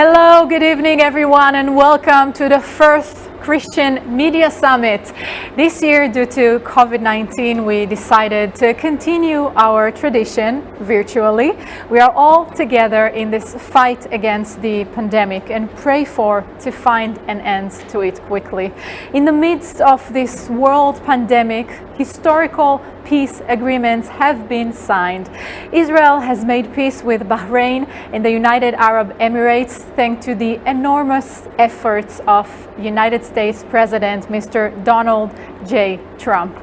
Hello, good evening everyone, and welcome to the first Christian Media Summit. This year, due to COVID-19, we decided to continue our tradition virtually. We are all together in this fight against the pandemic and pray to find an end to it quickly. In the midst of this world pandemic, historical peace agreements have been signed. Israel has made peace with Bahrain and the United Arab Emirates thanks to the enormous efforts of United States President Mr. Donald J. Trump.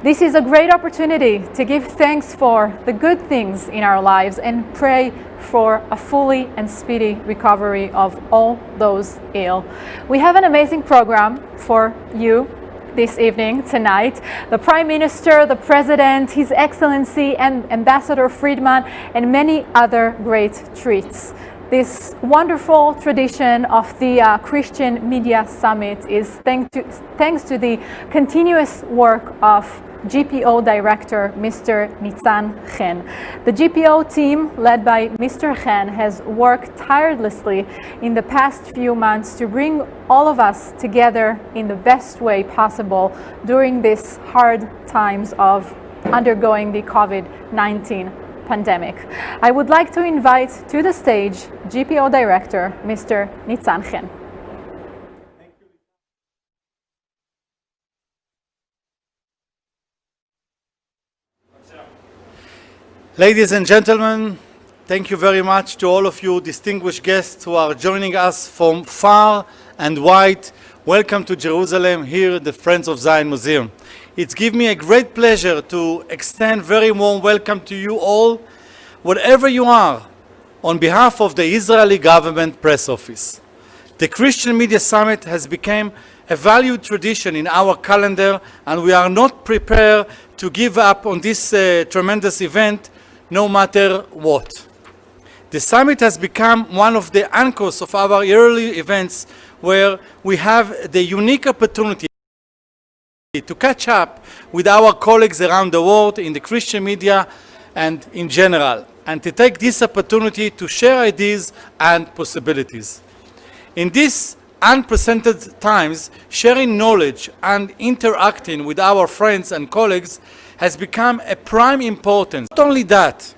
This is a great opportunity to give thanks for the good things in our lives and pray for a fully and speedy recovery of all those ill. We have an amazing program for you this evening, tonight. The Prime Minister, the President, His Excellency, and Ambassador Friedman, and many other great treats. This wonderful tradition of the Christian Media Summit is thanks to the continuous work of GPO Director Mr. Nitzan Chen. The GPO team, led by Mr. Chen, has worked tirelessly in the past few months to bring all of us together in the best way possible during these hard times of undergoing the COVID-19 pandemic. I would like to invite to the stage GPO Director Mr. Nitzan Chen. Ladies and gentlemen, thank you very much to all of you distinguished guests who are joining us from far and wide. Welcome to Jerusalem, here at the Friends of Zion Museum. It gives me a great pleasure to extend very warm welcome to you all, wherever you are, on behalf of the Israeli Government Press Office. The Christian Media Summit has become a valued tradition in our calendar, and we are not prepared to give up on this tremendous event, no matter what. The summit has become one of the anchors of our yearly events, where we have the unique opportunity to catch up with our colleagues around the world in the Christian media and in general, and to take this opportunity to share ideas and possibilities. In these unprecedented times, sharing knowledge and interacting with our friends and colleagues has become a prime importance. Not only that,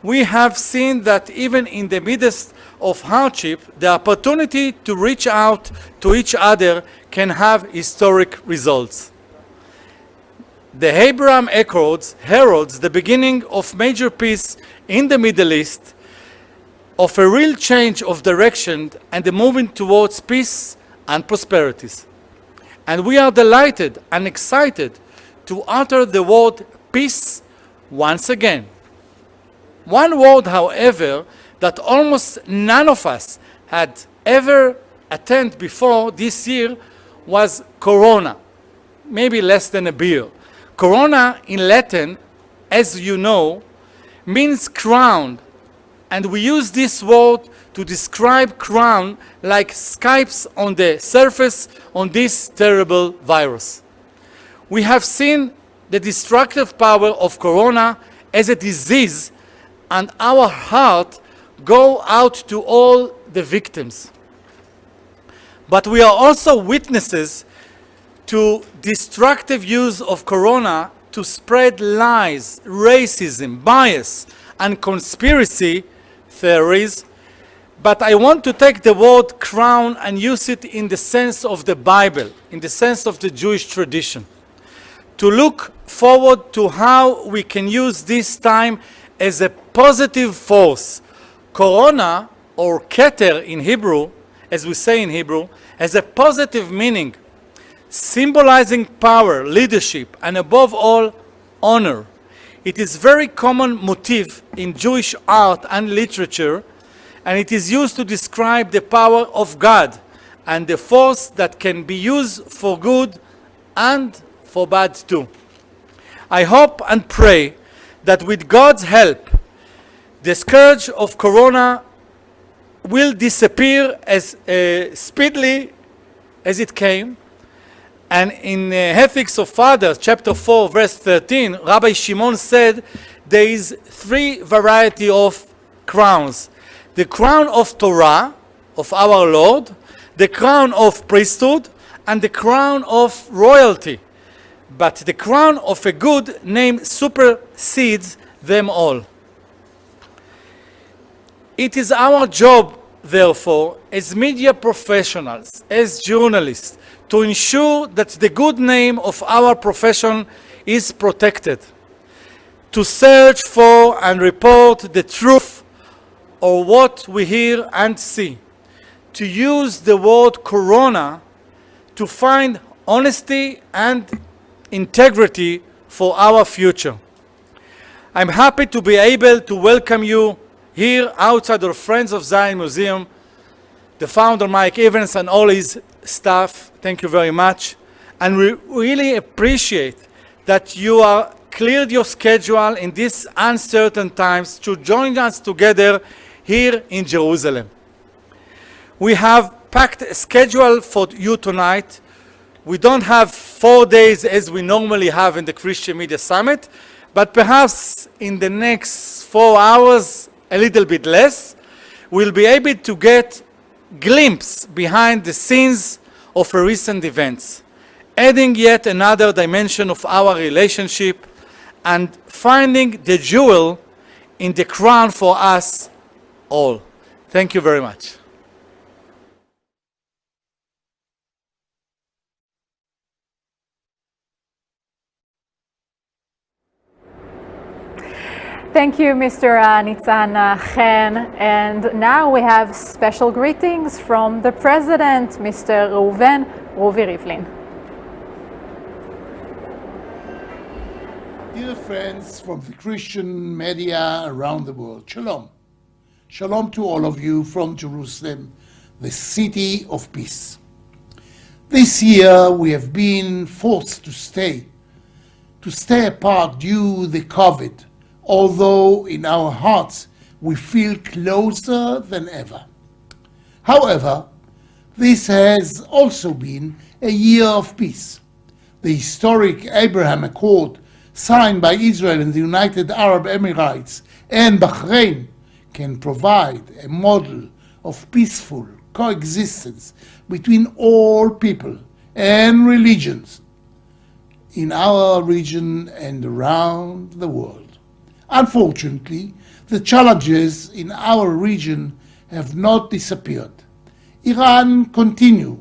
we have seen that even in the midst of hardship, the opportunity to reach out to each other can have historic results. The Abraham Accords heralds the beginning of major peace in the Middle East, of a real change of direction and the movement towards peace and prosperities. And we are delighted and excited to utter the word peace once again. One word, however, that almost none of us had ever attended before this year was corona, maybe less than a beer. Corona in Latin, as you know, means crown, and we use this word to describe crown like scalps on the surface on this terrible virus. We have seen the destructive power of corona as a disease, and our heart go out to all the victims. But we are also witnesses to destructive use of corona to spread lies, racism, bias, and conspiracy theories. But I want to take the word crown and use it in the sense of the Bible, in the sense of the Jewish tradition, to look forward to how we can use this time as a positive force. Corona, or keter in Hebrew, as we say in Hebrew, has a positive meaning, symbolizing power, leadership, and above all, honor. It is a very common motif in Jewish art and literature, and it is used to describe the power of God and the force that can be used for good and for bad too. I hope and pray that with God's help, the scourge of corona will disappear as speedily as it came. And in Ethics of Fathers, chapter 4, verse 13, Rabbi Shimon said there is three varieties of crowns. The crown of Torah, of our Lord, the crown of priesthood, and the crown of royalty. But the crown of a good name supersedes them all. It is our job, therefore, as media professionals, as journalists, to ensure that the good name of our profession is protected, to search for and report the truth or what we hear and see, to use the word corona to find honesty and integrity for our future. I'm happy to be able to welcome you here outside our Friends of Zion Museum, the founder Mike Evans and all his staff. Thank you very much. And we really appreciate that you are cleared your schedule in these uncertain times to join us together here in Jerusalem. We have packed a schedule for you tonight. We don't have 4 days as we normally have in the Christian Media Summit, but perhaps in the next 4 hours, a little bit less, we'll be able to get a glimpse behind the scenes of recent events, adding yet another dimension of our relationship and finding the jewel in the crown for us all. Thank you very much. Thank you, Mr. Nitzan Chen. And now we have special greetings from the President, Mr. Rivlin. Dear friends from the Christian media around the world, Shalom. Shalom to all of you from Jerusalem, the city of peace. This year we have been forced to stay apart due to the COVID, although in our hearts we feel closer than ever. However, this has also been a year of peace. The historic Abraham Accord signed by Israel and the United Arab Emirates and Bahrain can provide a model of peaceful coexistence between all people and religions in our region and around the world. Unfortunately, the challenges in our region have not disappeared. Iran continues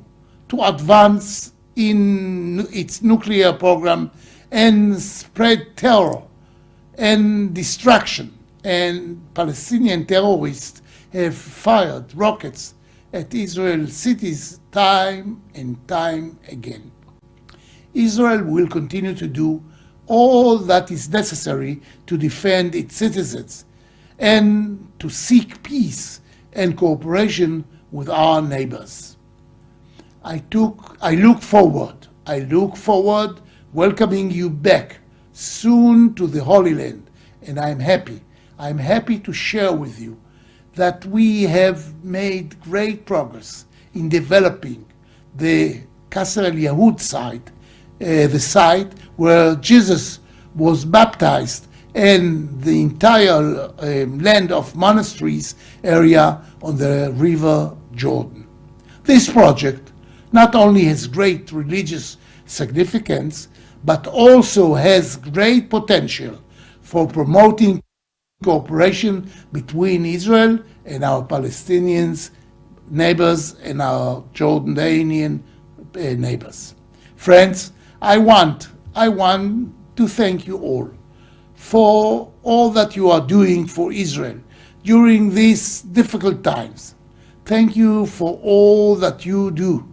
to advance in its nuclear program and spread terror and destruction, and Palestinian terrorists have fired rockets at Israel cities time and time again. Israel will continue to do all that is necessary to defend its citizens and to seek peace and cooperation with our neighbors. I look forward welcoming you back soon to the Holy Land, and I'm happy to share with you that we have made great progress in developing the Qasr el-Yahud site, the site where Jesus was baptized, and the entire land of monasteries area on the river Jordan. This project not only has great religious significance, but also has great potential for promoting cooperation between Israel and our Palestinian neighbors and our Jordanian neighbors. Friends, I want to thank you all for all that you are doing for Israel during these difficult times. Thank you for all that you do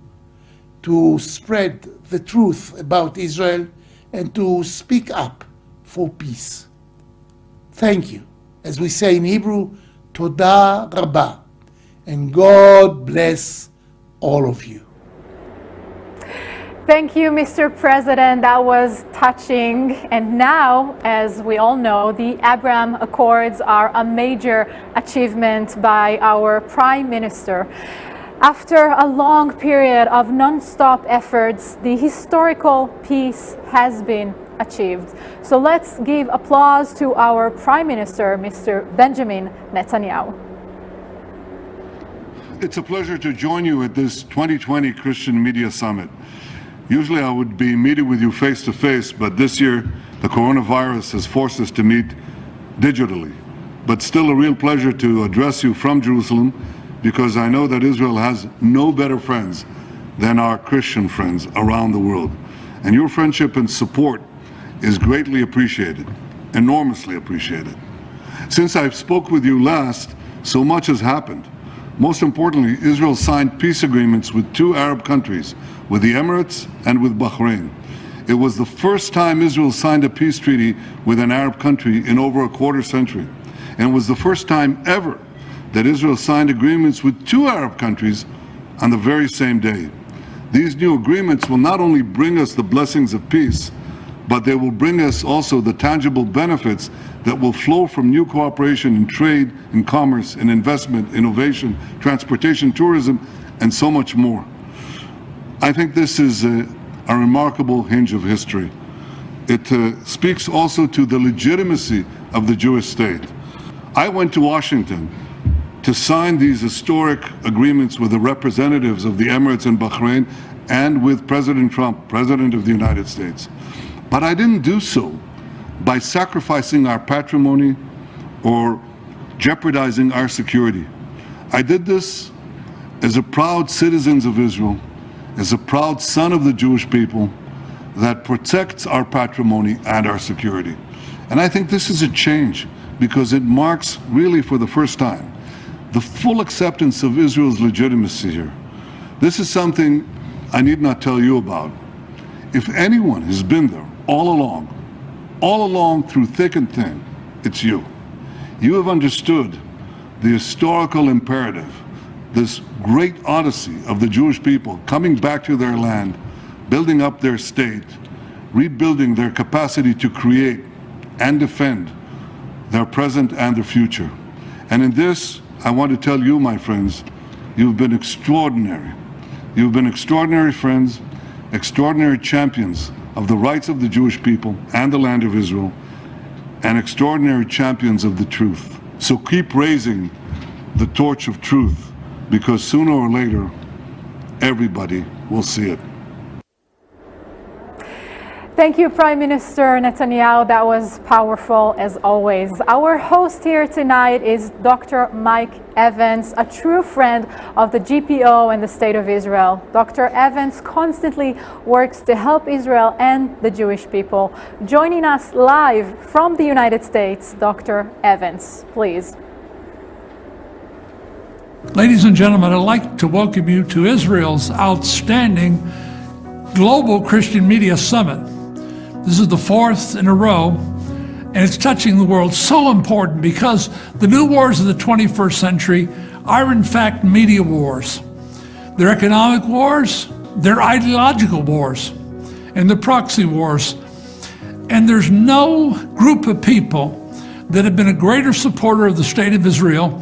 to spread the truth about Israel and to speak up for peace. Thank you. As we say in Hebrew, Toda Rabba, and God bless all of you. Thank you, Mr. President. That was touching. And now, as we all know, the Abraham Accords are a major achievement by our Prime Minister. After a long period of non-stop efforts, the historical peace has been achieved. So let's give applause to our Prime Minister, Mr. Benjamin Netanyahu. It's a pleasure to join you at this 2020 Christian Media Summit. Usually I would be meeting with you face to face, but this year the coronavirus has forced us to meet digitally. But still a real pleasure to address you from Jerusalem, because I know that Israel has no better friends than our Christian friends around the world. And your friendship and support is greatly appreciated, enormously appreciated. Since I spoke with you last, so much has happened. Most importantly, Israel signed peace agreements with two Arab countries, with the Emirates and with Bahrain. It was the first time Israel signed a peace treaty with an Arab country in over a quarter century. And it was the first time ever that Israel signed agreements with two Arab countries on the very same day. These new agreements will not only bring us the blessings of peace, but they will bring us also the tangible benefits that will flow from new cooperation in trade, in commerce, in investment, innovation, transportation, tourism, and so much more. I think this is a remarkable hinge of history. It speaks also to the legitimacy of the Jewish state. I went to Washington to sign these historic agreements with the representatives of the Emirates and Bahrain and with President Trump, President of the United States. But I didn't do so by sacrificing our patrimony or jeopardizing our security. I did this as a proud citizen of Israel, as a proud son of the Jewish people that protects our patrimony and our security. And I think this is a change because it marks really for the first time the full acceptance of Israel's legitimacy here. This is something I need not tell you about. If anyone has been there all along through thick and thin, it's you. You have understood the historical imperative, this great odyssey of the Jewish people coming back to their land, building up their state, rebuilding their capacity to create and defend their present and their future. And in this, I want to tell you, my friends, you've been extraordinary. You've been extraordinary friends, extraordinary champions of the rights of the Jewish people and the land of Israel, and extraordinary champions of the truth. So keep raising the torch of truth, because sooner or later, everybody will see it. Thank you, Prime Minister Netanyahu. That was powerful as always. Our host here tonight is Dr. Mike Evans, a true friend of the GPO and the State of Israel. Dr. Evans constantly works to help Israel and the Jewish people. Joining us live from the United States, Dr. Evans, please. Ladies and gentlemen, I'd like to welcome you to Israel's outstanding Global Christian Media Summit. This is the fourth in a row, and it's touching the world. So important because the new wars of the 21st century are in fact media wars. They're economic wars, they're ideological wars, and they're proxy wars. And there's no group of people that have been a greater supporter of the State of Israel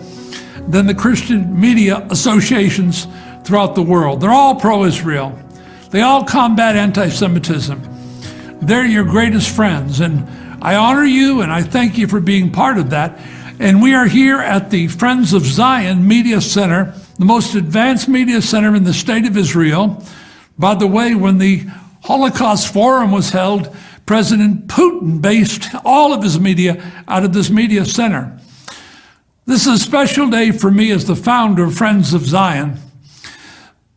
than the Christian media associations throughout the world. They're all pro-Israel. They all combat anti-Semitism. They're your greatest friends, and I honor you and I thank you for being part of that. And we are here at the Friends of Zion Media Center, the most advanced media center in the State of Israel. By the way, when the Holocaust Forum was held, President Putin based all of his media out of this media center. This is a special day for me as the founder of Friends of Zion.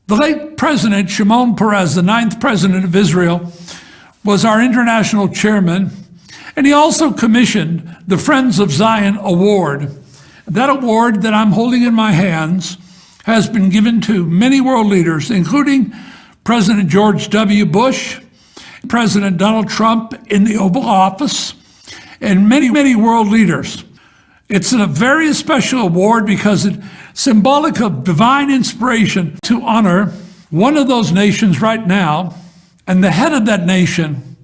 The late President Shimon Peres, the 9th President of Israel, was our international chairman, and he also commissioned the Friends of Zion Award. That award that I'm holding in my hands has been given to many world leaders, including President George W. Bush, President Donald Trump in the Oval Office, and many, many world leaders. It's a very special award because it's symbolic of divine inspiration to honor one of those nations right now, and the head of that nation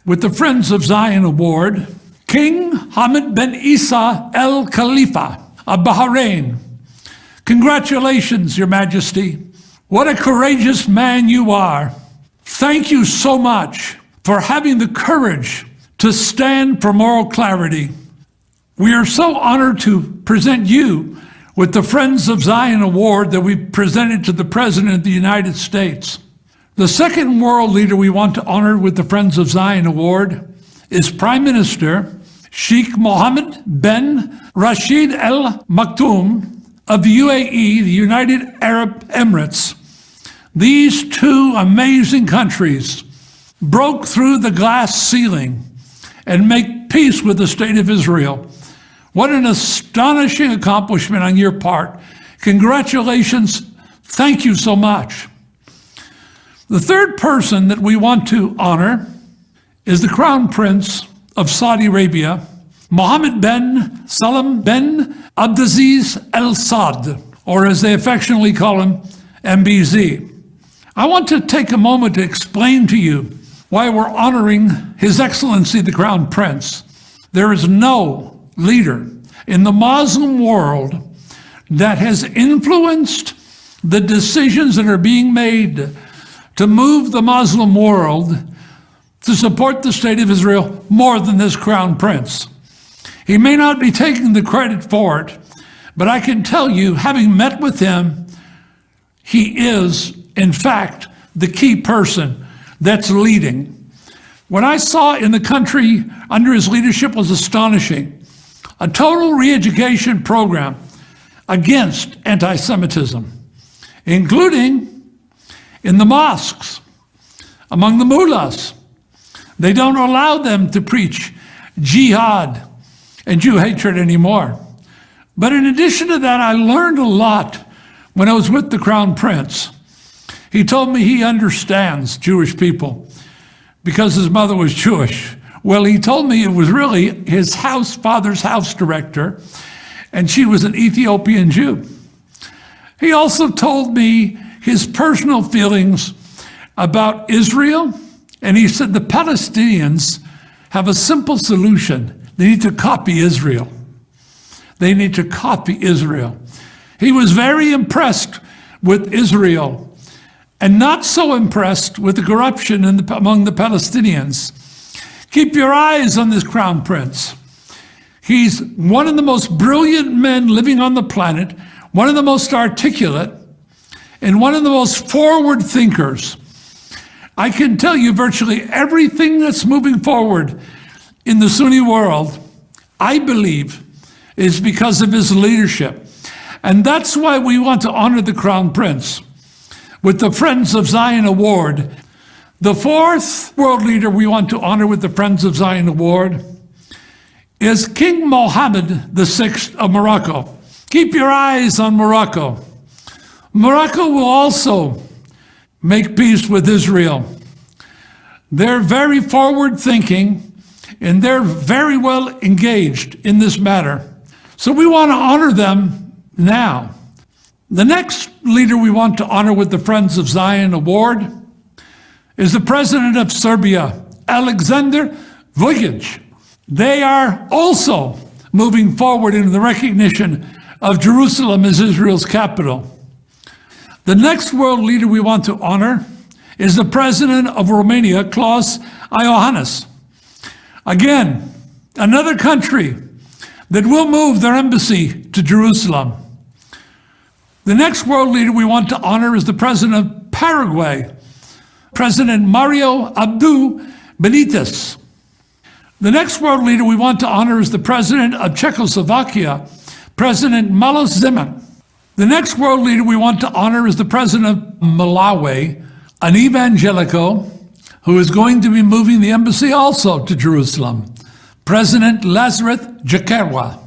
with the Friends of Zion Award, King Hamad bin Isa Al Khalifa of Bahrain. Congratulations, Your Majesty. What a courageous man you are. Thank you so much for having the courage to stand for moral clarity. We are so honored to present you with the Friends of Zion Award that we presented to the President of the United States. The second world leader we want to honor with the Friends of Zion Award is Prime Minister Sheikh Mohammed bin Rashid Al Maktoum of the UAE, the United Arab Emirates. These two amazing countries broke through the glass ceiling and make peace with the state of Israel. What an astonishing accomplishment on your part. Congratulations. Thank you so much. The third person that we want to honor is the Crown Prince of Saudi Arabia, Mohammed bin Salman bin Abdulaziz Al Saud, or as they affectionately call him, MBZ. I want to take a moment to explain to you why we're honoring His Excellency the Crown Prince. There is no leader in the Muslim world that has influenced the decisions that are being made to move the Muslim world to support the state of Israel more than this Crown Prince. He may not be taking the credit for it, but I can tell you, having met with him, he is, in fact, the key person that's leading. What I saw in the country under his leadership was astonishing. A total re-education program against anti-Semitism, including in the mosques, among the mullahs. They don't allow them to preach jihad and Jew hatred anymore. But in addition to that, I learned a lot when I was with the Crown Prince. He told me he understands Jewish people because his mother was Jewish. Well, he told me it was really his father's house director, and she was an Ethiopian Jew. He also told me his personal feelings about Israel, and he said the Palestinians have a simple solution. They need to copy Israel. They need to copy Israel. He was very impressed with Israel and not so impressed with the corruption among the Palestinians. Keep your eyes on this Crown Prince. He's one of the most brilliant men living on the planet, one of the most articulate, and one of the most forward thinkers. I can tell you virtually everything that's moving forward in the Sunni world, I believe, is because of his leadership. And that's why we want to honor the Crown Prince with the Friends of Zion Award. The fourth world leader we want to honor with the Friends of Zion Award is King Mohammed VI of Morocco. Keep your eyes on Morocco. Morocco will also make peace with Israel. They're very forward-thinking, and they're very well engaged in this matter. So we want to honor them now. The next leader we want to honor with the Friends of Zion Award is the President of Serbia, Alexander Vučić. They are also moving forward in the recognition of Jerusalem as Israel's capital. The next world leader we want to honor is the President of Romania, Klaus Iohannis. Again, another country that will move their embassy to Jerusalem. The next world leader we want to honor is the President of Paraguay, President Mario Abdo Benitez. The next world leader we want to honor is the President of Czechoslovakia, President Miloš Zeman. The next world leader we want to honor is the President of Malawi, an evangelical who is going to be moving the embassy also to Jerusalem, President Lazarus Jakarwa.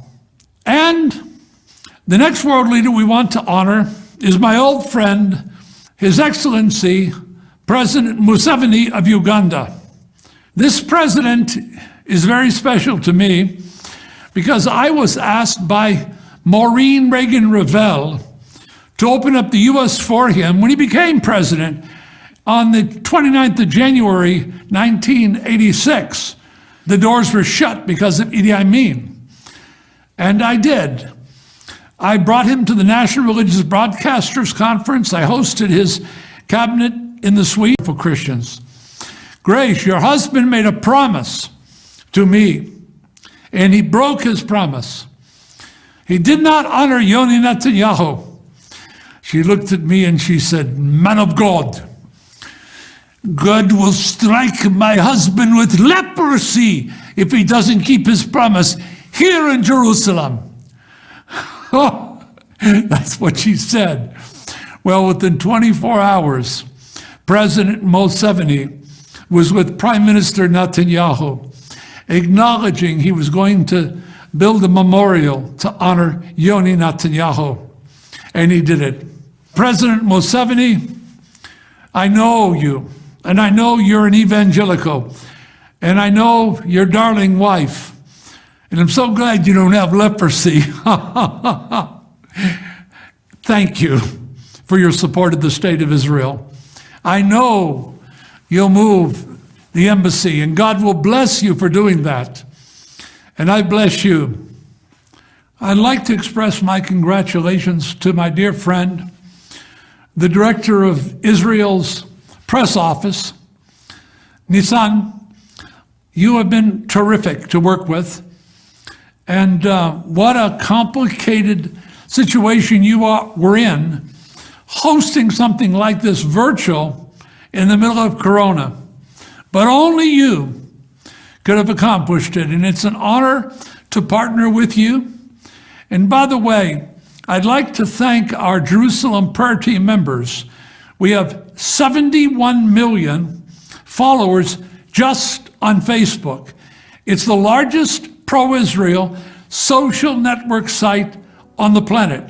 And the next world leader we want to honor is my old friend, His Excellency, President Museveni of Uganda. This president is very special to me because I was asked by Maureen Reagan Rivlin to open up the U.S. for him when he became president on the 29th of January, 1986. The doors were shut because of Idi Amin. And I did. I brought him to the National Religious Broadcasters Conference. I hosted his cabinet in the suite for Christians. Grace, your husband made a promise to me, and he broke his promise. He did not honor Yoni Netanyahu. She looked at me and she said, "Man of God, God will strike my husband with leprosy if he doesn't keep his promise here in Jerusalem." Oh, that's what she said. Well, within 24 hours, President Museveni was with Prime Minister Netanyahu, acknowledging he was going to build a memorial to honor Yoni Netanyahu. And he did it. President Museveni, I know you, and I know you're an evangelical, and I know your darling wife, and I'm so glad you don't have leprosy. Thank you for your support of the state of Israel. I know you'll move the embassy, and God will bless you for doing that. And I bless you. I'd like to express my congratulations to my dear friend, the director of Israel's press office, Nissan. You have been terrific to work with. And what a complicated situation you were in, hosting something like this virtual in the middle of Corona. But only you could have accomplished it, and it's an honor to partner with you. And by the way, I'd like to thank our Jerusalem prayer team members. We have 71 million followers just on Facebook. It's the largest pro-Israel social network site on the planet,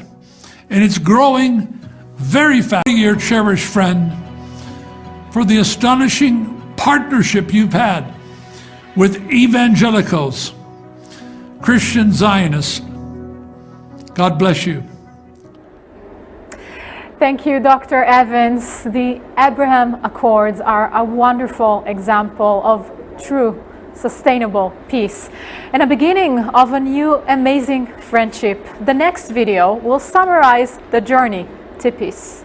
and it's growing very fast. Your cherished friend, for the astonishing partnership you've had with evangelicals, Christian Zionists. God bless you. Thank you, Dr. Evans. The Abraham Accords are a wonderful example of true sustainable peace and a beginning of a new amazing friendship. The next video will summarize the journey to peace.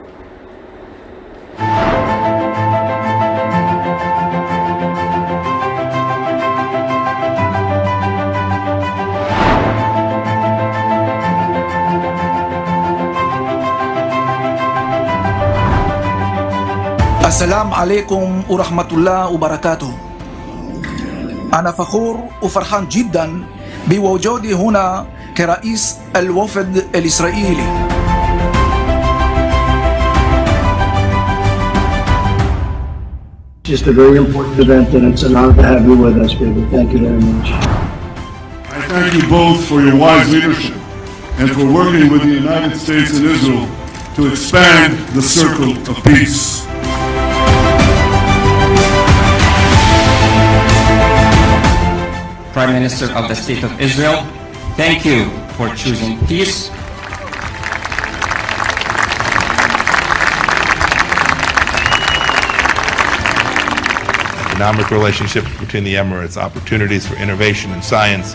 السلام عليكم ورحمة الله وبركاته. أنا فخور وفرحان جدا بوجودي هنا كرئيس الوفد الإسرائيلي. Just a very important event, and it's an honor to have you with us, baby. Thank you very much. I thank you both for your wise leadership and for working with the United States and Israel to expand the circle of peace. Prime Minister of the State of Israel, thank you for choosing peace. Economic relationships between the Emirates, opportunities for innovation and science,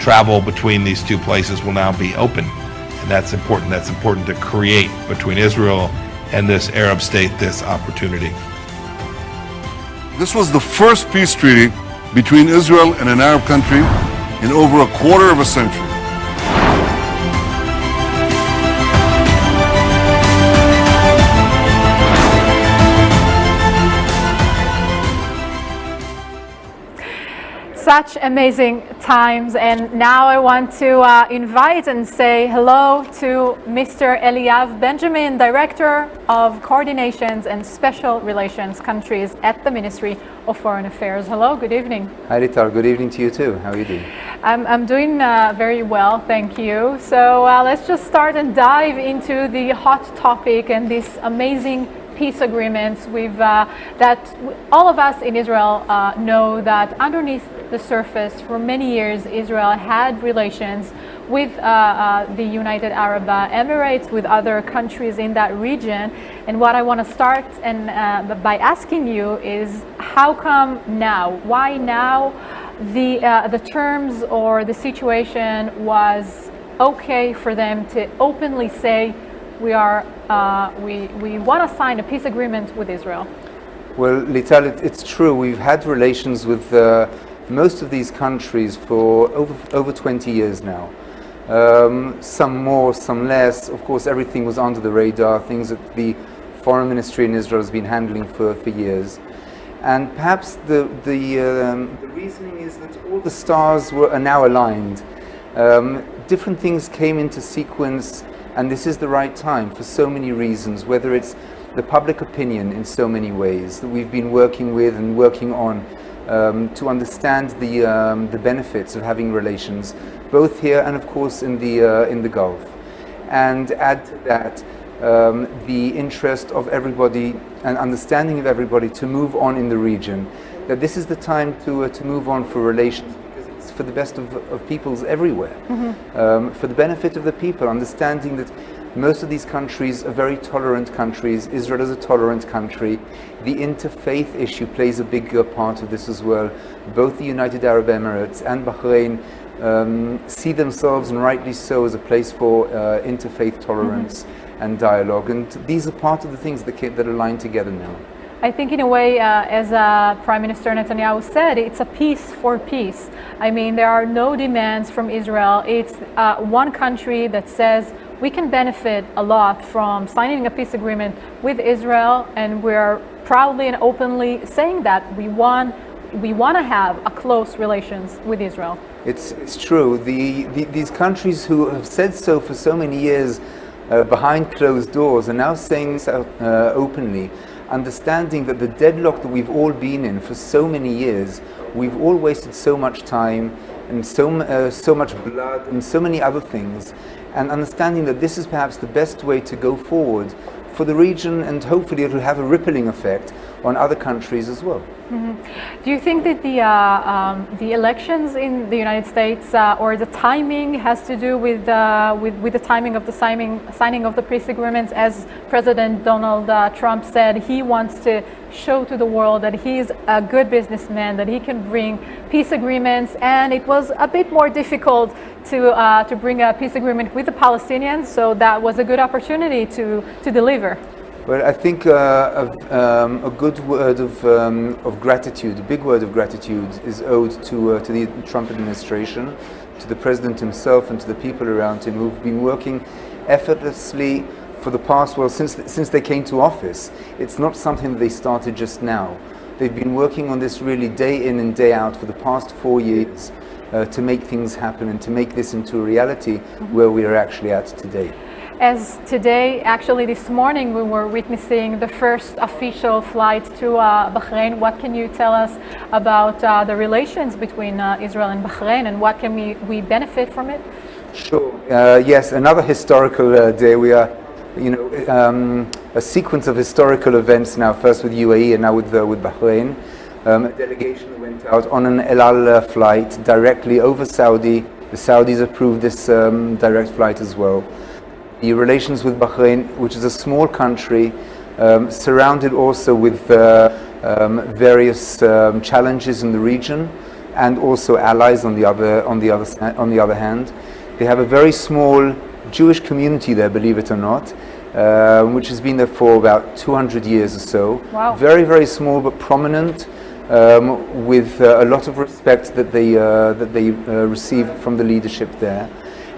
travel between these two places will now be open. And that's important. That's important to create between Israel and this Arab state this opportunity. This was the first peace treaty between Israel and an Arab country in over a quarter of a century. Such amazing times, and now I want to invite and say hello to Mr. Eliav Benjamin, Director of Coordinations and Special Relations Countries at the Ministry of Foreign Affairs. Hello, good evening. Hi Litar, good evening to you too. How are you doing? I'm doing very well, thank you. So let's just start and dive into the hot topic and this amazing peace agreements that all of us in Israel know that underneath the surface for many years Israel had relations with the United Arab Emirates, with other countries in that region. And what I want to start by asking you is, how come now? Why now the terms or the situation was okay for them to openly say we want to sign a peace agreement with Israel? Well, Lital, it's true. We've had relations with most of these countries for over 20 years now. Some more, some less. Of course, everything was under the radar, things that the foreign ministry in Israel has been handling for years. And perhaps the reasoning is that all the stars are now aligned. Different things came into sequence, and this is the right time for so many reasons, whether it's the public opinion in so many ways that we've been working with and working on to understand the benefits of having relations, both here and of course in the Gulf. And add to that the interest of everybody and understanding of everybody to move on in the region, that this is the time to move on for relations, because it's for the best of peoples everywhere, for the benefit of the people, understanding that most of these countries are very tolerant countries. Israel is a tolerant country. The interfaith issue plays a big part of this as well. Both the United Arab Emirates and Bahrain see themselves, and rightly so, as a place for interfaith tolerance and dialogue. And these are part of the things that align together now. I think in a way, as Prime Minister Netanyahu said, it's a peace for peace. I mean, there are no demands from Israel. It's one country that says we can benefit a lot from signing a peace agreement with Israel, and we're proudly and openly saying that we want to have a close relations with Israel. It's true. These countries who have said so for so many years behind closed doors are now saying so openly, understanding that the deadlock that we've all been in for so many years, we've all wasted so much time and so much blood and so many other things, and understanding that this is perhaps the best way to go forward for the region, and hopefully it will have a rippling effect on other countries as well. Do you think that the elections in the United States or the timing has to do with the timing of the signing of the peace agreements? As President Donald Trump said, he wants to show to the world that he's a good businessman, that he can bring peace agreements, and it was a bit more difficult to bring a peace agreement with the Palestinians, so that was a good opportunity to deliver. Well, I think a good word of gratitude, a big word of gratitude, is owed to the Trump administration, to the president himself, and to the people around him who've been working effortlessly for the past, well, since they came to office. It's not something that they started just now. They've been working on this really day in and day out for the past 4 years to make things happen and to make this into a reality where we are actually at today. As today, actually this morning, we were witnessing the first official flight to Bahrain. What can you tell us about the relations between Israel and Bahrain, and what can we benefit from it? Sure. Yes, another historical day. We are, a sequence of historical events now. First with UAE, and now with Bahrain. A delegation went out on an El Al flight directly over Saudi. The Saudis approved this direct flight as well. The relations with Bahrain, which is a small country, surrounded also with various challenges in the region, and also allies on the other hand. They have a very small Jewish community there, believe it or not, which has been there for about 200 years or so. Wow. Very, very small but prominent, with a lot of respect that they receive from the leadership there.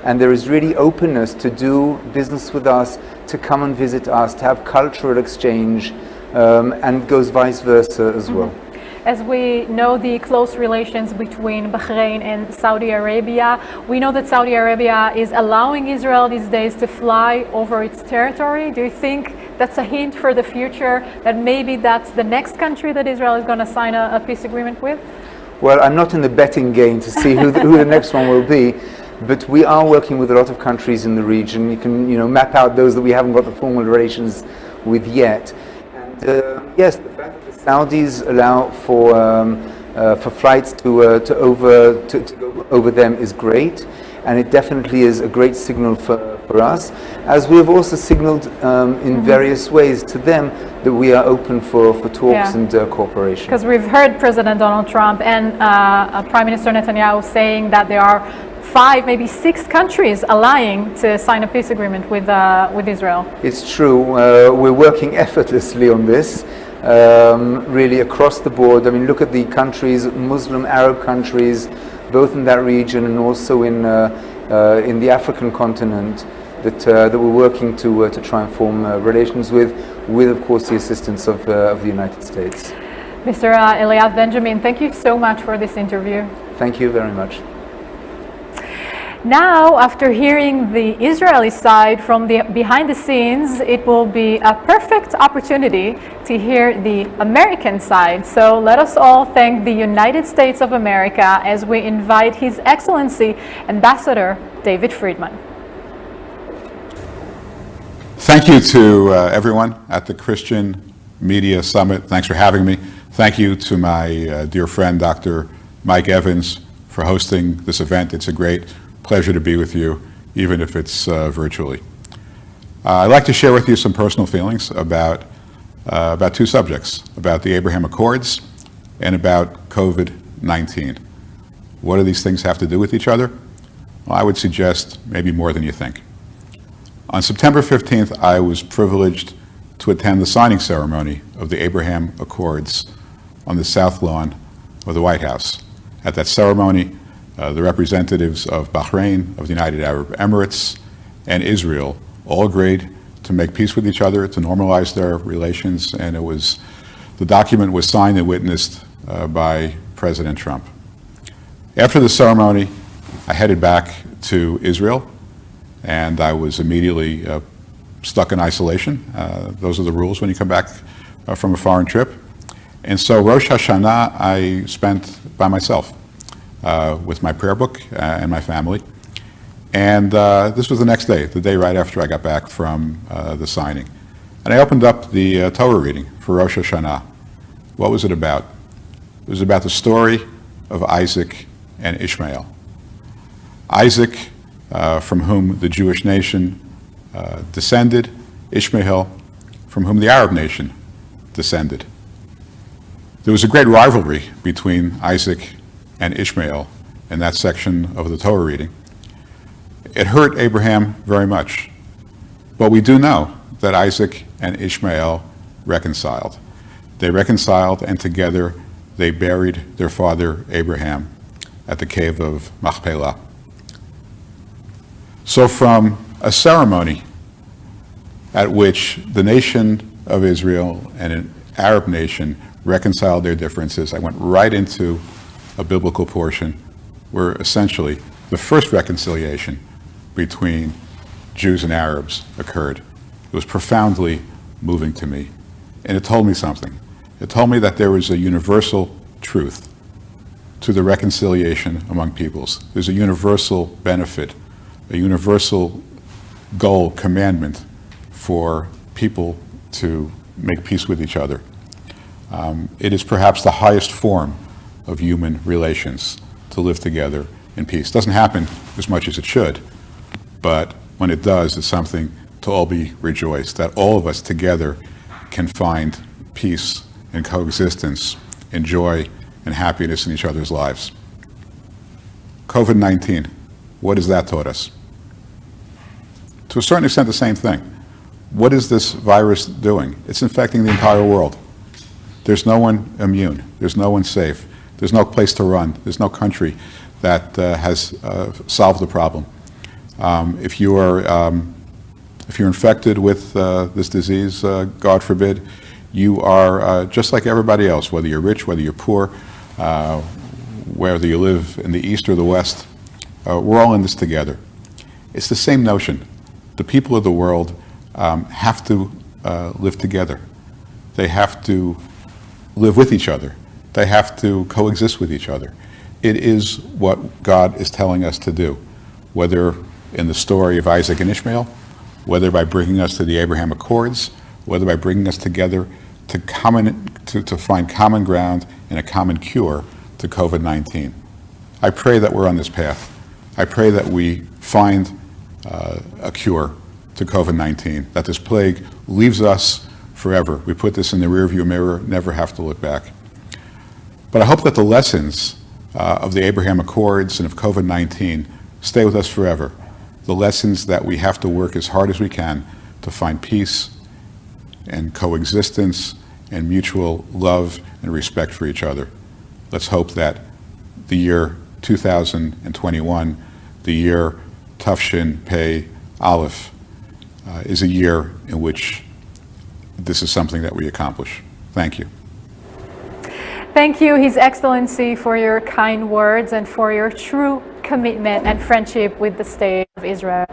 And there is really openness to do business with us, to come and visit us, to have cultural exchange, and goes vice versa as well. As we know the close relations between Bahrain and Saudi Arabia, we know that Saudi Arabia is allowing Israel these days to fly over its territory. Do you think that's a hint for the future, that maybe that's the next country that Israel is going to sign a peace agreement with? Well, I'm not in the betting game to see who the next one will be. But we are working with a lot of countries in the region. You can, map out those that we haven't got the formal relations with yet. And yes, the fact that the Saudis allow for flights to go over them is great, and it definitely is a great signal for us, as we have also signaled in various ways to them that we are open for talks and cooperation. Because we've heard President Donald Trump and Prime Minister Netanyahu saying that there are 5, maybe 6 countries allying to sign a peace agreement with Israel. It's true. We're working effortlessly on this, really across the board. I mean, look at the countries, Muslim Arab countries, both in that region and also in in the African continent that we're working to try and form relations with of course the assistance of the United States. Mr. Eliav Benjamin, thank you so much for this interview. Thank you very much. Now, after hearing the Israeli side from the behind the scenes, it will be a perfect opportunity to hear the American side. So let us all thank the United States of America as we invite His Excellency Ambassador David Friedman. Thank you to everyone at the Christian Media Summit. Thanks for having me. Thank you to my dear friend, Dr. Mike Evans, for hosting this event. It's a great pleasure to be with you, even if it's virtually. I'd like to share with you some personal feelings about two subjects, about the Abraham Accords and about COVID-19. What do these things have to do with each other? Well, I would suggest maybe more than you think. On September 15th, I was privileged to attend the signing ceremony of the Abraham Accords on the South Lawn of the White House. At that ceremony, the representatives of Bahrain, of the United Arab Emirates, and Israel all agreed to make peace with each other, to normalize their relations, and the document was signed and witnessed by President Trump. After the ceremony, I headed back to Israel, and I was immediately stuck in isolation. Those are the rules when you come back from a foreign trip. And so Rosh Hashanah I spent by myself with my prayer book and my family. And this was the next day, the day right after I got back from the signing. And I opened up the Torah reading for Rosh Hashanah. What was it about? It was about the story of Isaac and Ishmael. Isaac, from whom the Jewish nation descended, Ishmael, from whom the Arab nation descended. There was a great rivalry between Isaac and Ishmael in that section of the Torah reading. It hurt Abraham very much, but we do know that Isaac and Ishmael reconciled. They reconciled, and together they buried their father Abraham at the cave of Machpelah. So from a ceremony at which the nation of Israel and an Arab nation reconciled their differences, I went right into a biblical portion where essentially the first reconciliation between Jews and Arabs occurred. It was profoundly moving to me, and it told me something. It told me that there was a universal truth to the reconciliation among peoples. There's a universal benefit, a universal goal, commandment for people to make peace with each other. It is perhaps the highest form of human relations, to live together in peace. It doesn't happen as much as it should, but when it does, it's something to all be rejoiced, that all of us together can find peace and coexistence and joy and happiness in each other's lives. COVID-19, what has that taught us? To a certain extent, the same thing. What is this virus doing? It's infecting the entire world. There's no one immune. There's no one safe. There's no place to run. There's no country that has solved the problem. If you're infected with this disease, God forbid, you are just like everybody else, whether you're rich, whether you're poor, whether you live in the East or the West. We're all in this together. It's the same notion. The people of the world have to live together. They have to live with each other. They have to coexist with each other. It is what God is telling us to do, whether in the story of Isaac and Ishmael, whether by bringing us to the Abraham Accords, whether by bringing us together to find common ground and a common cure to COVID-19. I pray that we're on this path. I pray that we find a cure to COVID-19, that this plague leaves us forever. We put this in the rearview mirror, never have to look back. But I hope that the lessons of the Abraham Accords and of COVID-19 stay with us forever. The lessons that we have to work as hard as we can to find peace and coexistence and mutual love and respect for each other. Let's hope that the year 2021, the year Tufshin Pei Aleph is a year in which this is something that we accomplish. Thank you. Thank you, His Excellency, for your kind words and for your true commitment and friendship with the State of Israel.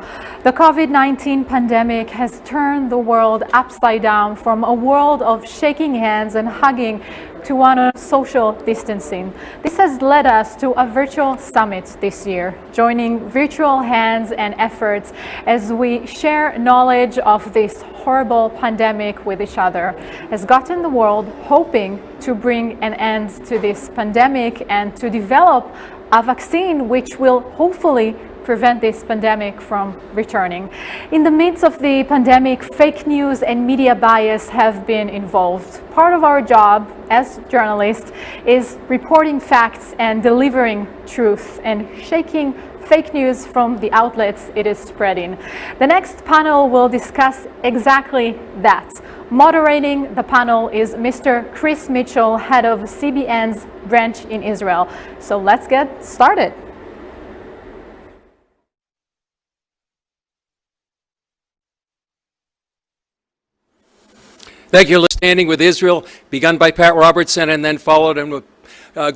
The COVID-19 pandemic has turned the world upside down, from a world of shaking hands and hugging to one of social distancing. This has led us to a virtual summit this year, joining virtual hands and efforts as we share knowledge of this horrible pandemic with each other, has gotten the world hoping to bring an end to this pandemic and to develop a vaccine which will hopefully prevent this pandemic from returning. In the midst of the pandemic, fake news and media bias have been involved. Part of our job as journalists is reporting facts and delivering truth and shaking fake news from the outlets it is spreading. The next panel will discuss exactly that. Moderating the panel is Mr. Chris Mitchell, head of CBN's branch in Israel. So let's get started. Thank you. Standing with Israel, begun by Pat Robertson and then followed with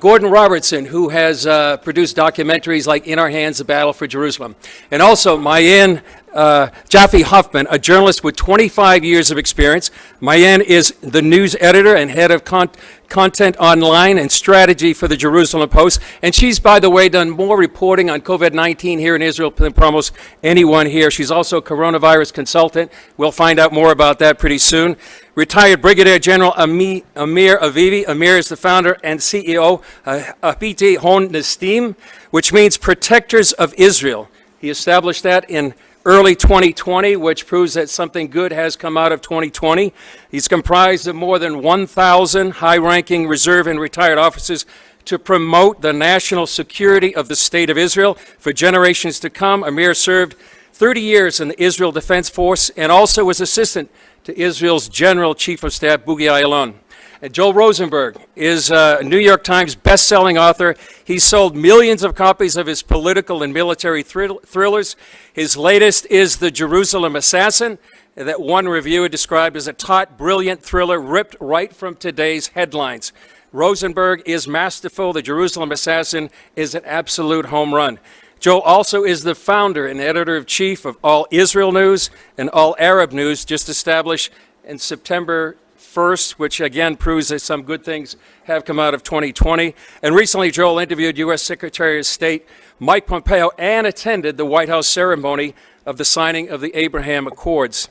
Gordon Robertson, who has produced documentaries like In Our Hands, The Battle for Jerusalem. And also Mayan Jaffe Huffman, a journalist with 25 years of experience. Mayan is the news editor and head of content online and strategy for the Jerusalem Post. And she's, by the way, done more reporting on COVID-19 here in Israel than almost anyone here. She's also a coronavirus consultant. We'll find out more about that pretty soon. Retired Brigadier General Amir Avivi. Amir is the founder and CEO of Apiti Hon Nestim, which means Protectors of Israel. He established that in early 2020, which proves that something good has come out of 2020. He's comprised of more than 1,000 high-ranking reserve and retired officers to promote the national security of the State of Israel for generations to come. Amir served 30 years in the Israel Defense Force and also was assistant to Israel's General Chief of Staff, Bughi Ayalon. And Joel Rosenberg is a New York Times best-selling author. He's sold millions of copies of his political and military thrillers. His latest is The Jerusalem Assassin, that one reviewer described as a taut, brilliant thriller ripped right from today's headlines. Rosenberg is masterful. The Jerusalem Assassin is an absolute home run. Joel also is the founder and editor-in-chief of All Israel News and All Arab News, just established in September 1st, which again proves that some good things have come out of 2020. And recently, Joel interviewed U.S. Secretary of State Mike Pompeo and attended the White House ceremony of the signing of the Abraham Accords.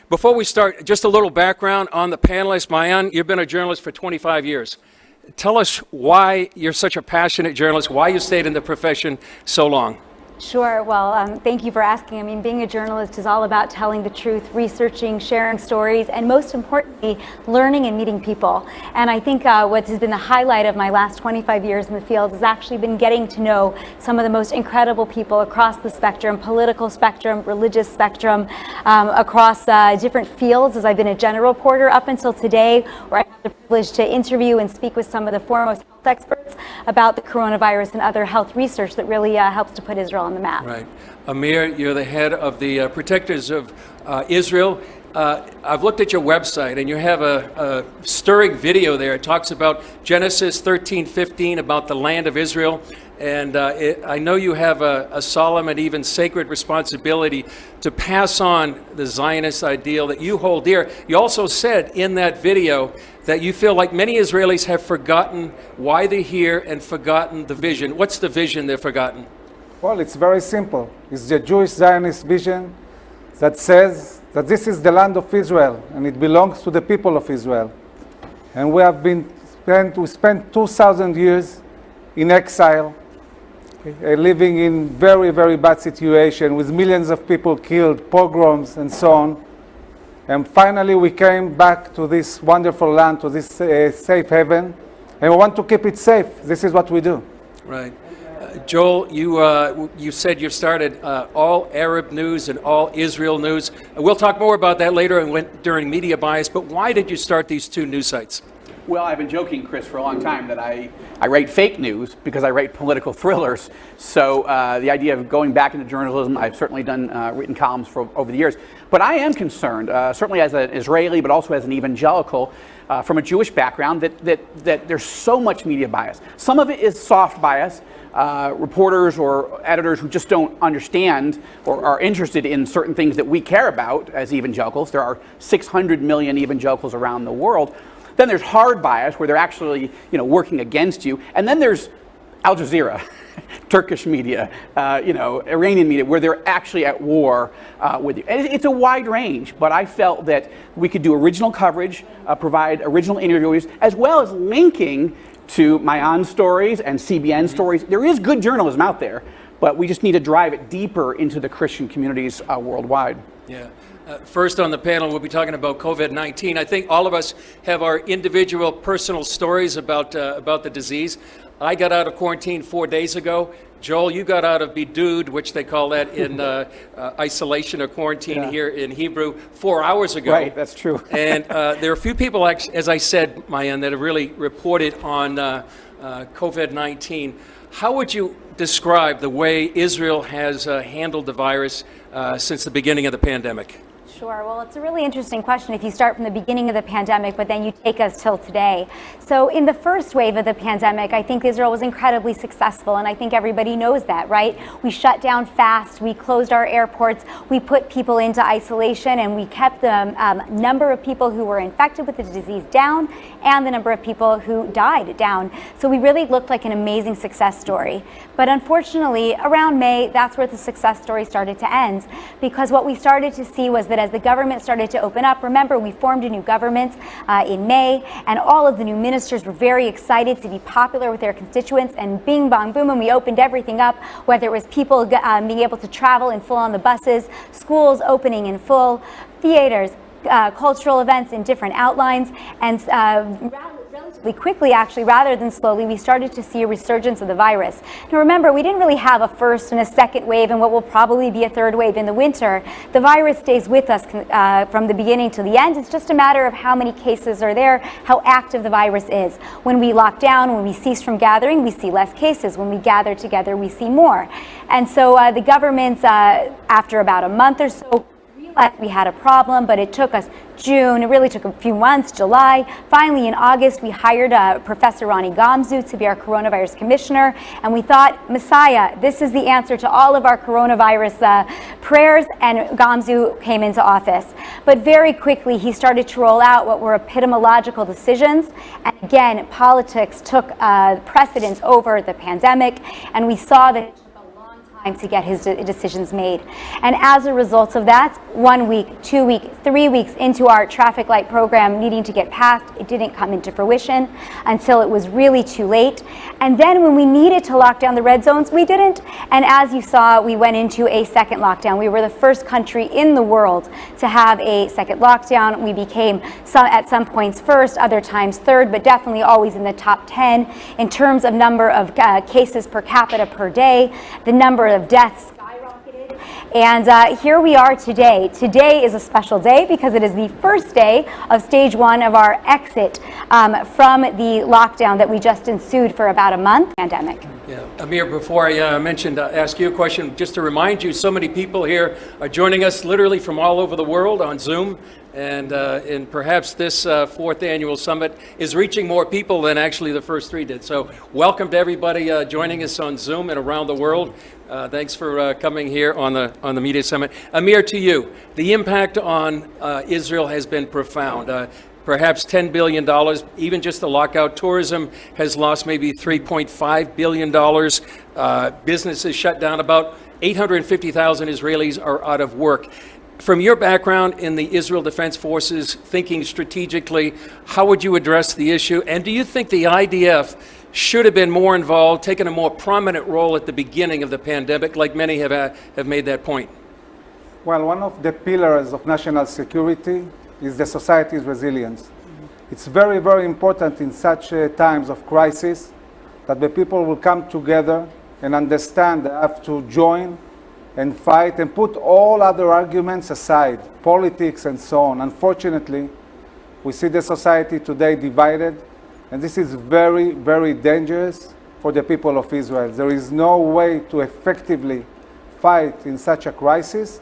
Before we start, just a little background on the panelists. Mayan, you've been a journalist for 25 years. Tell us why you're such a passionate journalist, why you stayed in the profession so long. Sure. Well, thank you for asking. I mean, being a journalist is all about telling the truth, researching, sharing stories, and most importantly, learning and meeting people. And I think what has been the highlight of my last 25 years in the field has actually been getting to know some of the most incredible people across the spectrum, political spectrum, religious spectrum, across different fields, as I've been a general reporter up until today, where I have the privilege to interview and speak with some of the foremost health experts about the coronavirus and other health research that really helps to put Israel on the map. Right. Amir, you're the head of the Protectors of Israel. I've looked at your website, and you have a stirring video there. It talks about Genesis 13:15, about the land of Israel. And I know you have a solemn and even sacred responsibility to pass on the Zionist ideal that you hold dear. You also said in that video that you feel like many Israelis have forgotten why they're here and forgotten the vision. What's the vision they've forgotten? Well, it's very simple. It's the Jewish Zionist vision that says that this is the land of Israel and it belongs to the people of Israel. And we spent 2,000 years in exile, living in very, very bad situation with millions of people killed, pogroms and so on. And finally we came back to this wonderful land, to this safe haven, and we want to keep it safe. This is what we do. Right. Joel, you said you started All Arab News and All Israel News. We'll talk more about that later and during media bias, but why did you start these two news sites? Well, I've been joking, Chris, for a long time that I write fake news because I write political thrillers. So the idea of going back into journalism, I've certainly done written columns for over the years. But I am concerned, certainly as an Israeli, but also as an evangelical, from a Jewish background, that there's so much media bias. Some of it is soft bias. Reporters or editors who just don't understand or are interested in certain things that we care about as evangelicals. There are 600 million evangelicals around the world. Then there's hard bias where they're actually, working against you. And then there's Al Jazeera, Turkish media, Iranian media, where they're actually at war with you. And it's a wide range, but I felt that we could do original coverage, provide original interviews, as well as linking to my own stories and CBN stories. There is good journalism out there, but we just need to drive it deeper into the Christian communities worldwide. Yeah. First on the panel, we'll be talking about COVID-19. I think all of us have our individual personal stories about the disease. I got out of quarantine 4 days ago. Joel, you got out of bidud, which they call that in isolation or quarantine here in Hebrew, 4 hours ago. Right, that's true. And there are a few people, as I said, Mayan, that have really reported on COVID-19. How would you describe the way Israel has handled the virus since the beginning of the pandemic? Sure. Well, it's a really interesting question if you start from the beginning of the pandemic, but then you take us till today. So in the first wave of the pandemic, I think Israel was incredibly successful, and I think everybody knows that, right? We shut down fast, we closed our airports, we put people into isolation, and we kept the number of people who were infected with the disease down and the number of people who died down. So we really looked like an amazing success story. But unfortunately, around May, that's where the success story started to end, because what we started to see was that as the government started to open up, remember, we formed a new government in May, and all of the new ministers were very excited to be popular with their constituents, and bing, bong, boom, and we opened everything up, whether it was people being able to travel in full on the buses, schools opening in full, theaters, cultural events in different outlines, and relatively quickly, actually, rather than slowly, we started to see a resurgence of the virus. Now remember, we didn't really have a first and a second wave and what will probably be a third wave in the winter. The virus stays with us from the beginning to the end. It's just a matter of how many cases are there, how active the virus is. When we lock down, when we cease from gathering, we see less cases. When we gather together, we see more. And so the government, after about a month or so, realized we had a problem, but it took us June, it really took a few months, July. Finally, in August, we hired Professor Ronnie Gamzu to be our coronavirus commissioner, and we thought, Messiah, this is the answer to all of our coronavirus prayers, and Gamzu came into office. But very quickly, he started to roll out what were epistemological decisions, and again, politics took precedence over the pandemic, and we saw that to get his decisions made. And as a result of that, 1 week, 2 weeks, 3 weeks into our traffic light program needing to get passed, it didn't come into fruition until it was really too late. And then when we needed to lock down the red zones, we didn't. And as you saw, we went into a second lockdown. We were the first country in the world to have a second lockdown. We became at some points first, other times third, but definitely always in the top 10 in terms of number of cases per capita per day, the number of deaths skyrocketed, and here we are today. Today is a special day because it is the first day of stage 1 of our exit from the lockdown that we just ensued for about a month pandemic. Yeah, Amir, before I ask you a question, just to remind you, so many people here are joining us literally from all over the world on Zoom, and perhaps this fourth annual summit is reaching more people than actually the first 3 did. So welcome to everybody joining us on Zoom and around the world. Thanks for coming here on the Media Summit. Amir, to you, the impact on Israel has been profound. Perhaps $10 billion, even just the lockout. Tourism has lost maybe $3.5 billion. Businesses shut down. About 850,000 Israelis are out of work. From your background in the Israel Defense Forces, thinking strategically, how would you address the issue? And do you think the IDF should have been more involved, taken a more prominent role at the beginning of the pandemic, like many have made that point? Well, one of the pillars of national security is the society's resilience. It's very, very important in such times of crisis that the people will come together and understand they have to join and fight and put all other arguments aside, politics and so on. Unfortunately, we see the society today divided, And this is very, very dangerous for the people of Israel. There is no way to effectively fight in such a crisis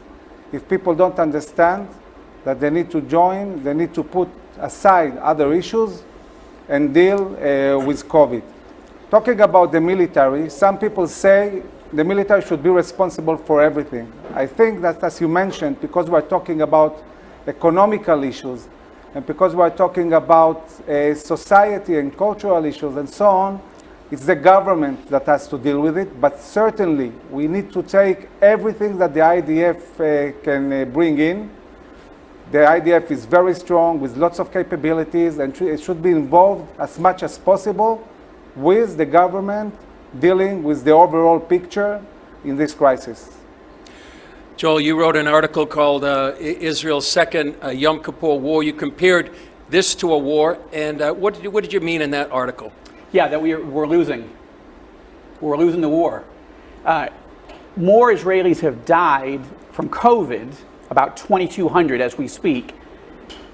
if people don't understand that they need to join, they need to put aside other issues and deal with COVID. Talking about the military, some people say the military should be responsible for everything. I think that, as you mentioned, because we're talking about economical issues and because we're talking about society and cultural issues and so on, it's the government that has to deal with it. But certainly, we need to take everything that the IDF can bring in. The IDF is very strong with lots of capabilities, and it should be involved as much as possible with the government dealing with the overall picture in this crisis. Joel, you wrote an article called Israel's Second Yom Kippur War. You compared this to a war, and what did you mean in that article? Yeah, that we're losing. We're losing the war. More Israelis have died from COVID, about 2,200 as we speak,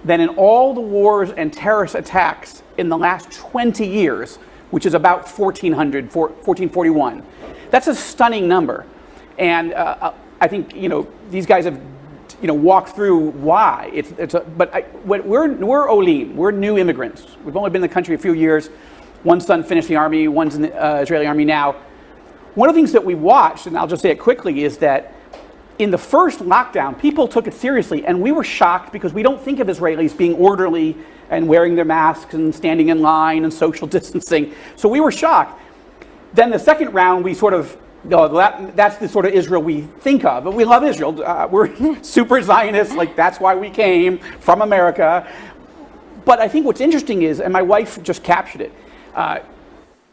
than in all the wars and terrorist attacks in the last 20 years, which is about 1,441. That's a stunning number. And I think, these guys have, walked through why. We're Olim, we're new immigrants. We've only been in the country a few years. One son finished the army, one's in the Israeli army now. One of the things that we watched, and I'll just say it quickly, is that in the first lockdown, people took it seriously, and we were shocked because we don't think of Israelis being orderly and wearing their masks and standing in line and social distancing. So we were shocked. Then the second round, we sort of, that's the sort of Israel we think of. But we love Israel. We're super Zionists, like that's why we came from America. But I think what's interesting is, and my wife just captured it, the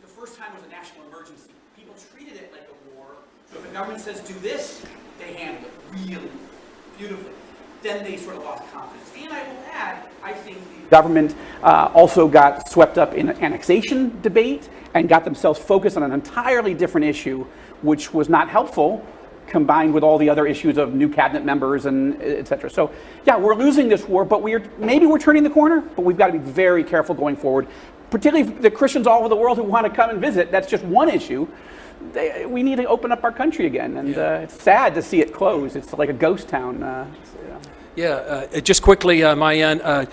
first time was a national emergency. People treated it like a war. So if the government says do this, they handle it really beautifully. Then they sort of lost confidence. And I will add, I think the government also got swept up in an annexation debate and got themselves focused on an entirely different issue, which was not helpful, combined with all the other issues of new cabinet members and et cetera. So yeah, we're losing this war, but maybe we're turning the corner, but we've got to be very careful going forward, particularly the Christians all over the world who want to come and visit. That's just one issue. We need to open up our country again, and it's sad to see it close. It's like a ghost town. Just quickly, Mayan,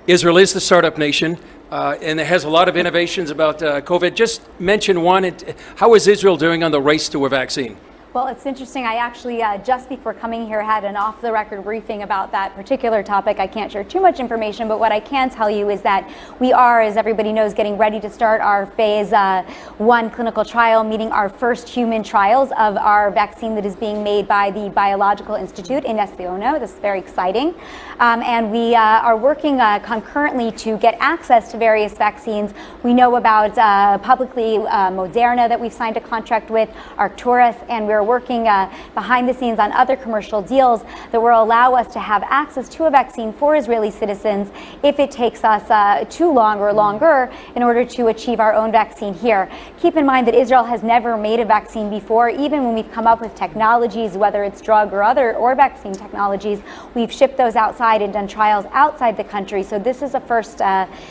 Israel is the startup nation, and it has a lot of innovations about COVID. Just mention one. How is Israel doing on the race to a vaccine? Well, it's interesting. I actually, just before coming here, had an off-the-record briefing about that particular topic. I can't share too much information, but what I can tell you is that we are, as everybody knows, getting ready to start our phase 1 clinical trial, meeting our first human trials of our vaccine that is being made by the Biological Institute in Ness Leona. This is very exciting. And we are working concurrently to get access to various vaccines. We know about publicly Moderna that we've signed a contract with, Arcturus, and we're working behind the scenes on other commercial deals that will allow us to have access to a vaccine for Israeli citizens if it takes us too long or longer in order to achieve our own vaccine here. Keep in mind that Israel has never made a vaccine before. Even when we've come up with technologies, whether it's drug or vaccine technologies, we've shipped those outside and done trials outside the country. So this is a first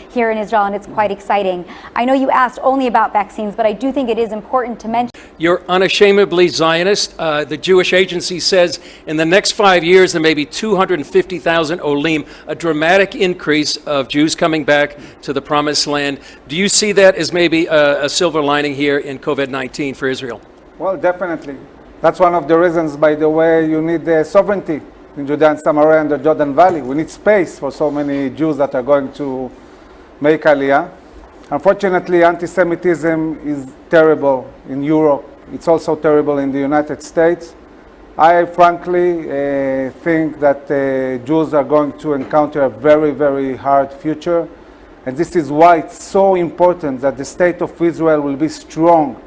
here in Israel, and it's quite exciting. I know you asked only about vaccines, but I do think it is important to mention. You're unashamedly Zionist. The Jewish Agency says in the next 5 years there may be 250,000 Olim, a dramatic increase of Jews coming back to the Promised Land. Do you see that as maybe a silver lining here in COVID-19 for Israel? Well, definitely. That's one of the reasons, by the way, you need sovereignty in Judea and Samaria and the Jordan Valley. We need space for so many Jews that are going to make Aliyah. Unfortunately, anti-Semitism is terrible in Europe. It's also terrible in the United States. I frankly think that Jews are going to encounter a very, very hard future. And this is why it's so important that the state of Israel will be strong,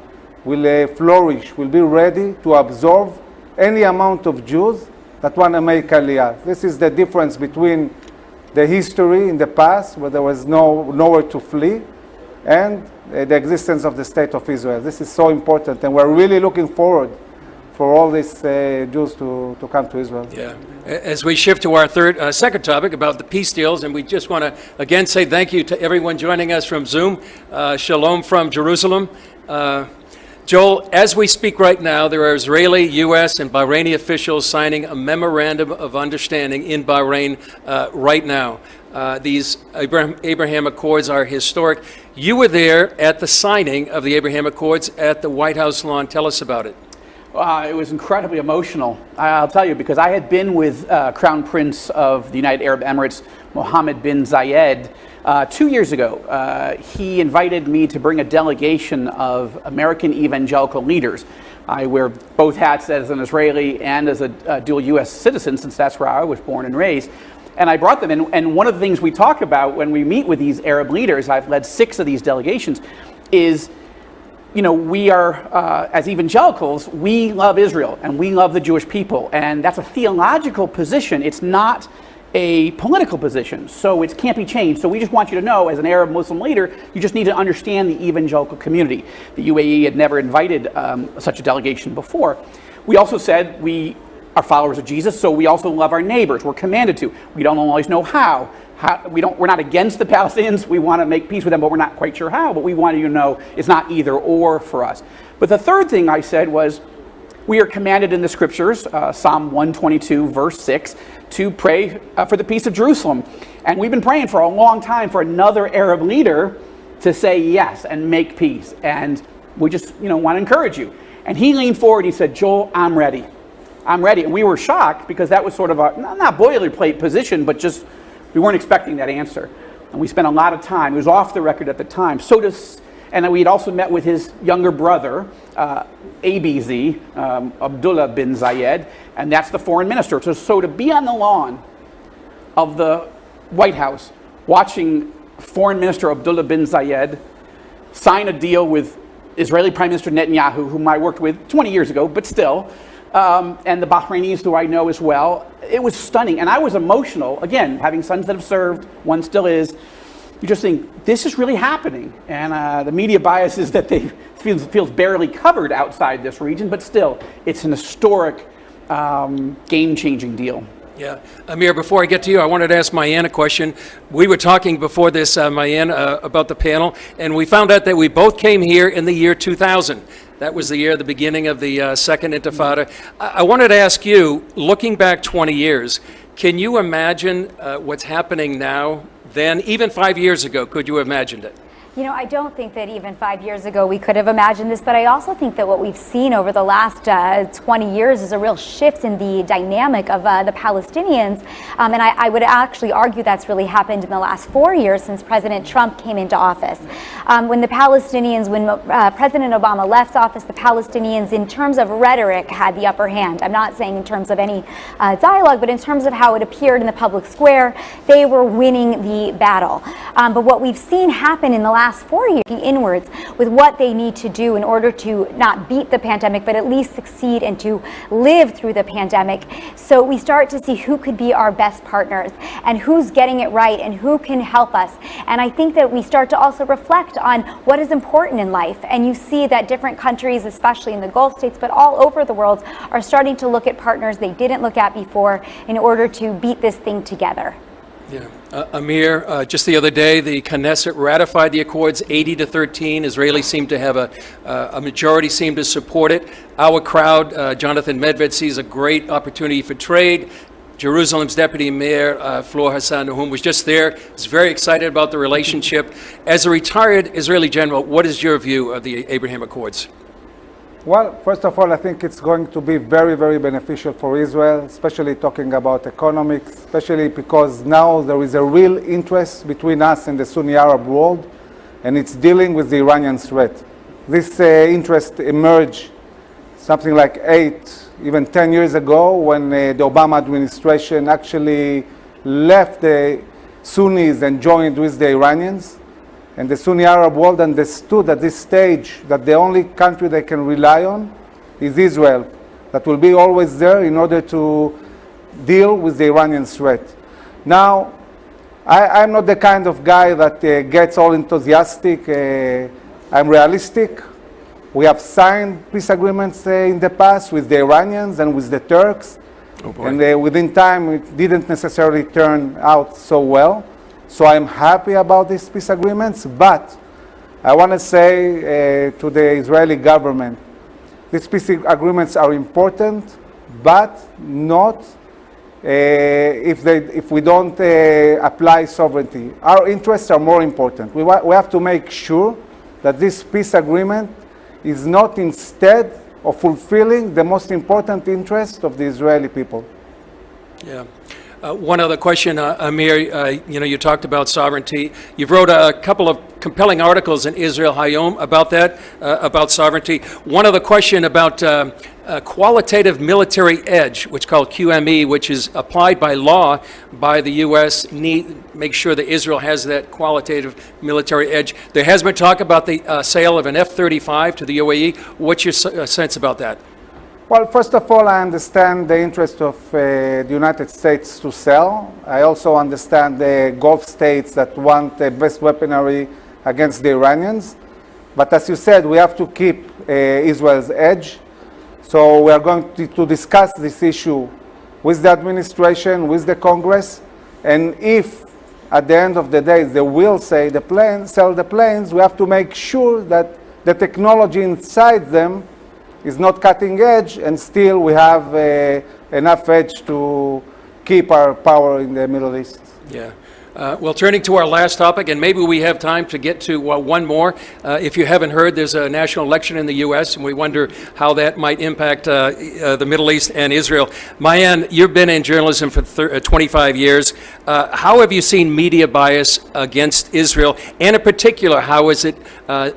will flourish, will be ready to absorb any amount of Jews that want to make Aliyah. This is the difference between the history in the past, where there was nowhere to flee, and the existence of the state of Israel. This is so important, and we're really looking forward for all these Jews to come to Israel. Yeah. As we shift to our second topic about the peace deals, and we just want to again say thank you to everyone joining us from Zoom. Shalom from Jerusalem. Joel, as we speak right now, there are Israeli, U.S., and Bahraini officials signing a memorandum of understanding in Bahrain right now. These Abraham Accords are historic. You were there at the signing of the Abraham Accords at the White House lawn. Tell us about it. It was incredibly emotional, I'll tell you, because I had been with Crown Prince of the United Arab Emirates, Mohammed bin Zayed, 2 years ago. He invited me to bring a delegation of American evangelical leaders. I wear both hats as an Israeli and as a dual U.S. citizen, since that's where I was born and raised. And I brought them in, and one of the things we talk about when we meet with these Arab leaders, I've led 6 of these delegations, is, you know, we are, as evangelicals, we love Israel and we love the Jewish people. And that's a theological position. It's not a political position, so it can't be changed. So we just want you to know, as an Arab Muslim leader, you just need to understand the evangelical community. The UAE had never invited such a delegation before. We also said we are followers of Jesus, so we also love our neighbors. We're commanded to. We don't always know how. We're not against the Palestinians. We want to make peace with them, but we're not quite sure how. But we want you to know it's not either or for us. But the third thing I said was, we are commanded in the scriptures, Psalm 122, verse 6, to pray for the peace of Jerusalem. And we've been praying for a long time for another Arab leader to say yes and make peace. And we just, want to encourage you. And he leaned forward. He said, Joel, I'm ready. I'm ready. And we were shocked, because that was sort of a, not boilerplate position, but just, we weren't expecting that answer. And we spent a lot of time. It was off the record at the time. And we had also met with his younger brother, ABZ, Abdullah bin Zayed, and that's the foreign minister. So to be on the lawn of the White House, watching Foreign Minister Abdullah bin Zayed sign a deal with Israeli Prime Minister Netanyahu, whom I worked with 20 years ago, but still, and the Bahrainis, who I know as well, it was stunning. And I was emotional, again, having sons that have served, one still is. You just think, this is really happening. And the media bias is that they feels barely covered outside this region, but still, it's an historic, game-changing deal. Yeah. Amir, before I get to you, I wanted to ask Mayan a question. We were talking before this, Mayan, about the panel, and we found out that we both came here in the year 2000. That was the year, the beginning of the Second Intifada. I wanted to ask you, looking back 20 years, can you imagine what's happening now? Then, even 5 years ago, could you have imagined it? I don't think that even 5 years ago we could have imagined this, but I also think that what we've seen over the last 20 years is a real shift in the dynamic of the Palestinians. And I would actually argue that's really happened in the last 4 years since President Trump came into office. When President Obama left office, the Palestinians, in terms of rhetoric, had the upper hand. I'm not saying in terms of any dialogue, but in terms of how it appeared in the public square, they were winning the battle. But what we've seen happen in the last 4 years, inwards with what they need to do in order to not beat the pandemic, but at least succeed and to live through the pandemic. So we start to see who could be our best partners and who's getting it right and who can help us. And I think that we start to also reflect on what is important in life. And you see that different countries, especially in the Gulf states, but all over the world, are starting to look at partners they didn't look at before in order to beat this thing together. Yeah. Amir, just the other day, the Knesset ratified the accords 80-13. Israelis seem to have a majority seem to support it. Our crowd, Jonathan Medved, sees a great opportunity for trade. Jerusalem's deputy mayor, Flor Hassan, whom was just there, is very excited about the relationship. As a retired Israeli general, what is your view of the Abraham Accords? Well, first of all, I think it's going to be very, very beneficial for Israel, especially talking about economics, especially because now there is a real interest between us and the Sunni Arab world, and it's dealing with the Iranian threat. This interest emerged something like 8, even 10 years ago, when the Obama administration actually left the Sunnis and joined with the Iranians. And the Sunni Arab world understood at this stage that the only country they can rely on is Israel, that will be always there in order to deal with the Iranian threat. Now, I'm not the kind of guy that gets all enthusiastic. I'm realistic. We have signed peace agreements in the past with the Iranians and with the Turks. And within time, it didn't necessarily turn out so well. So I'm happy about these peace agreements, but I want to say to the Israeli government, these peace agreements are important, but not if we don't apply sovereignty. Our interests are more important. We have to make sure that this peace agreement is not instead of fulfilling the most important interest of the Israeli people. Yeah. One other question, Amir, you talked about sovereignty. You've wrote a couple of compelling articles in Israel Hayom about that, about sovereignty. One other question about qualitative military edge, which is called QME, which is applied by law by the U.S. Make sure that Israel has that qualitative military edge. There has been talk about the sale of an F-35 to the UAE. What's your sense about that? Well, first of all, I understand the interest of the United States to sell. I also understand the Gulf states that want the best weaponry against the Iranians. But as you said, we have to keep Israel's edge. So we are going to discuss this issue with the administration, with the Congress. And if at the end of the day they will sell the planes, we have to make sure that the technology inside them is not cutting edge, and still we have enough edge to keep our power in the Middle East. Yeah. Well, turning to our last topic, and maybe we have time to get to one more. If you haven't heard, there's a national election in the U.S., and we wonder how that might impact the Middle East and Israel. Mayan, you've been in journalism for 25 years. How have you seen media bias against Israel? And in particular, how has it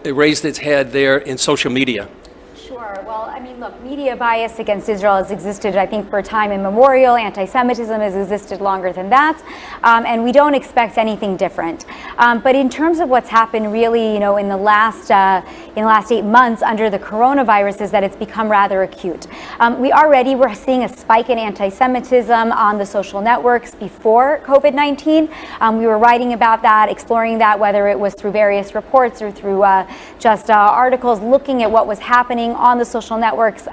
raised its head there in social media? Sure. Well, I mean, look, media bias against Israel has existed, I think, for time immemorial. Anti-Semitism has existed longer than that, and we don't expect anything different. But in terms of what's happened, really, in the last 8 months under the coronavirus, is that it's become rather acute. We're seeing a spike in anti-Semitism on the social networks before COVID-19. We were writing about that, exploring that, whether it was through various reports or through just articles looking at what was happening on the social networks.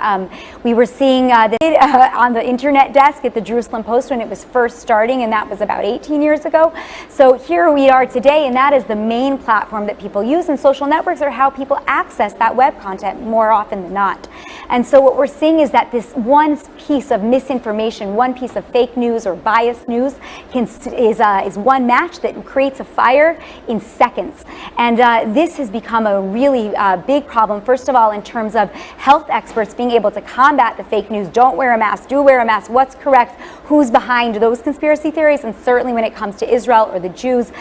We were seeing on the internet desk at the Jerusalem Post when it was first starting, and that was about 18 years ago. So here we are today, and that is the main platform that people use, and social networks are how people access that web content more often than not. And so what we're seeing is that this one piece of misinformation, one piece of fake news or biased news is one match that creates a fire in seconds. And this has become a really big problem, first of all, in terms of health experts being able to combat the fake news. Don't wear a mask, do wear a mask, what's correct, who's behind those conspiracy theories, and certainly when it comes to Israel or the Jews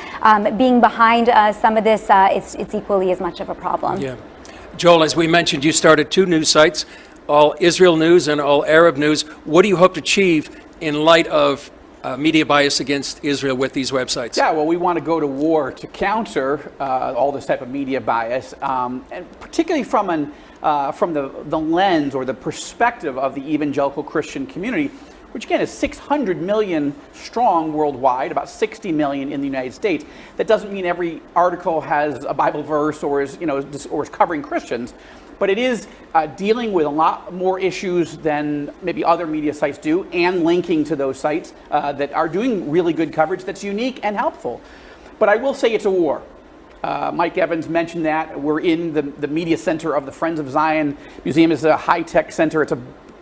being behind some of this, it's equally as much of a problem. Yeah. Joel, as we mentioned, you started 2 news sites, All Israel News and All Arab News. What do you hope to achieve in light of media bias against Israel with these websites? Yeah, well, we want to go to war to counter all this type of media bias, and particularly from the lens or the perspective of the evangelical Christian community, which again is 600 million strong worldwide, about 60 million in the United States. That doesn't mean every article has a Bible verse or is covering Christians, but it is dealing with a lot more issues than maybe other media sites do, and linking to those sites that are doing really good coverage that's unique and helpful. But I will say it's a war. Mike Evans mentioned that. We're in the media center of the Friends of Zion Museum. Is a high-tech center.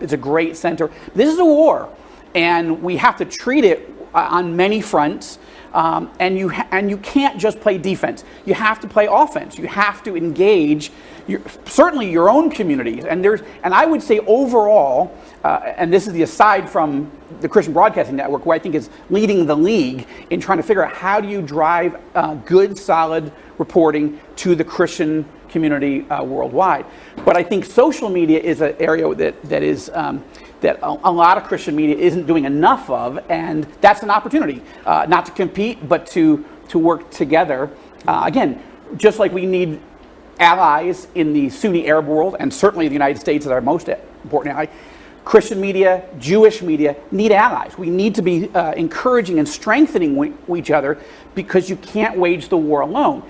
It's a great center. This is a war, and we have to treat it on many fronts. And you can't just play defense. You have to play offense. You have to engage certainly your own community. And I would say overall, and this is the aside from the Christian Broadcasting Network, where I think is leading the league in trying to figure out how do you drive good, solid reporting to the Christian community worldwide. But I think social media is an area that a lot of Christian media isn't doing enough of, and that's an opportunity not to compete, but to work together. Again, just like we need allies in the Sunni Arab world, and certainly the United States is our most important ally, Christian media, Jewish media need allies. We need to be encouraging and strengthening each other, because you can't wage the war alone.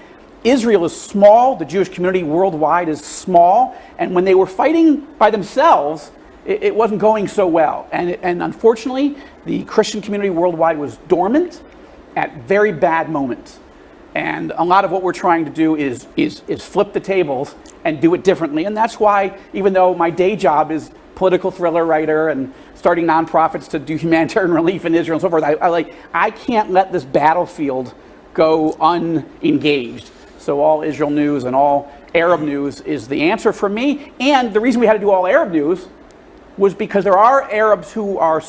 Israel is small, the Jewish community worldwide is small, and when they were fighting by themselves, it wasn't going so well. And unfortunately, the Christian community worldwide was dormant at very bad moments. And a lot of what we're trying to do is flip the tables and do it differently. And that's why, even though my day job is political thriller writer and starting nonprofits to do humanitarian relief in Israel and so forth, I can't let this battlefield go unengaged. So all Israel news and all Arab news is the answer for me. And the reason we had to do all Arab news was because there are Arabs who are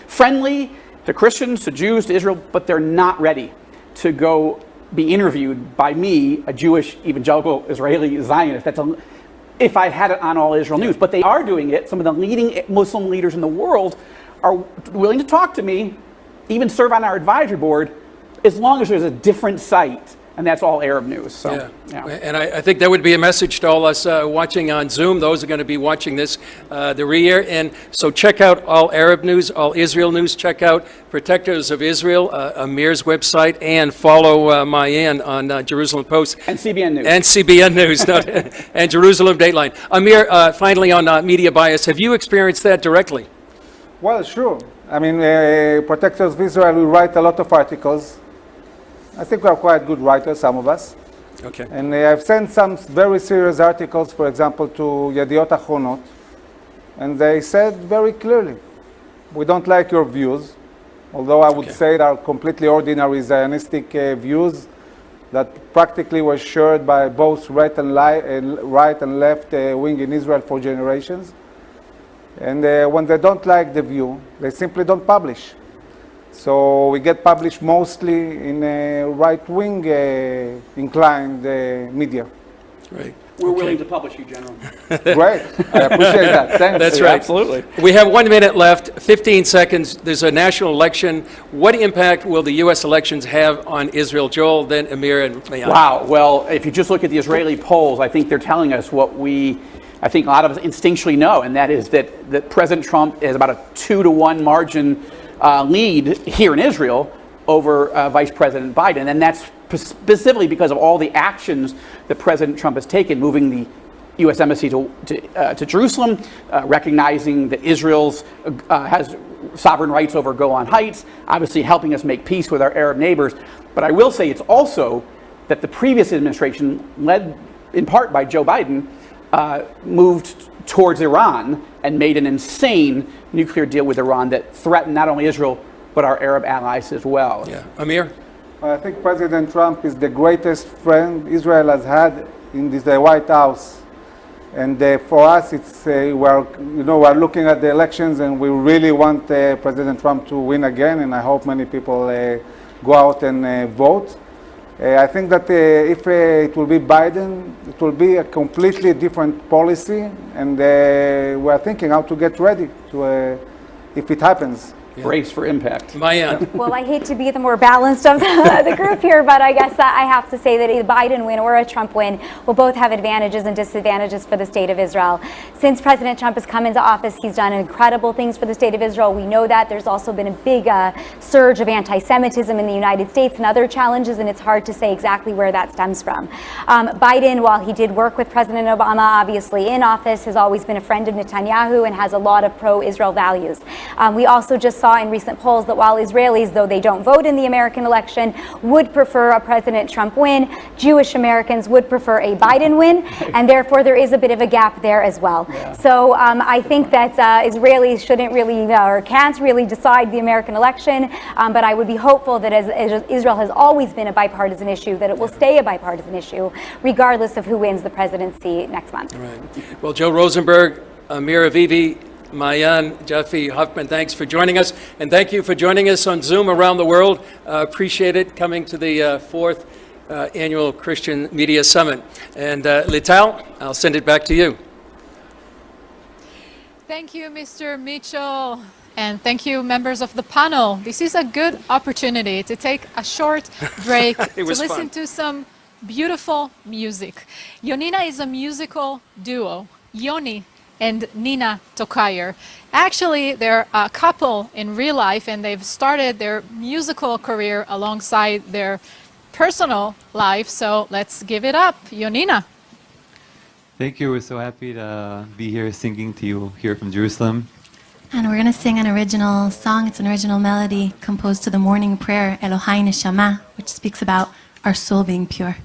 friendly to Christians, to Jews, to Israel, but they're not ready to go be interviewed by me, a Jewish evangelical Israeli Zionist. If I had it on all Israel news. But they are doing it. Some of the leading Muslim leaders in the world are willing to talk to me, even serve on our advisory board, as long as there's a different site. And that's all Arab news. So, yeah. And I think that would be a message to all us watching on Zoom. Those are going to be watching this the re-air. And so check out all Arab news, all Israel news. Check out Protectors of Israel, Amir's website, and follow Mayan on Jerusalem Post. And CBN News. And CBN News, and Jerusalem Dateline. Amir, finally on media bias, have you experienced that directly? Well, sure. I mean, Protectors of Israel, we write a lot of articles. I think we are quite good writers, some of us. Okay. And I've sent some very serious articles, for example, to Yediot Achronot, and they said very clearly, we don't like your views, although I would say they are completely ordinary Zionistic views that practically were shared by both right and left wing in Israel for generations. And when they don't like the view, they simply don't publish. So we get published mostly in right-wing inclined media. Right. We're willing to publish you, General. Great. I appreciate that. Thanks. That's right. Absolutely. We have 1 minute left, 15 seconds. There's a national election. What impact will the U.S. elections have on Israel? Joel, then Amir and Mayan. Wow. Well, if you just look at the Israeli polls, I think they're telling us what I think a lot of us instinctually know, and that is that President Trump has about a 2-to-1 margin lead here in Israel over Vice President Biden. And that's specifically because of all the actions that President Trump has taken, moving the U.S. Embassy to Jerusalem, recognizing that Israel has sovereign rights over Golan Heights, obviously helping us make peace with our Arab neighbors. But I will say it's also that the previous administration, led in part by Joe Biden, moved towards Iran and made an insane nuclear deal with Iran that threatened not only Israel, but our Arab allies as well. Yeah. Amir? I think President Trump is the greatest friend Israel has had in the White House. And for us, it's we're looking at the elections, and we really want President Trump to win again, and I hope many people go out and vote. I think that if it will be Biden, it will be a completely different policy, and we are thinking how to get ready to, if it happens. Brace for impact. Mayan. Well, I hate to be the more balanced of the group here, but I guess I have to say that a Biden win or a Trump win will both have advantages and disadvantages for the state of Israel. Since President Trump has come into office, he's done incredible things for the state of Israel. We know that. There's also been a big surge of anti-Semitism in the United States and other challenges, and it's hard to say exactly where that stems from. Biden, while he did work with President Obama, obviously in office, has always been a friend of Netanyahu and has a lot of pro-Israel values. We also just saw in recent polls that while Israelis, though they don't vote in the American election, would prefer a President Trump win, Jewish Americans would prefer a Biden win, and therefore there is a bit of a gap there as well. Yeah. So I think that Israelis shouldn't really or can't really decide the American election, but I would be hopeful that as Israel has always been a bipartisan issue, that it will stay a bipartisan issue regardless of who wins the presidency next month. Right. Well, Joe Rosenberg, Amir Avivi, Mayan, Jeffy Huffman, thanks for joining us. And thank you for joining us on Zoom around the world. Appreciate it, coming to the fourth annual Christian Media Summit. And Lital, I'll send it back to you. Thank you, Mr. Mitchell. And thank you, members of the panel. This is a good opportunity to take a short break to listen to some beautiful music. Yonina is a musical duo. Yoni and Nina Tokayer. Actually, they're a couple in real life, and they've started their musical career alongside their personal life. So let's give it up. Yonina. Thank you. We're so happy to be here singing to you here from Jerusalem. And we're going to sing an original song. It's an original melody composed to the morning prayer, Elohai Neshama, which speaks about our soul being pure.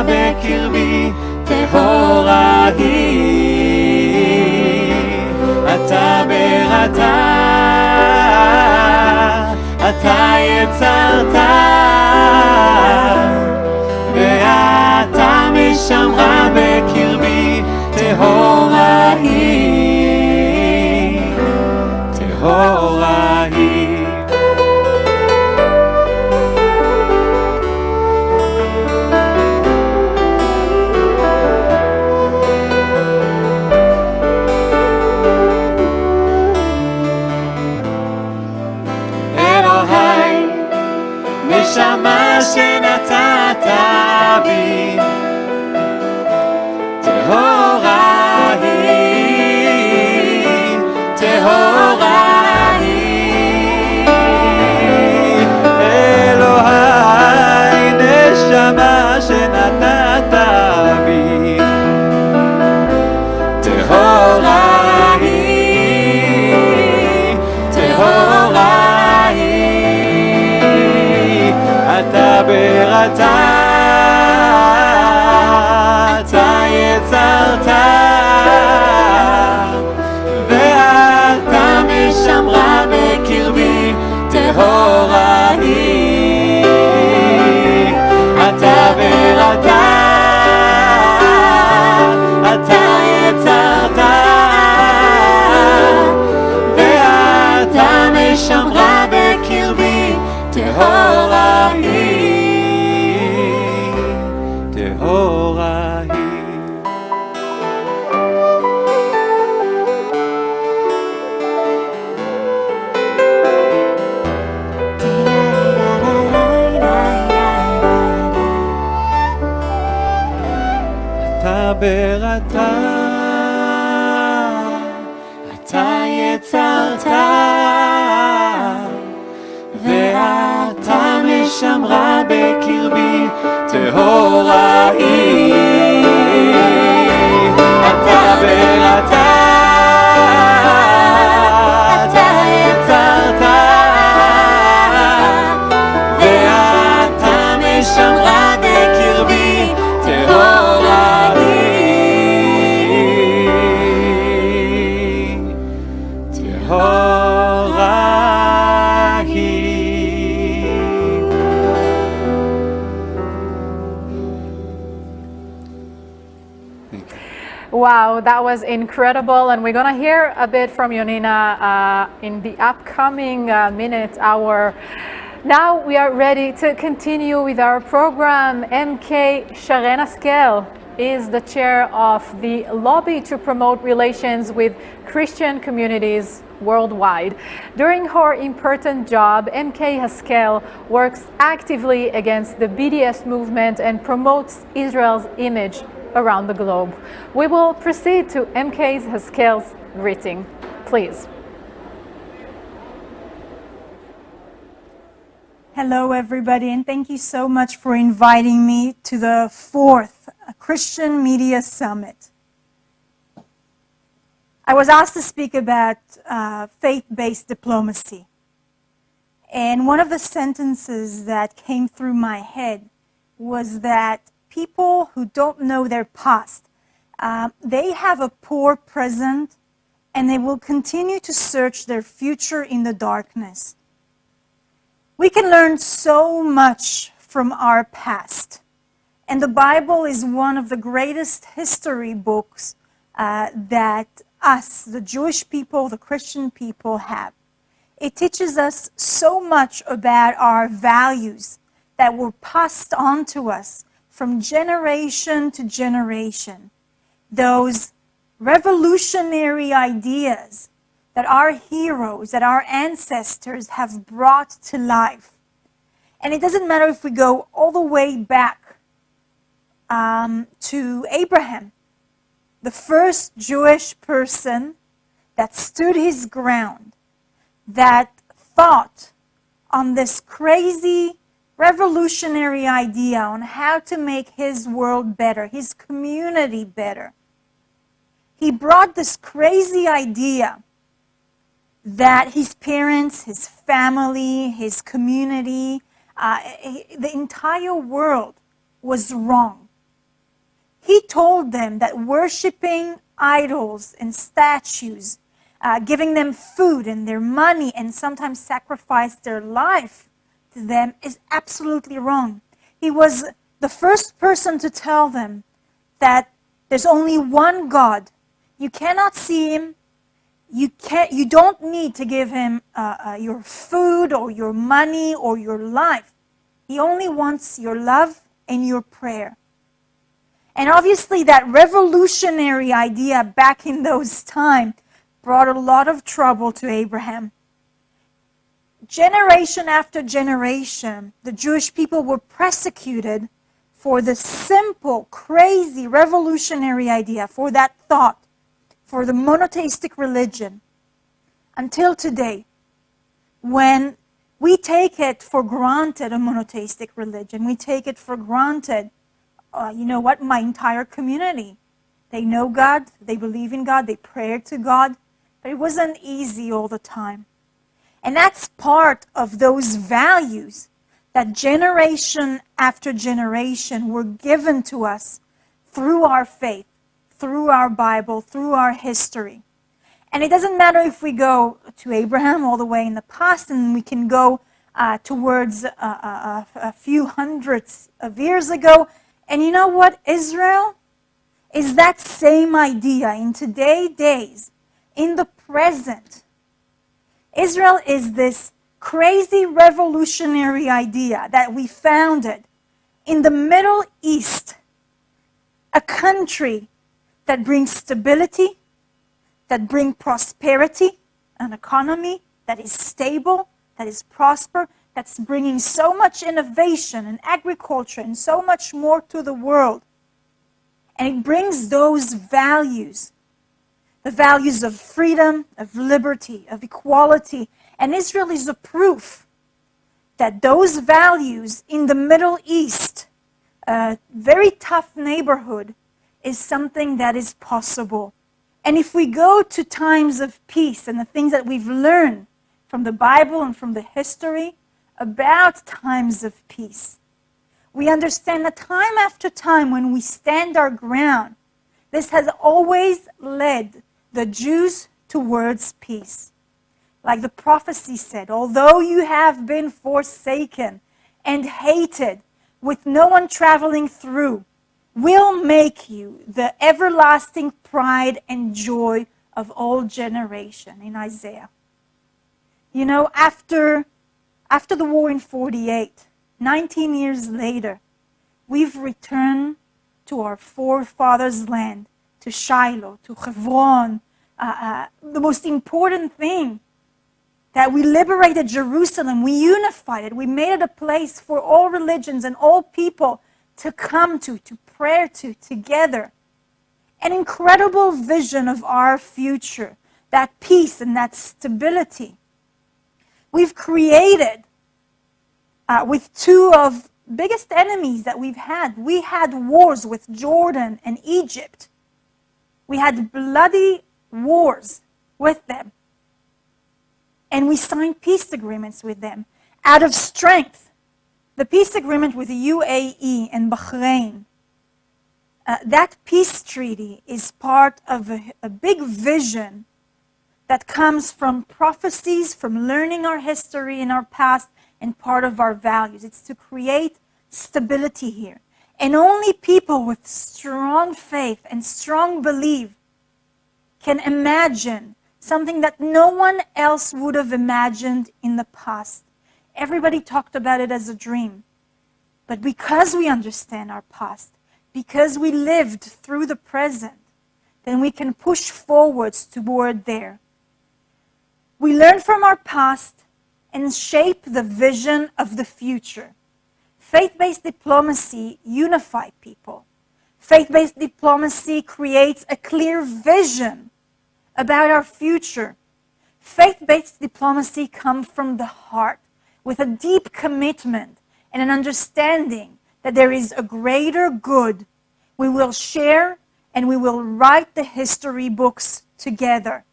בקרבי טהורה היא, אתה ברתה, אתה יצרת, ואתה משמרה בקרבי טהורה היא, טהורה היא. נשמה שנתת בי, טהורה היא, טהורה היא. אלוהי, נשמה שנתת בי, טהורה היא, טהורה. אתה ברתה, אתה יצרת, ואתה משמרה בקרבי טהורה היא. אתה ברתה, אתה יצרת, ואתה משמרה בקרבי טהורה היא, טהורה היא. אתה ברתה, אתה יצרת, ואתה משמרה בקרבי טהורה היא. אתה ברתה, אתה יצרת, ואתה משמרה בקרבי טהורה היא, טהורה. Wow, that was incredible. And we're going to hear a bit from Yonina in the upcoming minute, hour. Now we are ready to continue with our program. MK Sharen Askel is the chair of the lobby to promote relations with Christian communities worldwide. During her important job, MK Haskel works actively against the BDS movement and promotes Israel's image around the globe. We will proceed to MK Haskel's greeting. Please. Hello, everybody, and thank you so much for inviting me to the 4th Christian Media Summit. I was asked to speak about faith-based diplomacy. And one of the sentences that came through my head was that people who don't know their past, they have a poor present and they will continue to search their future in the darkness. We can learn so much from our past. And the Bible is one of the greatest history books that us, the Jewish people, the Christian people, have. It teaches us so much about our values that were passed on to us from generation to generation. Those revolutionary ideas that our heroes, that our ancestors have brought to life. And it doesn't matter if we go all the way back to Abraham, the first Jewish person that stood his ground, that thought on this crazy revolutionary idea on how to make his world better, his community better. He brought this crazy idea that his parents, his family, his community, the entire world was wrong. He told them that worshiping idols and statues, giving them food and their money, and sometimes sacrifice their life to them is absolutely wrong. He was the first person to tell them that there's only one God. You cannot see him. You don't need to give him your food or your money or your life. He only wants your love and your prayer. And obviously that revolutionary idea back in those times brought a lot of trouble to Abraham. Generation after generation, the Jewish people were persecuted for the simple, crazy, revolutionary idea, for that thought, for the monotheistic religion, until today, when we take it for granted, a monotheistic religion. We take it for granted, you know what, my entire community. They know God, they believe in God, they pray to God, but it wasn't easy all the time. And that's part of those values that generation after generation were given to us through our faith, through our Bible, through our history. And it doesn't matter if we go to Abraham all the way in the past, and we can go towards a few hundreds of years ago. And you know what? Israel is that same idea in today's days, in the present. Israel is this crazy revolutionary idea that we founded in the Middle East, a country that brings stability, that brings prosperity, an economy that is stable, that is prosper, that's bringing so much innovation and agriculture and so much more to the world. And it brings those values, the values of freedom, of liberty, of equality. And Israel is a proof that those values in the Middle East, a very tough neighborhood, is something that is possible. And if we go to times of peace and the things that we've learned from the Bible and from the history about times of peace, we understand that time after time when we stand our ground, this has always led the Jews towards peace. Like the prophecy said, although you have been forsaken and hated, with no one traveling through, will make you the everlasting pride and joy of all generation, in Isaiah. You know, after the war in 48, 19 years later, we've returned to our forefathers' land, to Shiloh, to Hebron. The most important thing, that we liberated Jerusalem, we unified it, we made it a place for all religions and all people to come to pray to together. An incredible vision of our future, that peace and that stability. We've created with two of biggest enemies that we've had. We had wars with Jordan and Egypt. We had bloody wars with them. And we signed peace agreements with them. Out of strength, the peace agreement with the UAE and Bahrain, that peace treaty is part of a big vision that comes from prophecies, from learning our history and our past, and part of our values. It's to create stability here. And only people with strong faith and strong belief can imagine something that no one else would have imagined in the past. Everybody talked about it as a dream. But because we understand our past, because we lived through the present, then we can push forwards toward there. We learn from our past and shape the vision of the future. Faith-based diplomacy unifies people. Faith-based diplomacy creates a clear vision about our future. Faith-based diplomacy comes from the heart with a deep commitment and an understanding that there is a greater good. We will share and we will write the history books together.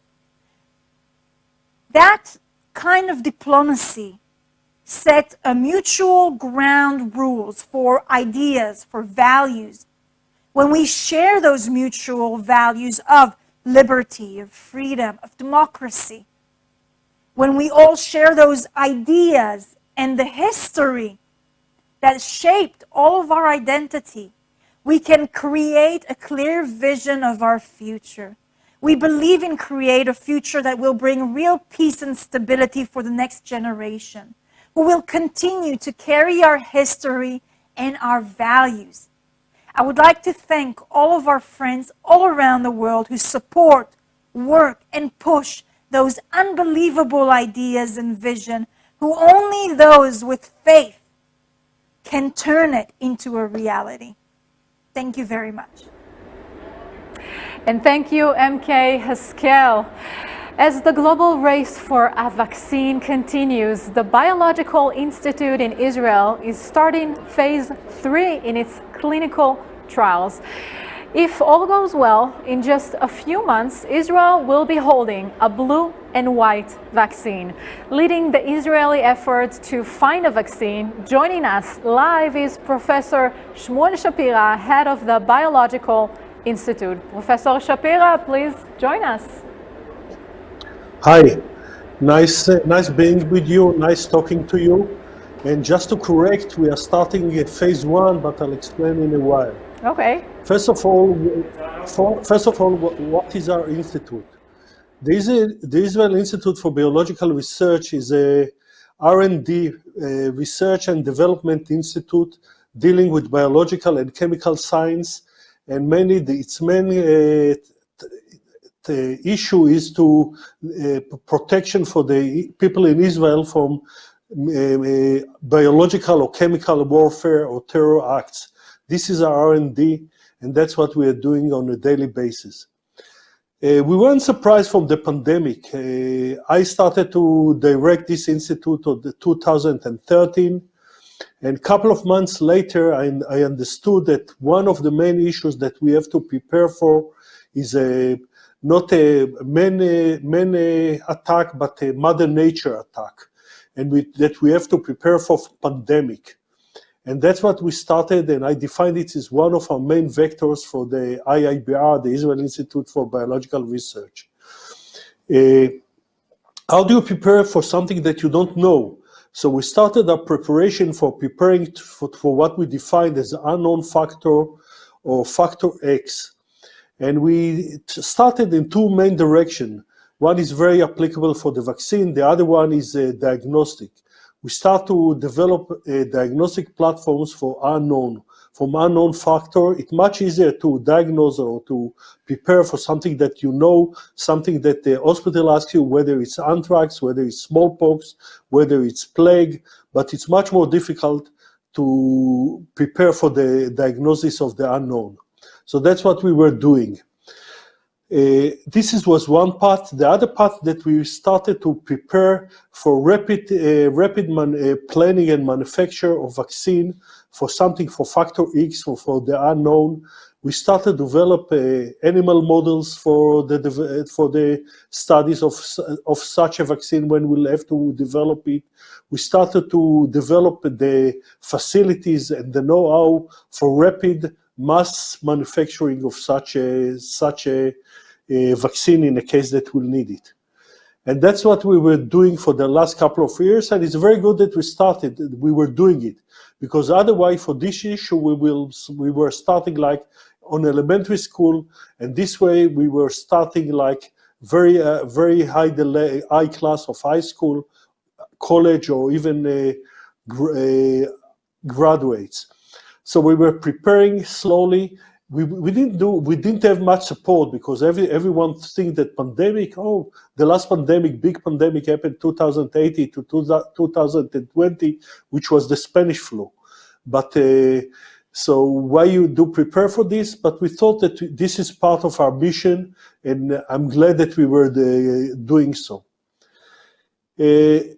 That kind of diplomacy set a mutual ground rules for ideas, for values. When we share those mutual values of liberty, of freedom, of democracy, when we all share those ideas and the history that shaped all of our identity, we can create a clear vision of our future. We believe in create a future that will bring real peace and stability for the next generation, who will continue to carry our history and our values. I would like to thank all of our friends all around the world who support, work, and push those unbelievable ideas and vision, who only those with faith can turn it into a reality. Thank you very much. And thank you, MK Haskell. As the global race for a vaccine continues, the Biological Institute in Israel is starting phase 3 in its clinical trials. If all goes well, in just a few months, Israel will be holding a blue and white vaccine. Leading the Israeli effort to find a vaccine, joining us live is Professor Shmuel Shapira, head of the Biological Institute. Professor Shapira, please join us. Hi, nice being with you, nice talking to you. And just to correct, we are starting at phase 1, but I'll explain in a while. Okay. First of all, what is our institute? The Israel Institute for Biological Research is a R&D research and development institute dealing with biological and chemical science, and its main issue is to protection for the people in Israel from biological or chemical warfare or terror acts. This is our R&D, and that's what we are doing on a daily basis. We weren't surprised from the pandemic. I started to direct this institute in 2013, and a couple of months later, I understood that one of the main issues that we have to prepare for is not a man attack, but a Mother Nature attack, and that we have to prepare for pandemic. And that's what we started, and I defined it as one of our main vectors for the IIBR, the Israel Institute for Biological Research. How do you prepare for something that you don't know? So we started our preparation for preparing for what we defined as an unknown factor or factor X. And we started in two main directions. One is very applicable for the vaccine, the other one is diagnostic. We start to develop diagnostic platforms for unknown factor. It's much easier to diagnose or to prepare for something that you know, something that the hospital asks you, whether it's anthrax, whether it's smallpox, whether it's plague, but it's much more difficult to prepare for the diagnosis of the unknown. So that's what we were doing. This was one part. The other part that we started to prepare for rapid planning and manufacture of vaccine for something for factor X or for the unknown. We started to develop animal models for the studies of such a vaccine when we'll have to develop it. We started to develop the facilities and the know-how for rapid mass manufacturing of such a vaccine in a case that we'll need it. And that's what we were doing for the last couple of years, and it's very good that we were doing it, because otherwise for this issue we were starting like on elementary school, and this way we were starting like very high class of high school, college, or even graduates. So we were preparing slowly, we didn't have much support because everyone think that pandemic, the last pandemic, big pandemic happened 2018 to 2020, which was the Spanish flu. But so why you do prepare for this? But we thought that this is part of our mission, and I'm glad that we were doing so. In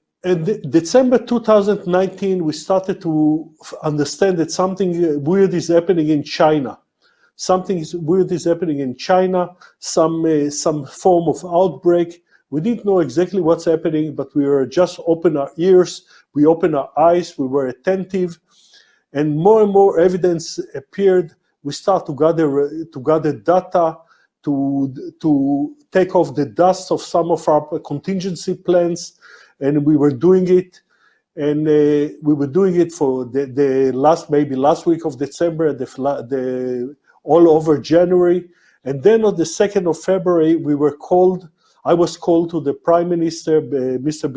December 2019, we started to understand that something weird is happening in China. Something weird is happening in China, some form of outbreak. We didn't know exactly what's happening, but we were just open our ears, we opened our eyes, we were attentive, and more evidence appeared. We start to gather data, to take off the dust of some of our contingency plans, and we were doing it. And we were doing it for the last week of December, all over January. And then on the 2nd of February, I was called to the Prime Minister, Mr.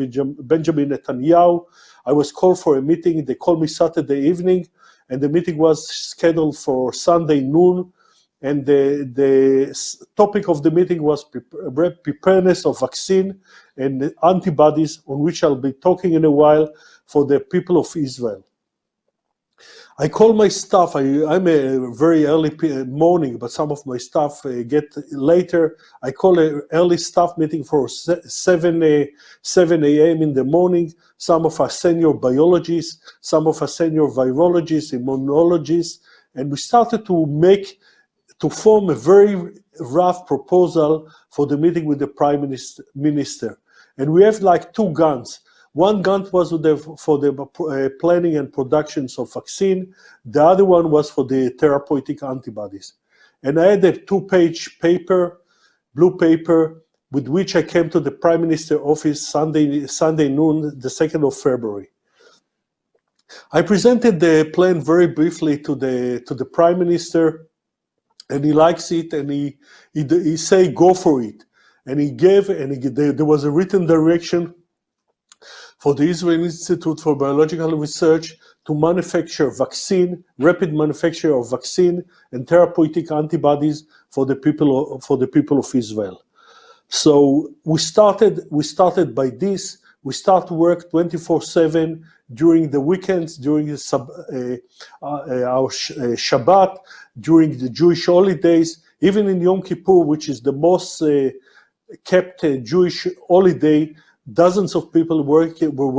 Benjamin Netanyahu. I was called for a meeting. They called me Saturday evening, and the meeting was scheduled for Sunday noon. And the topic of the meeting was preparedness of vaccine and antibodies, on which I'll be talking in a while, for the people of Israel. I call my staff. I'm a very early morning, but some of my staff get later. I call an early staff meeting for 7 a.m. in the morning. Some of our senior biologists, some of our senior virologists, immunologists, and we started to form a very rough proposal for the meeting with the Prime Minister. And we have like two guns. One gun was for the planning and productions of vaccine. The other one was for the therapeutic antibodies. And I had a 2-page paper, blue paper, with which I came to the Prime Minister's office Sunday noon, the 2nd of February. I presented the plan very briefly to the Prime Minister, and he likes it, and he say go for it. And there was a written direction for the Israel Institute for Biological Research to manufacture rapid manufacture of vaccine and therapeutic antibodies for the people of Israel. So we started by this. We start to work 24/7 during the weekends, during our Shabbat, during the Jewish holidays, even in Yom Kippur, which is the most kept Jewish holiday. Dozens of people were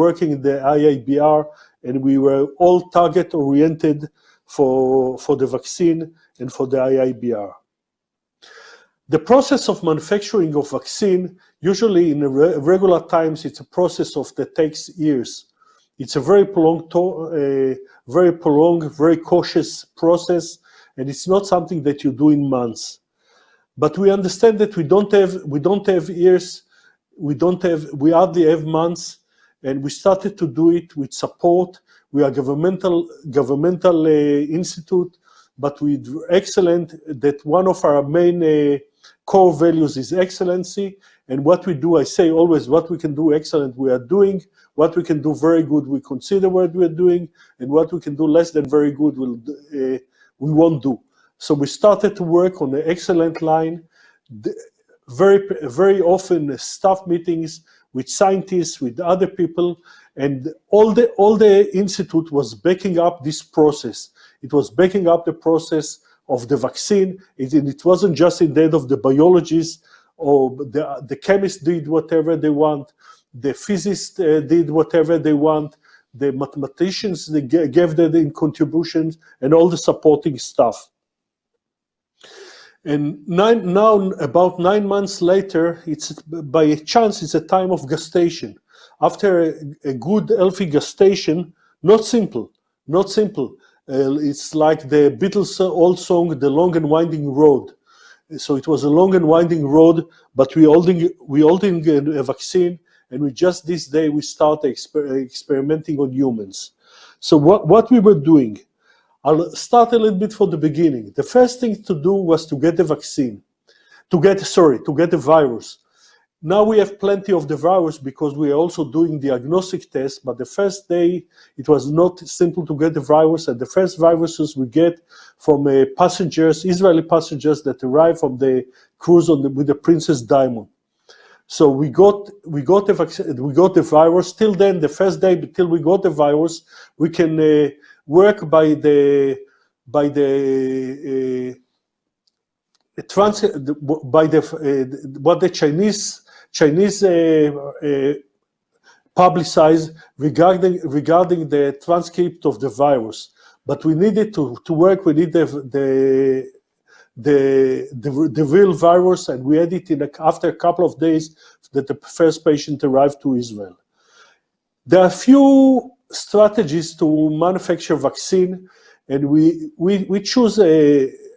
working in the IIBR, and we were all target-oriented for the vaccine and for the IIBR. The process of manufacturing of vaccine, usually in regular times, it's a process that takes years. It's a very prolonged, very cautious process, and it's not something that you do in months. But we understand that we don't have years. We hardly have months, and we started to do it with support. We are governmental institute, but we're excellent. That one of our main core values is excellency. And what we do, I say always, what we can do excellent, we are doing. What we can do very good, we consider what we are doing, and what we can do less than very good, we won't do. So we started to work on the excellent line. Very often staff meetings with scientists, with other people, and all the institute was backing up this process. It was backing up the process of the vaccine. It wasn't just in the head of the biologists, or the chemists did whatever they want, the physicists did whatever they want, the mathematicians, they gave their contributions, and all the supporting staff. And now, about 9 months later, it's by chance, it's a time of gestation. After a good, healthy gestation, not simple. It's like the Beatles' old song, "The Long and Winding Road." So it was a long and winding road, but we holding a vaccine, and we just this day we start experimenting on humans. So what we were doing. I'll start a little bit from the beginning. The first thing to do was to get the vaccine, to get the virus. Now we have plenty of the virus because we are also doing diagnostic tests, but the first day it was not simple to get the virus, and the first viruses we get from passengers, Israeli passengers that arrived from the cruise with the Princess Diamond. So we got the virus. Till then, the first day till we got the virus, we can work by what the Chinese publicized regarding the transcript of the virus. But we needed to work. We need the real virus, and we had it after a couple of days that the first patient arrived to Israel. There are a few strategies to manufacture vaccine, and we choose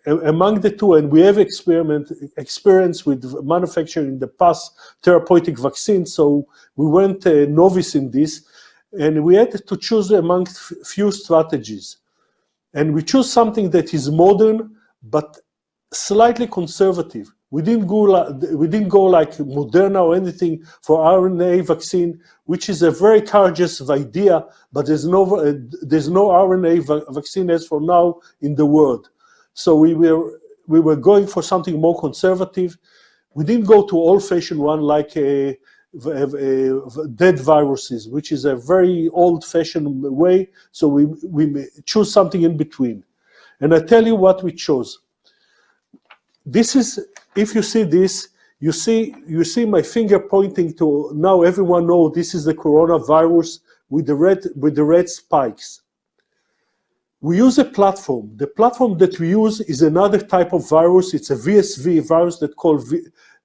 among the two, and we have experience with manufacturing in the past therapeutic vaccines, so we weren't a novice in this, and we had to choose among few strategies. And we choose something that is modern, but slightly conservative. We didn't go like Moderna or anything for RNA vaccine, which is a very courageous idea, but there's no RNA vaccine as for now in the world. So we were going for something more conservative. We didn't go to old-fashioned one like dead viruses, which is a very old-fashioned way. So we choose something in between. And I tell you what we chose. This is, if you see this, you see my finger pointing to, now everyone knows this is the coronavirus with the red spikes. We use a platform. The platform that we use is another type of virus. It's a VSV virus that called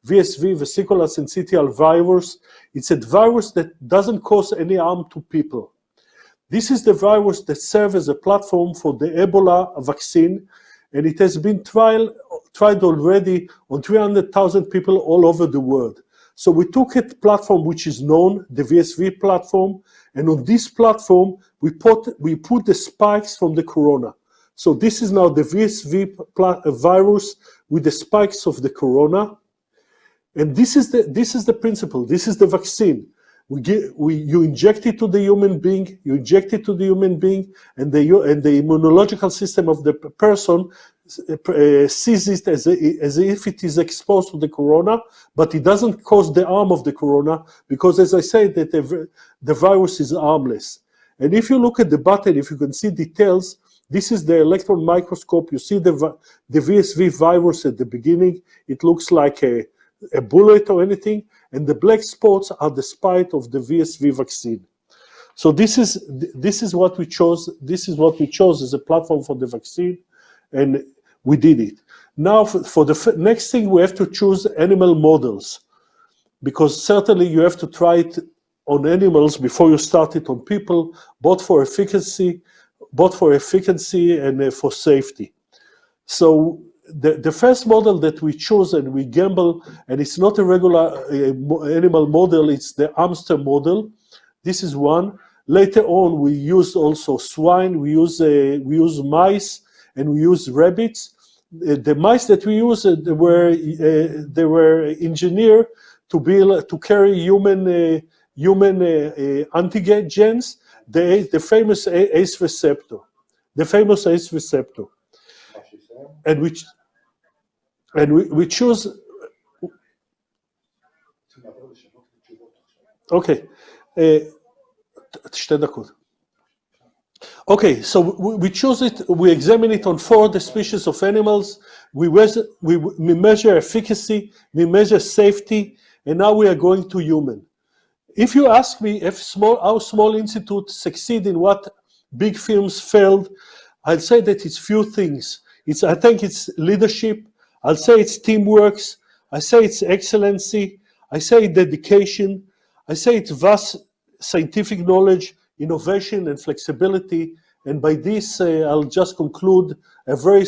VSV, vesicular syncytial virus. It's a virus that doesn't cause any harm to people. This is the virus that serves as a platform for the Ebola vaccine, and it has been tried already on 300,000 people all over the world. So we took a platform which is known, the VSV platform, and on this platform we put the spikes from the corona. So this is now the VSV virus with the spikes of the corona, and this is the principle. This is the vaccine. You inject it to the human being. You inject it to the human being, and the immunological system of the person sees it as if it is exposed to the corona, but it doesn't cause the harm of the corona because, as I said, that the virus is harmless. And if you look at the button, if you can see details, this is the electron microscope. You see the VSV virus at the beginning. It looks like a bullet or anything, and the black spots are the spike of the VSV vaccine. So this is what we chose. This is what we chose as a platform for the vaccine, and we did it. Now, for the next thing, we have to choose animal models, because certainly you have to try it on animals before you start it on people, both for efficacy and for safety. So the first model that we chose and we gamble, and it's not a regular animal model, it's the hamster model. This is one. Later on, we used also swine, we use mice, and we use rabbits. The mice that we used, they were engineered to carry human antigens, the famous ACE receptor, and we choose. Okay, Okay, so we choose it. We examine it on 4 species of animals. We measure efficacy, we measure safety, and now we are going to human. If you ask me if how small institutes succeed in what big firms failed, I'll say that it's few things. I think it's leadership. I'll say it's teamwork. I say it's excellency. I say dedication. I say it's vast scientific knowledge, innovation, and flexibility. And by this, I'll just conclude a very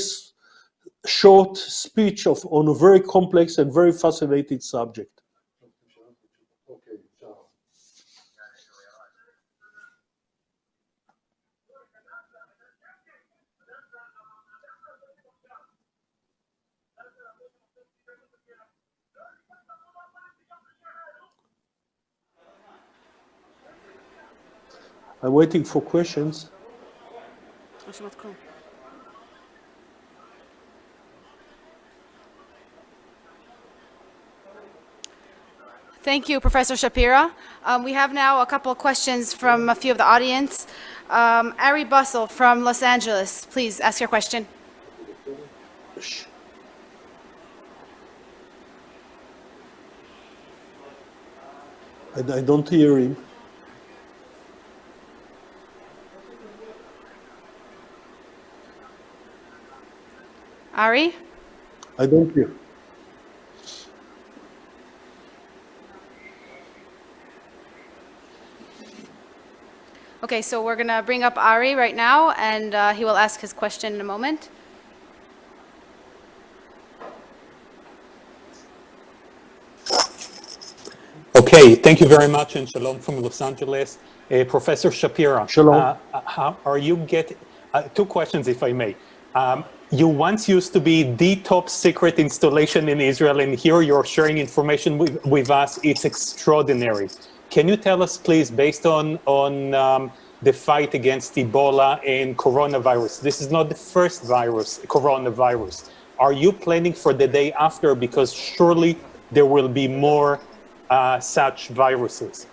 short speech on a very complex and very fascinating subject. I'm waiting for questions. Thank you, Professor Shapira. We have now a couple of questions from a few of the audience. Ari Bussell from Los Angeles, please ask your question. I don't hear him. Ari? I don't hear. Okay, so we're going to bring up Ari right now, and he will ask his question in a moment. Okay, thank you very much, and shalom from Los Angeles. Professor Shapira, shalom. How are you getting, two questions if I may. You once used to be the top secret installation in Israel, and here you're sharing information with us. It's extraordinary. Can you tell us, please, based on the fight against Ebola and coronavirus, this is not the first virus, coronavirus. Are you planning for the day after? Because surely there will be more such viruses.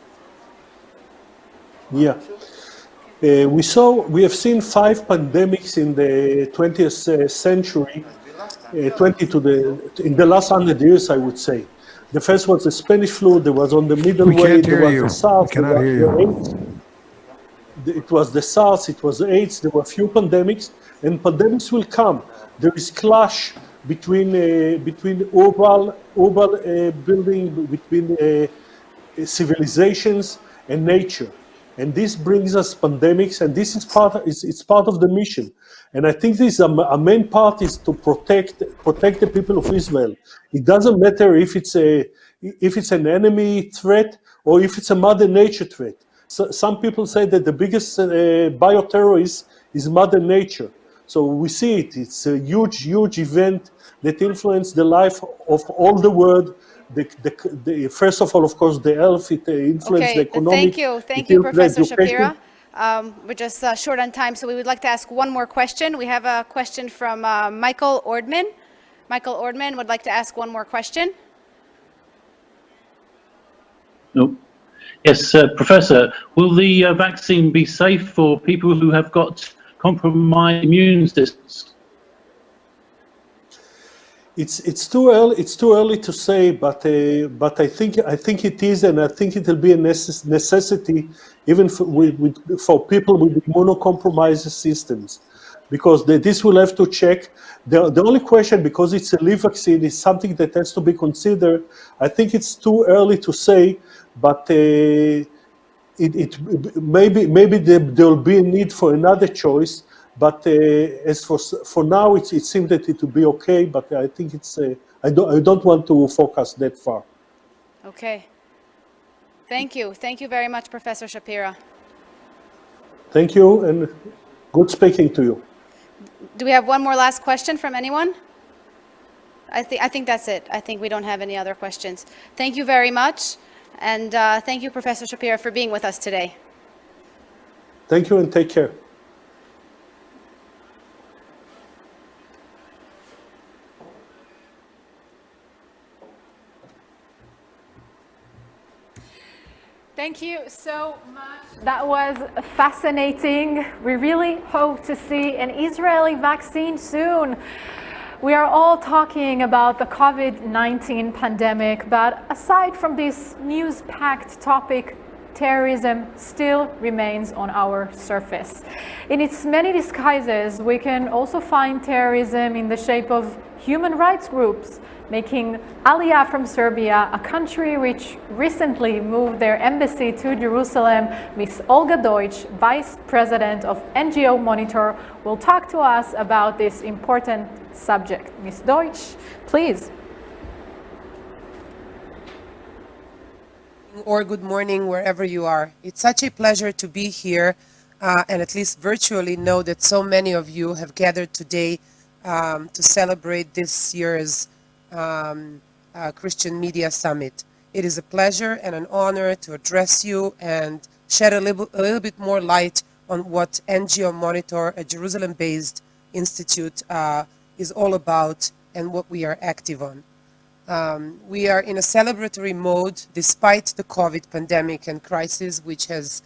Yeah. We have seen 5 pandemics in the 20th century, in the last 100 years, I would say. The first was the Spanish flu, there was on the middle way, there was the SARS, there was the AIDS. It was the SARS, it was the AIDS, there were a few pandemics, and pandemics will come. There is clash between urban building, between civilizations and nature. And this brings us pandemics, and this is it's part of the mission. And I think this a main part is to protect the people of Israel. It doesn't matter if it's an enemy threat or if it's a Mother Nature threat. So some people say that the biggest bioterrorist is Mother Nature. So we see it. It's a huge event that influenced the life of all the world. First of all, of course, the health, it influenced the economic. Thank you, Professor Shapira. We're just short on time, so we would like to ask one more question. We have a question from Michael Ordman. Michael Ordman would like to ask one more question. No. Yes, Professor, will the vaccine be safe for people who have got compromised immune systems? It's too early to say, but I think it is, and I think it will be a necessity even for people with immunocompromised systems, because this will have to check. The only question, because it's a live vaccine, is something that has to be considered. I think it's too early to say, but maybe there will be a need for another choice. But as for now, it seems that it will be okay. But I think it's I don't want to focus that far. Okay. Thank you. Thank you very much, Professor Shapira. Thank you, and good speaking to you. Do we have one more last question from anyone? I think that's it. I think we don't have any other questions. Thank you very much, and thank you, Professor Shapira, for being with us today. Thank you, and take care. Thank you so much. That was fascinating. We really hope to see an Israeli vaccine soon. We are all talking about the COVID-19 pandemic, but aside from this news-packed topic, terrorism still remains on our surface. In its many disguises, we can also find terrorism in the shape of human rights groups, making Aliyah from Serbia, a country which recently moved their embassy to Jerusalem. Ms. Olga Deutsch, Vice President of NGO Monitor, will talk to us about this important subject. Ms. Deutsch, please. Or good morning, wherever you are. It's such a pleasure to be here and at least virtually know that so many of you have gathered today to celebrate this year's Christian Media Summit. It is a pleasure and an honor to address you and shed a little bit more light on what NGO Monitor, a Jerusalem-based institute, is all about and what we are active on. We are in a celebratory mode despite the COVID pandemic and crisis, which has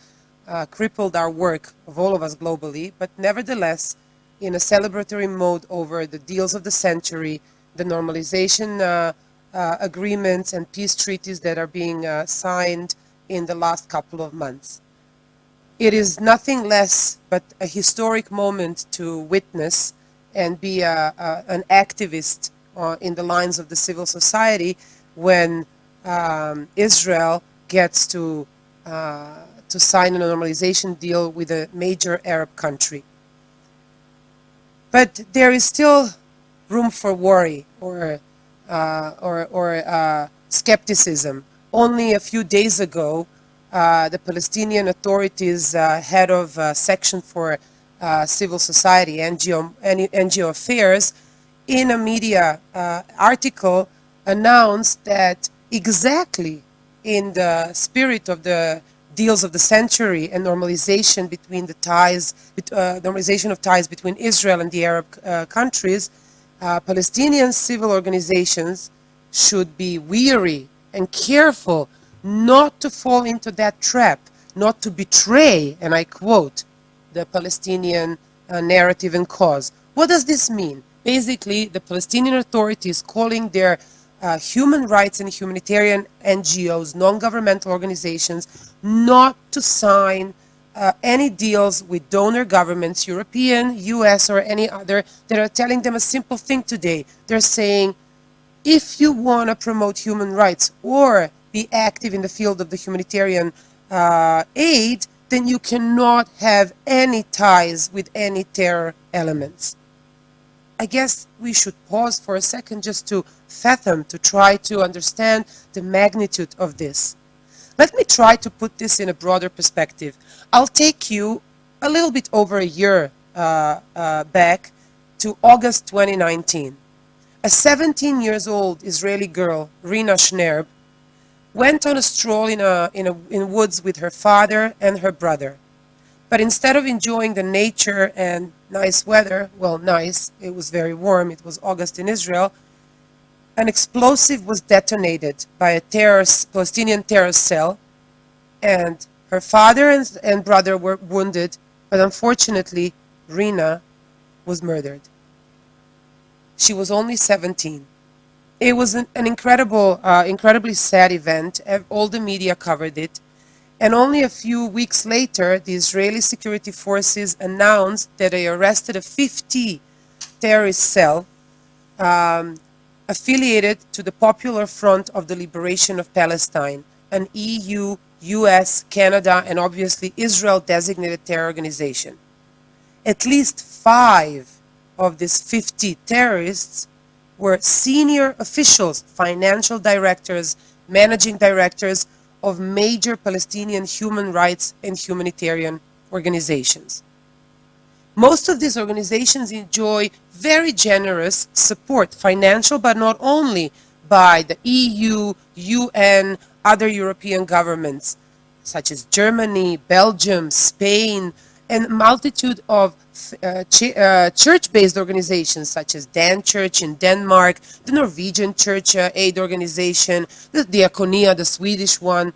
crippled our work of all of us globally, but nevertheless in a celebratory mode over the deals of the century, the normalization agreements and peace treaties that are being signed in the last couple of months. It is nothing less but a historic moment to witness and be an activist in the lines of the civil society when Israel gets to sign a normalization deal with a major Arab country. But there is still room for worry or skepticism. Only a few days ago, the Palestinian Authority's head of section for civil society, NGO affairs, in a media article announced that exactly in the spirit of the deals of the century and normalization between the ties, normalization of ties between Israel and the Arab countries, Palestinian civil organizations should be wary and careful not to fall into that trap, not to betray, and I quote, the Palestinian narrative and cause. What does this mean? Basically, the Palestinian Authority is calling their human rights and humanitarian NGOs, non-governmental organizations, not to sign any deals with donor governments, European, US, or any other, that are telling them a simple thing today. They're saying, if you want to promote human rights or be active in the field of the humanitarian aid, then you cannot have any ties with any terror elements. I guess we should pause for a second just to fathom, to try to understand the magnitude of this. Let me try to put this in a broader perspective. I'll take you a little bit over a year back to August 2019. A 17-year-old Israeli girl, Rina Schnerb, went on a stroll in woods with her father and her brother. But instead of enjoying the nature and nice weather, well, nice, it was very warm, it was August in Israel, an explosive was detonated by a Palestinian terrorist cell, and her father and brother were wounded, but unfortunately, Rina was murdered. She was only 17. It was an incredibly sad event. All the media covered it. And only a few weeks later, the Israeli security forces announced that they arrested a 50 terrorist cell affiliated to the Popular Front of the Liberation of Palestine, an EU, US, Canada, and obviously Israel designated terror organization. At least 5 of these 50 terrorists were senior officials, financial directors, managing directors of major Palestinian human rights and humanitarian organizations. Most of these organizations enjoy very generous support, financial, but not only by the EU, UN, other European governments, such as Germany, Belgium, Spain, and a multitude of church-based organizations such as Dan Church in Denmark, the Norwegian Church Aid Organization, the Diakonia, the Swedish one.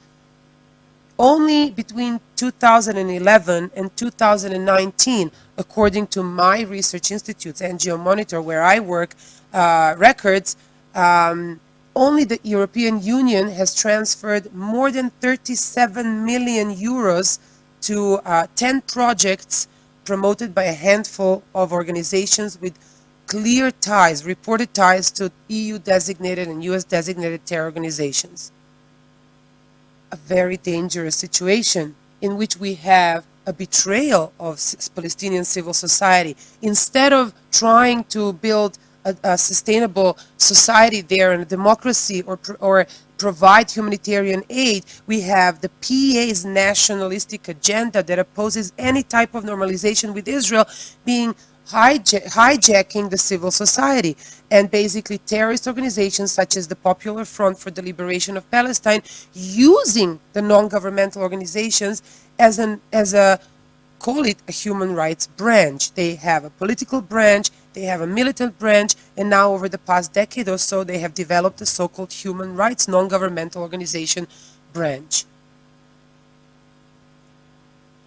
Only between 2011 and 2019, according to my research institutes, NGO Monitor, where I work, records, only the European Union has transferred more than 37 million euros to 10 projects promoted by a handful of organizations with clear ties, reported ties to EU-designated and US-designated terror organizations. A very dangerous situation in which we have a betrayal of Palestinian civil society. Instead of trying to build a sustainable society there and a democracy or provide humanitarian aid, we have the PA's nationalistic agenda that opposes any type of normalization with Israel being hijacking the civil society, and basically terrorist organizations such as the Popular Front for the Liberation of Palestine using the non-governmental organizations as a call it a human rights branch. They have a political branch, they have a militant branch, and now over the past decade or so they have developed a so-called human rights non-governmental organization branch.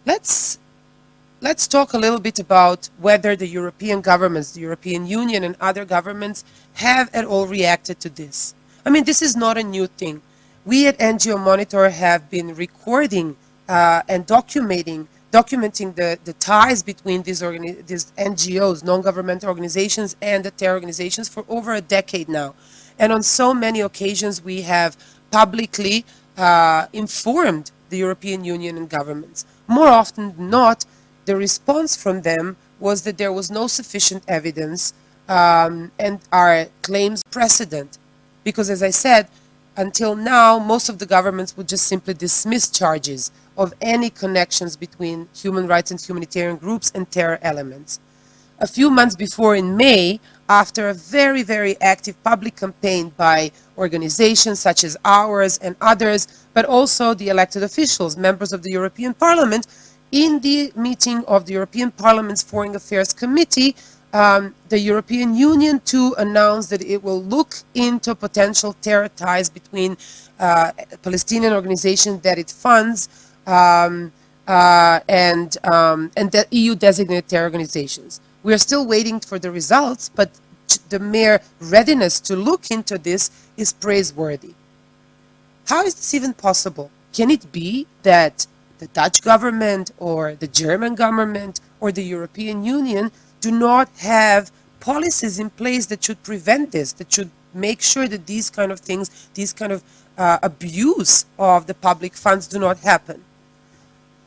Let's talk a little bit about whether the European governments, the European Union and other governments have at all reacted to this. I mean, this is not a new thing. We at NGO Monitor have been recording and documenting the ties between these NGOs, non-governmental organizations, and the terror organizations for over a decade now. And on so many occasions we have publicly informed the European Union and governments. More often than not, the response from them was that there was no sufficient evidence and our claims precedent. Because as I said, until now, most of the governments would just simply dismiss charges of any connections between human rights and humanitarian groups and terror elements. A few months before, in May, after a very, very active public campaign by organizations such as ours and others, but also the elected officials, members of the European Parliament, in the meeting of the European Parliament's Foreign Affairs Committee, the European Union too announced that it will look into potential terror ties between Palestinian organizations that it funds and the EU designated terror organizations. We are still waiting for the results, but the mere readiness to look into this is praiseworthy. How is this even possible? Can it be that the Dutch government or the German government or the European Union do not have policies in place that should prevent this, that should make sure that these kind of things, these kind of abuse of the public funds do not happen?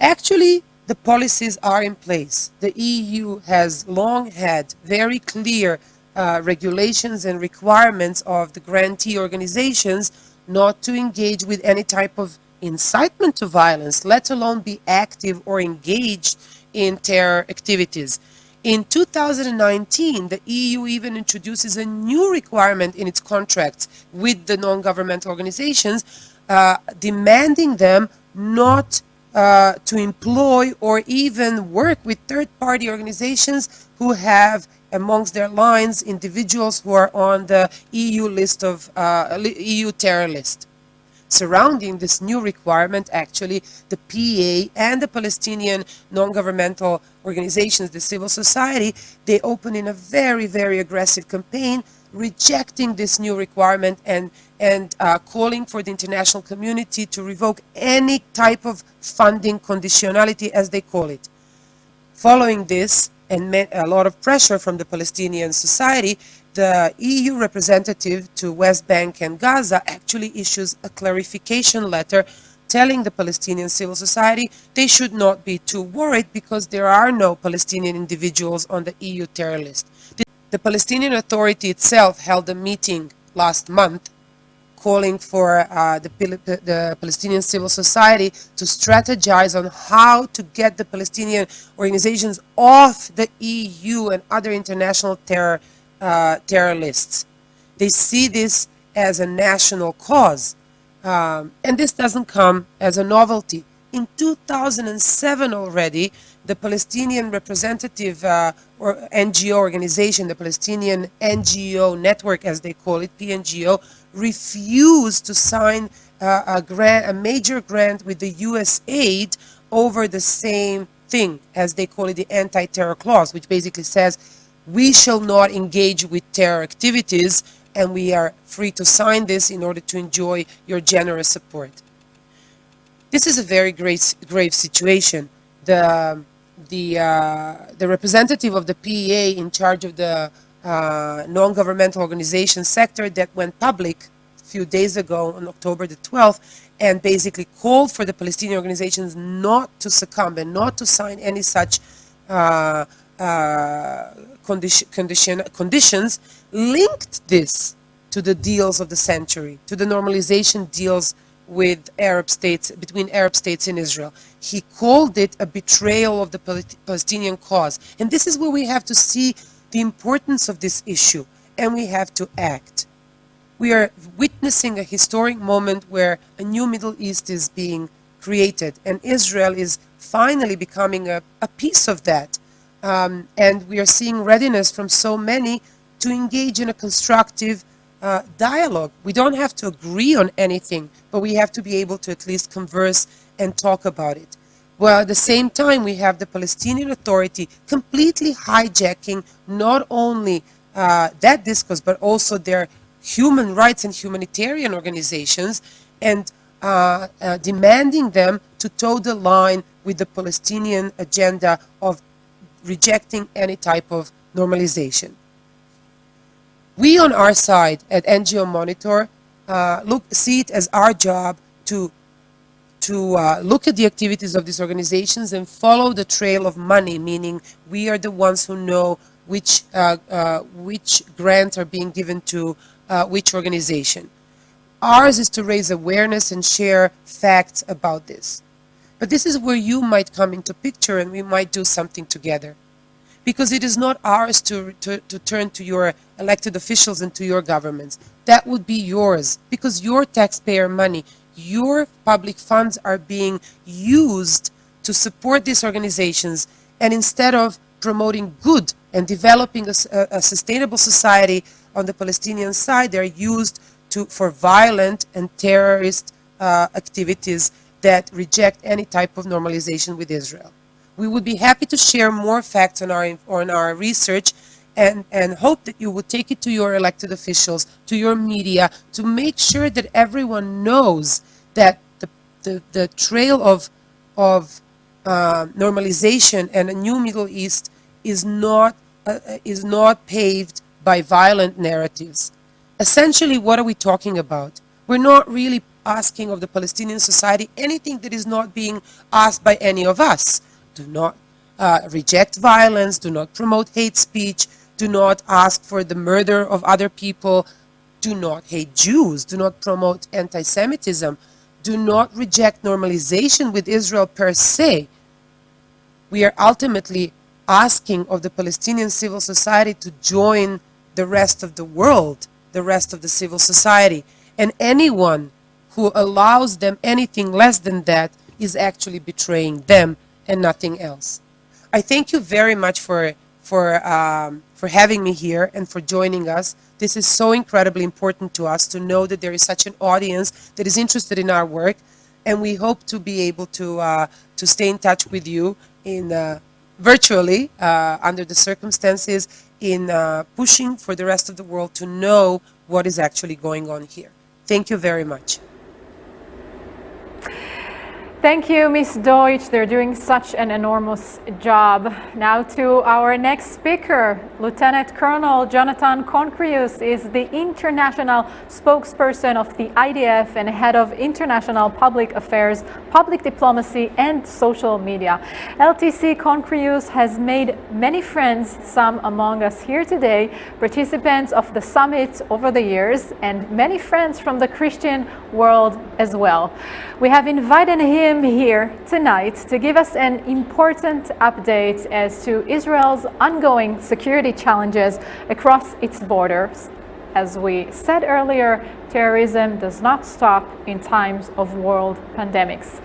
Actually, the policies are in place. The EU has long had very clear regulations and requirements of the grantee organizations not to engage with any type of incitement to violence, let alone be active or engaged in terror activities. In 2019, the EU even introduces a new requirement in its contracts with the non-governmental organizations, demanding them not to employ or even work with third-party organizations who have amongst their lines individuals who are on the EU list of EU terror list. Surrounding this new requirement, actually, the PA and the Palestinian non-governmental organizations, the civil society, they open in a very, very aggressive campaign rejecting this new requirement and calling for the international community to revoke any type of funding conditionality, as they call it. Following this, and a lot of pressure from the Palestinian society, the EU representative to West Bank and Gaza actually issues a clarification letter telling the Palestinian civil society they should not be too worried because there are no Palestinian individuals on the EU terror list. The Palestinian Authority itself held a meeting last month calling for the Palestinian civil society to strategize on how to get the Palestinian organizations off the EU and other international terror lists. They see this as a national cause, and this doesn't come as a novelty. In 2007 already, the Palestinian representative or NGO organization, the Palestinian NGO network, as they call it, PNGO, refused to sign a major grant with the US aid over the same thing, as they call it, the anti-terror clause, which basically says we shall not engage with terror activities and we are free to sign this in order to enjoy your generous support. This is a very grave situation. The representative of the PEA in charge of the non-governmental organization sector that went public a few days ago on October the 12th and basically called for the Palestinian organizations not to succumb and not to sign any such conditions, linked this to the deals of the century, to the normalization deals with Arab states, between Arab states and Israel. He called it a betrayal of the Palestinian cause. And this is where we have to see the importance of this issue, and we have to act. We are witnessing a historic moment where a new Middle East is being created, and Israel is finally becoming a piece of that. And we are seeing readiness from so many to engage in a constructive dialogue. We don't have to agree on anything, but we have to be able to at least converse and talk about it. Well, at the same time, we have the Palestinian Authority completely hijacking not only that discourse, but also their human rights and humanitarian organizations, and demanding them to toe the line with the Palestinian agenda of rejecting any type of normalization. We on our side at NGO Monitor see it as our job to look at the activities of these organizations and follow the trail of money, meaning we are the ones who know which grants are being given to which organization. Ours is to raise awareness and share facts about this. But this is where you might come into picture, and we might do something together. Because it is not ours to turn to your elected officials and to your governments. That would be yours, because your taxpayer money, your public funds are being used to support these organizations, and instead of promoting good and developing a sustainable society on the Palestinian side, they're used for violent and terrorist activities that reject any type of normalization with Israel. We would be happy to share more facts on our research, and hope that you would take it to your elected officials, to your media, to make sure that everyone knows that the trail of normalization and a new Middle East is not paved by violent narratives. Essentially, what are we talking about? We're not really asking of the Palestinian society anything that is not being asked by any of us. Do not reject violence, do not promote hate speech, do not ask for the murder of other people, do not hate Jews, do not promote anti-Semitism, do not reject normalization with Israel per se. We are ultimately asking of the Palestinian civil society to join the rest of the world, the rest of the civil society. And anyone who allows them anything less than that is actually betraying them and nothing else. I thank you very much for having me here and for joining us. This is so incredibly important to us to know that there is such an audience that is interested in our work, and we hope to be able to stay in touch with you virtually under the circumstances, in pushing for the rest of the world to know what is actually going on here. Thank you very much. Thank you, Ms. Deutsch. They're doing such an enormous job. Now to our next speaker. Lieutenant Colonel Jonathan Concreus is the international spokesperson of the IDF and head of international public affairs, public diplomacy, and social media. LTC Concreus has made many friends, some among us here today, participants of the summit over the years, and many friends from the Christian world as well. We have invited him here tonight to give us an important update as to Israel's ongoing security challenges across its borders. As we said earlier, terrorism does not stop in times of world pandemics.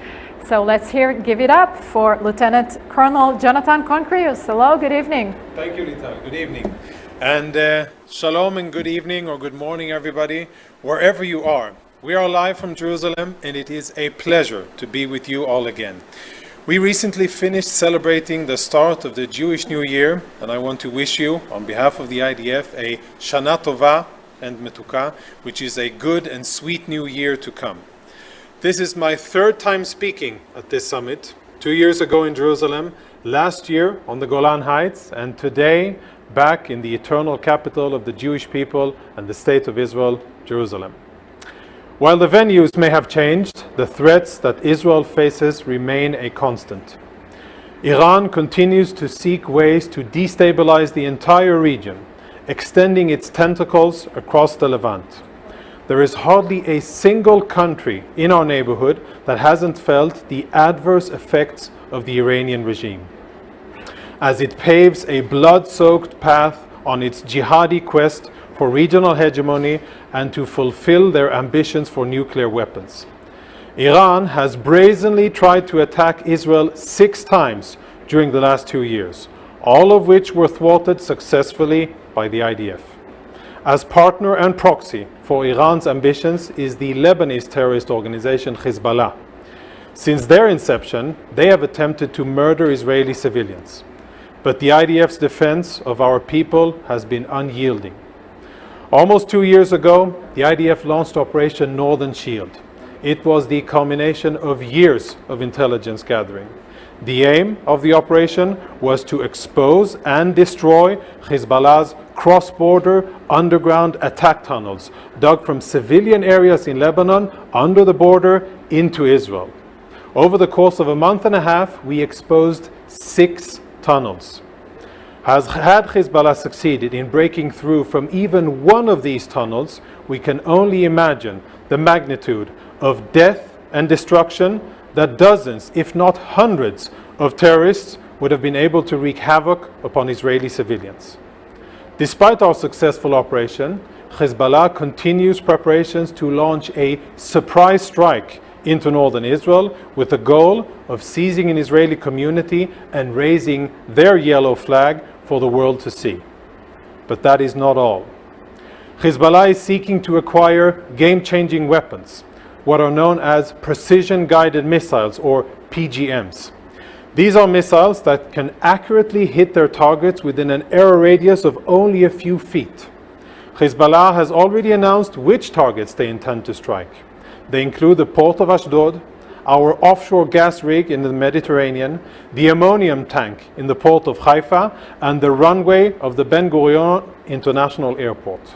So let's give it up for Lieutenant Colonel Jonathan Concreus. Hello, good evening. Thank you, Lita. Good evening. And shalom and good evening or good morning, everybody, wherever you are. We are live from Jerusalem, and it is a pleasure to be with you all again. We recently finished celebrating the start of the Jewish New Year, and I want to wish you, on behalf of the IDF, a Shana Tova and Metuka, which is a good and sweet new year to come. This is my third time speaking at this summit, 2 years ago in Jerusalem, last year on the Golan Heights, and today back in the eternal capital of the Jewish people and the State of Israel, Jerusalem. While the venues may have changed, the threats that Israel faces remain a constant. Iran continues to seek ways to destabilize the entire region, extending its tentacles across the Levant. there is hardly a single country in our neighborhood that hasn't felt the adverse effects of the Iranian regime, as it paves a blood-soaked path on its jihadi quest for regional hegemony and to fulfill their ambitions for nuclear weapons. Iran has brazenly tried to attack Israel 6 times during the last 2 years, all of which were thwarted successfully by the IDF. As partner and proxy for Iran's ambitions is the Lebanese terrorist organization Hezbollah. Since their inception, they have attempted to murder Israeli civilians. But the IDF's defense of our people has been unyielding. Almost 2 years ago, the IDF launched Operation Northern Shield. It was the culmination of years of intelligence gathering. The aim of the operation was to expose and destroy Hezbollah's cross-border underground attack tunnels dug from civilian areas in Lebanon under the border into Israel. Over the course of a month and a half, we exposed 6 tunnels. Had Hezbollah succeeded in breaking through from even one of these tunnels, we can only imagine the magnitude of death and destruction that dozens, if not hundreds, of terrorists would have been able to wreak havoc upon Israeli civilians. Despite our successful operation, Hezbollah continues preparations to launch a surprise strike into northern Israel with the goal of seizing an Israeli community and raising their yellow flag for the world to see. But that is not all. Hezbollah is seeking to acquire game-changing weapons, what are known as precision-guided missiles, or PGMs. These are missiles that can accurately hit their targets within an error radius of only a few feet. Hezbollah has already announced which targets they intend to strike. They include the port of Ashdod, our offshore gas rig in the Mediterranean, the ammonium tank in the port of Haifa, and the runway of the Ben Gurion International Airport.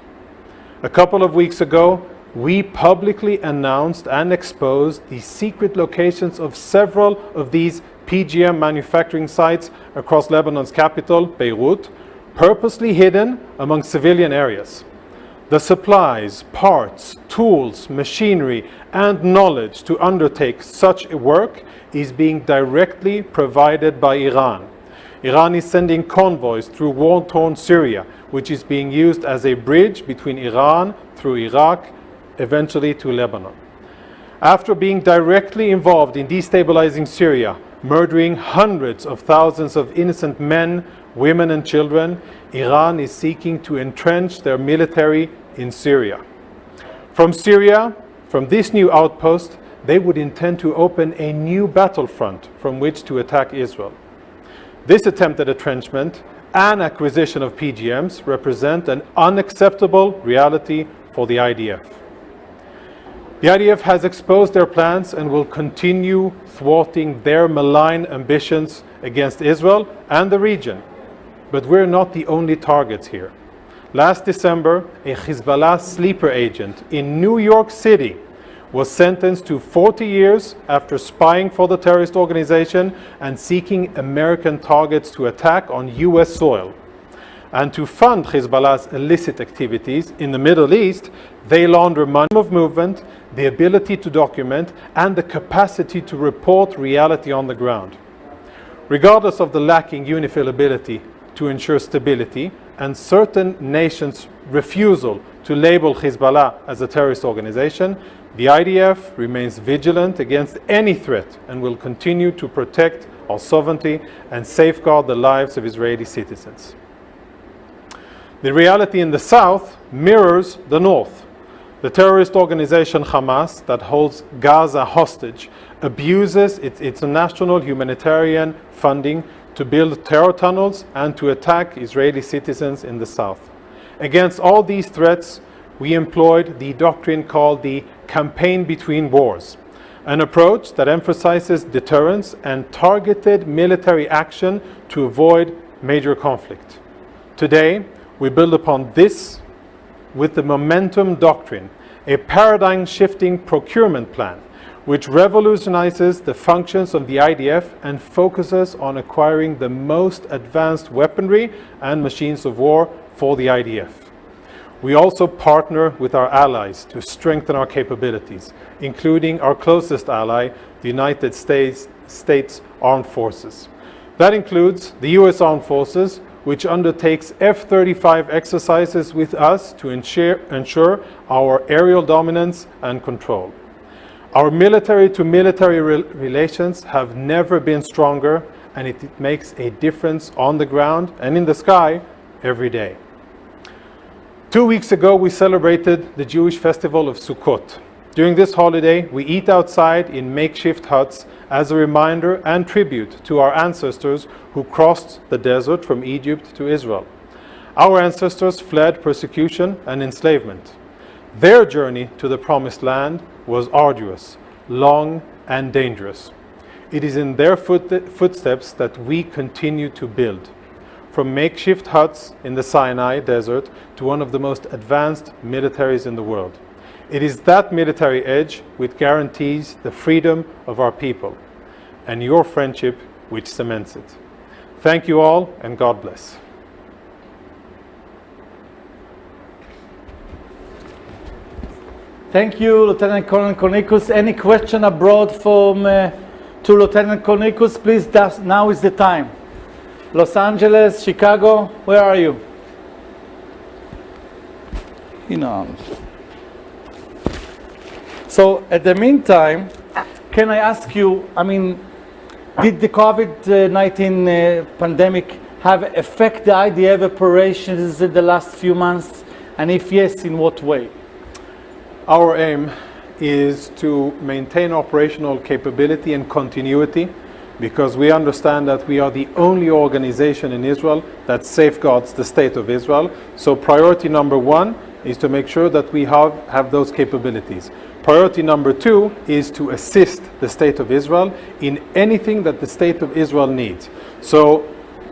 A couple of weeks ago, we publicly announced and exposed the secret locations of several of these PGM manufacturing sites across Lebanon's capital, Beirut, purposely hidden among civilian areas. The supplies, parts, tools, machinery, and knowledge to undertake such work is being directly provided by Iran. Iran is sending convoys through war-torn Syria, which is being used as a bridge between Iran through Iraq, eventually to Lebanon. After being directly involved in destabilizing Syria, murdering hundreds of thousands of innocent men, women, and children, Iran is seeking to entrench their military in Syria. From Syria, from this new outpost, they would intend to open a new battlefront from which to attack Israel. This attempted entrenchment and acquisition of PGMs represent an unacceptable reality for the IDF. The IDF has exposed their plans and will continue thwarting their malign ambitions against Israel and the region. But we're not the only targets here. Last December, a Hezbollah sleeper agent in New York City was sentenced to 40 years after spying for the terrorist organization and seeking American targets to attack on US soil. And to fund Hezbollah's illicit activities in the Middle East, they launder money of movement, the ability to document, and the capacity to report reality on the ground. Regardless of the lacking UNIFIL ability to ensure stability and certain nations' refusal to label Hezbollah as a terrorist organization, the IDF remains vigilant against any threat and will continue to protect our sovereignty and safeguard the lives of Israeli citizens. The reality in the south mirrors the north. The terrorist organization Hamas that holds Gaza hostage abuses its international humanitarian funding to build terror tunnels and to attack Israeli citizens in the south. Against all these threats, we employed the doctrine called the campaign between wars, an approach that emphasizes deterrence and targeted military action to avoid major conflict. Today, we build upon this with the momentum doctrine, a paradigm-shifting procurement plan which revolutionizes the functions of the IDF and focuses on acquiring the most advanced weaponry and machines of war for the IDF. We also partner with our allies to strengthen our capabilities, including our closest ally, the United States Armed Forces. That includes the US Armed Forces, which undertakes F-35 exercises with us to ensure our aerial dominance and control. Our military-to-military relations have never been stronger, and it makes a difference on the ground and in the sky every day. 2 weeks ago, we celebrated the Jewish festival of Sukkot. During this holiday, we eat outside in makeshift huts as a reminder and tribute to our ancestors who crossed the desert from Egypt to Israel. Our ancestors fled persecution and enslavement. Their journey to the Promised Land was arduous, long, and dangerous. It is in their footsteps that we continue to build. From makeshift huts in the Sinai desert to one of the most advanced militaries in the world. It is that military edge which guarantees the freedom of our people, and your friendship which cements it. Thank you all, and God bless. Thank you, Lieutenant Colonel Kornikus. Any question abroad to Lieutenant Kornikus? Please, now is the time. Los Angeles, Chicago, where are you? So, at the meantime, can I ask you, did the COVID-19 pandemic have affect the IDF operations in the last few months? And if yes, in what way? Our aim is to maintain operational capability and continuity, because we understand that we are the only organization in Israel that safeguards the state of Israel. So priority number one is to make sure that we have those capabilities. Priority number two is to assist the state of Israel in anything that the state of Israel needs. So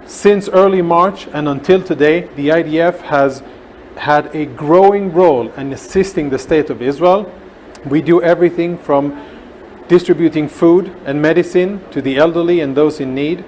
since early March and until today, the IDF has had a growing role in assisting the state of Israel. We do everything from distributing food and medicine to the elderly and those in need.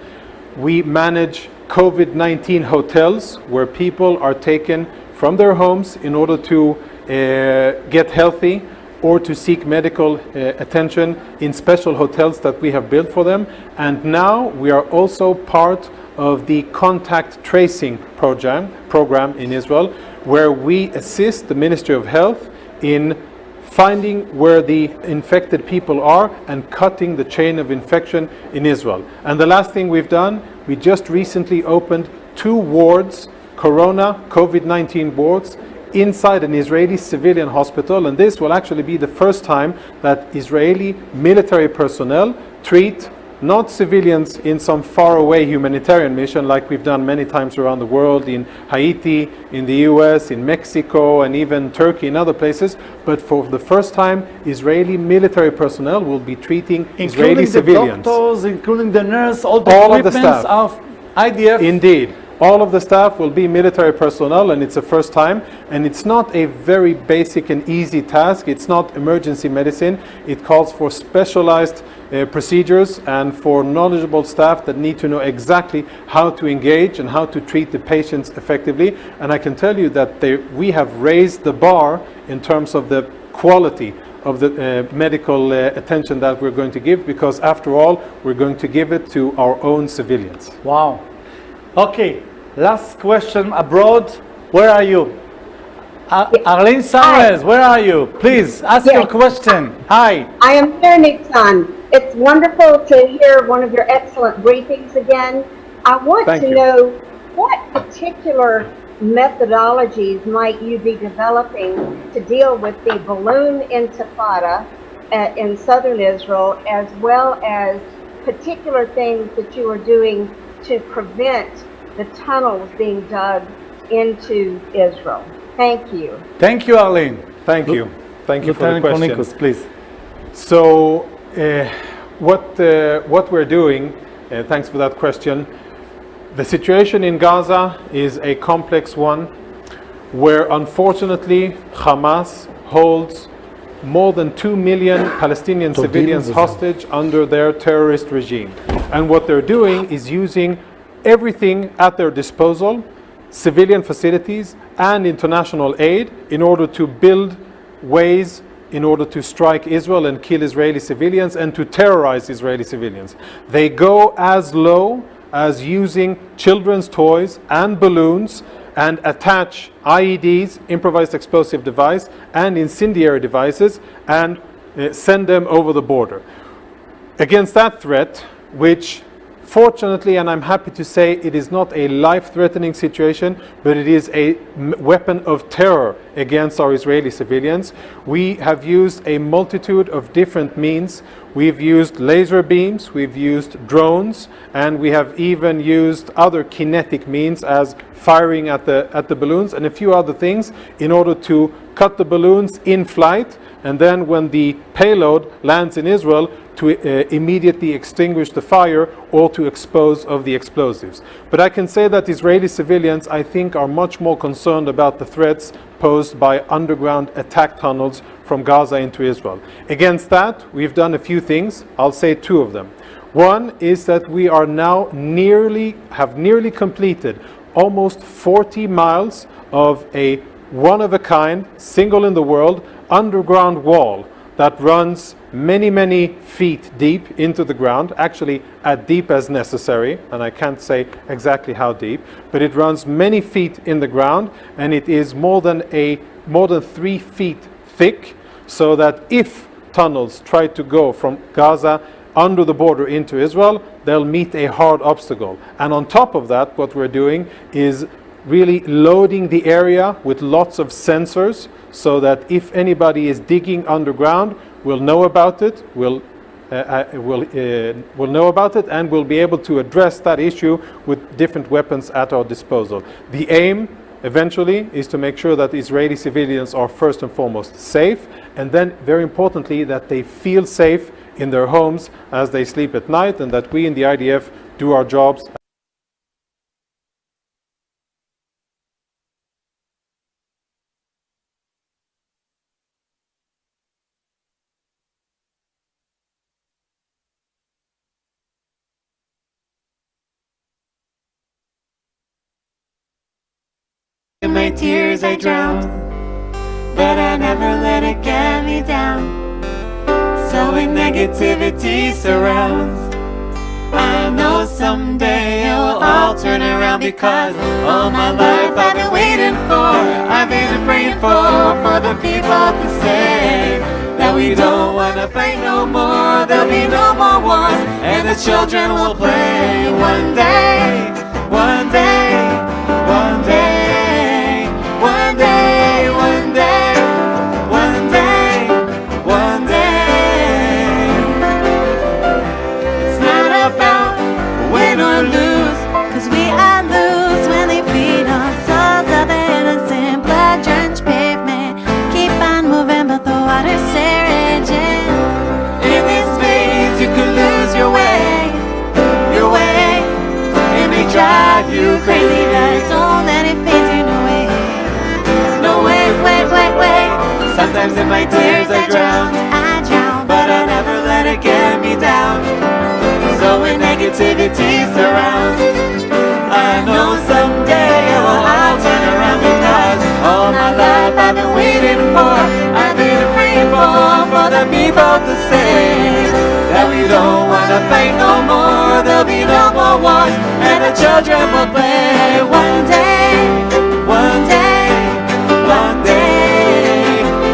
We manage COVID-19 hotels where people are taken from their homes in order to get healthy or to seek medical attention in special hotels that we have built for them. And now we are also part of the contact tracing program in Israel, where we assist the Ministry of Health in finding where the infected people are and cutting the chain of infection in Israel. And the last thing we've done, we just recently opened 2 wards, COVID-19 wards, inside an Israeli civilian hospital, and this will actually be the first time that Israeli military personnel treat not civilians in some faraway humanitarian mission like we've done many times around the world, in Haiti, in the US, in Mexico, and even Turkey and other places, but for the first time, Israeli military personnel will be treating Israeli civilians. Including the doctors, including the nurse, all the equipment of IDF? Indeed. All of the staff will be military personnel, and it's the first time. And it's not a very basic and easy task. It's not emergency medicine. It calls for specialized procedures and for knowledgeable staff that need to know exactly how to engage and how to treat the patients effectively. And I can tell you that we have raised the bar in terms of the quality of the medical attention that we're going to give, because after all, we're going to give it to our own civilians. Wow. Okay, last question abroad. Where are you? Arlene Suarez, where are you? Please, ask your question. Hi. I am here, Nitzan. It's wonderful to hear one of your excellent briefings again. I want to know what particular methodologies might you be developing to deal with the balloon intifada in southern Israel, as well as particular things that you are doing to prevent the tunnels being dug into Israel. Thank you. Thank you, Arlene. Thank you. Thank you for the question. Kornikus, please. So, what we're doing, thanks for that question. The situation in Gaza is a complex one, where unfortunately Hamas holds more than 2 million Palestinian civilians hostage under their terrorist regime. And what they're doing is using everything at their disposal civilian facilities and international aid in order to build ways in order to strike Israel and kill Israeli civilians and to terrorize Israeli civilians. They go as low as using children's toys and balloons and attach IEDs, improvised explosive device, and incendiary devices and send them over the border. Against that threat, which fortunately, and I'm happy to say, it is not a life-threatening situation, but it is a weapon of terror against our Israeli civilians. We have used a multitude of different means. We've used laser beams, we've used drones, and we have even used other kinetic means as firing at the balloons and a few other things in order to cut the balloons in flight, and then when the payload lands in Israel, to immediately extinguish the fire or to expose of the explosives. But I can say that Israeli civilians, I think, are much more concerned about the threats posed by underground attack tunnels from Gaza into Israel. Against that, we've done a few things. I'll say two of them. One is that we are now have nearly completed almost 40 miles of a one-of-a-kind, single in the world, underground wall that runs many feet deep into the ground, actually as deep as necessary, and I can't say exactly how deep, but it runs many feet in the ground, and it is more than 3 feet thick, so that if tunnels try to go from Gaza under the border into Israel, they'll meet a hard obstacle. And on top of that, what we're doing is really loading the area with lots of sensors, so that if anybody is digging underground, we'll know about it, we'll know about it, and we'll be able to address that issue with different weapons at our disposal. The aim, eventually, is to make sure that Israeli civilians are first and foremost safe, and then, very importantly, that they feel safe in their homes as they sleep at night, and that we in the IDF do our jobs. In my tears I drowned, but I never let it get me down. So when negativity surrounds, I know someday it will all turn around, because all my life I've been waiting for, I've been praying for the people to say that we don't wanna fight no more, there'll be no more wars, and the children will play one day, one day, one day. One day, one day, one day, one day. It's not about win or lose, 'cause we are lose when they feed on souls of innocent, blood-drenched pavement. Keep on moving, but the water's still raging. In this maze, you could lose your way, your way. It may drive you crazy, but don't let it phase you. Wait. Sometimes in my tears I drown, but I never let it get me down. So when negativity surrounds, I know someday it will all turn around, because all my life I've been waiting for, I've been praying for the people to say that we don't wanna fight no more, there'll be no more wars, and the children will play one day, one day, one day.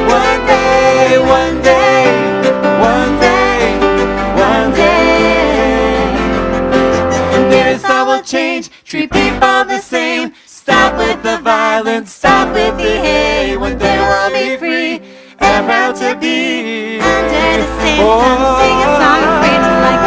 One day, one day, one day. And this all will change, treat people the same. Stop with the violence, stop with the hate. One day we'll be free and proud to be under the same sun. Sing a song of freedom like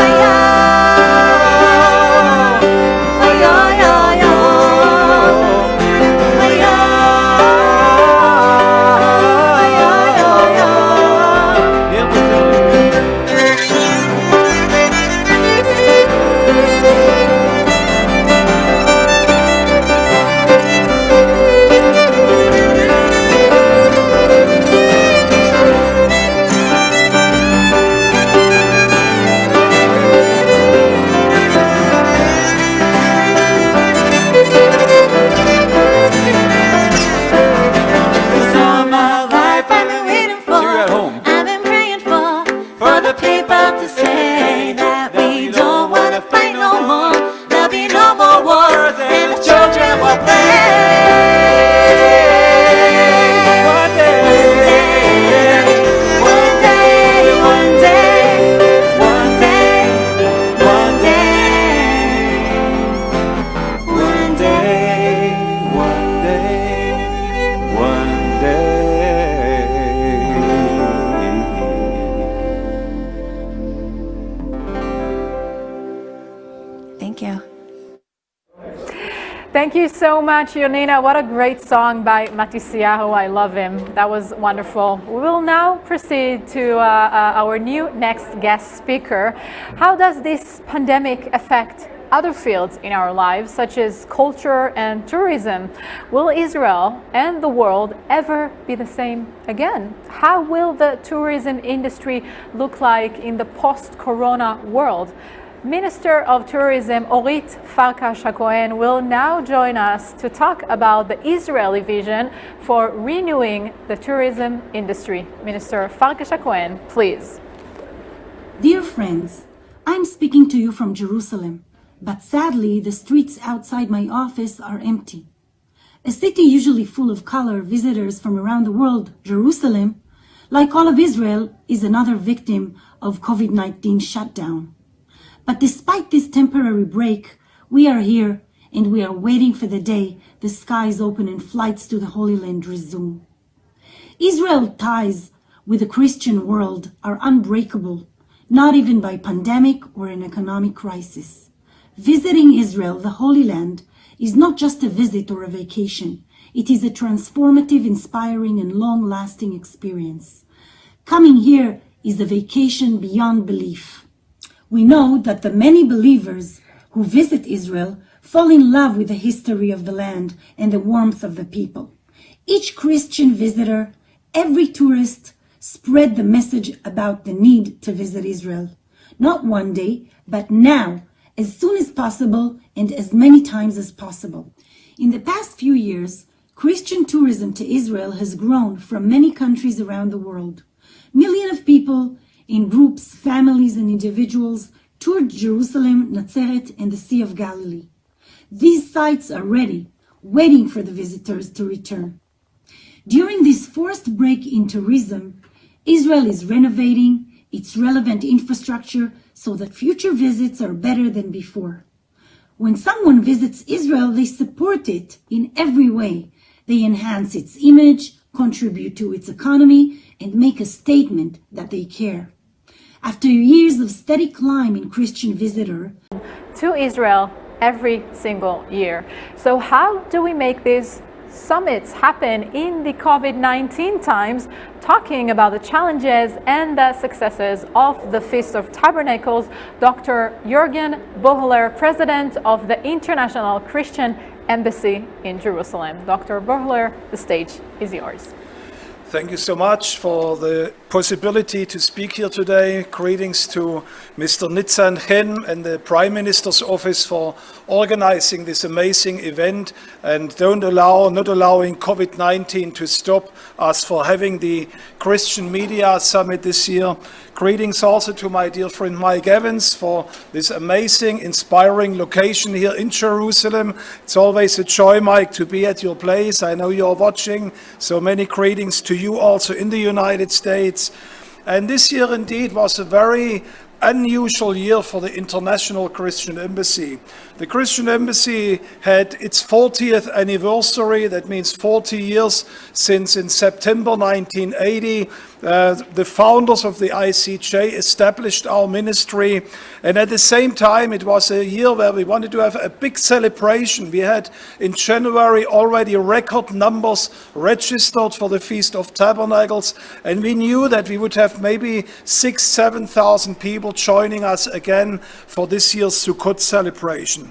Thank you. Thank you so much, Yonina. What a great song by Matisiyahu. I love him. That was wonderful. We will now proceed to our new next guest speaker. How does this pandemic affect other fields in our lives, such as culture and tourism? Will Israel and the world ever be the same again? How will the tourism industry look like in the post-corona world? Minister of Tourism Orit Farkas-Hacohen will now join us to talk about the Israeli vision for renewing the tourism industry. Minister Farkas-Hacohen, please. Dear friends, I'm speaking to you from Jerusalem, but sadly the streets outside my office are empty. A city usually full of color visitors from around the world, Jerusalem, like all of Israel, is another victim of COVID-19 shutdown. But despite this temporary break, we are here and we are waiting for the day the skies open and flights to the Holy Land resume. Israel's ties with the Christian world are unbreakable, not even by pandemic or an economic crisis. Visiting Israel, the Holy Land, is not just a visit or a vacation. It is a transformative, inspiring, and long-lasting experience. Coming here is a vacation beyond belief. We know that the many believers who visit Israel fall in love with the history of the land and the warmth of the people. Each Christian visitor, every tourist, spread the message about the need to visit Israel. Not one day, but now, as soon as possible and as many times as possible. In the past few years, Christian tourism to Israel has grown from many countries around the world. Millions of people in groups, families, and individuals toured Jerusalem, Nazareth, and the Sea of Galilee. These sites are ready, waiting for the visitors to return. During this forced break in tourism, Israel is renovating its relevant infrastructure so that future visits are better than before. When someone visits Israel, they support it in every way. They enhance its image, contribute to its economy, and make a statement that they care. After years of steady climb in Christian visitor to Israel every single year. So how do we make these summits happen in the COVID-19 times, talking about the challenges and the successes of the Feast of Tabernacles? Dr. Jürgen Bohler, President of the International Christian Embassy in Jerusalem. Dr. Bohler, the stage is yours. Thank you so much for the possibility to speak here today. Greetings to Mr. Nitzan Chen and the Prime Minister's Office for organizing this amazing event and not allowing COVID-19 to stop us for having the Christian Media Summit this year. Greetings also to my dear friend Mike Evans for this amazing, inspiring location here in Jerusalem. It's always a joy, Mike, to be at your place. I know you're watching, so many greetings to you also in the United States. And this year indeed was a very unusual year for the International Christian Embassy. The Christian Embassy had its 40th anniversary. That means 40 years since in September 1980 the founders of the ICJ established our ministry, and at the same time it was a year where we wanted to have a big celebration. We had in January already record numbers registered for the Feast of Tabernacles, and we knew that we would have maybe 6,000-7,000 people joining us again for this year's Sukkot celebration.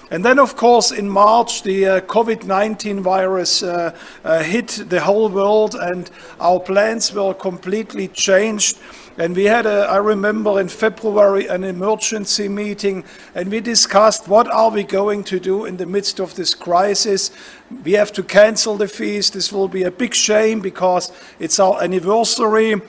And then, of course, in March, the COVID-19 virus hit the whole world, and our plans were completely changed. And we had, I remember in February, an emergency meeting, and we discussed what are we going to do in the midst of this crisis. We have to cancel the feast. This will be a big shame because it's our anniversary.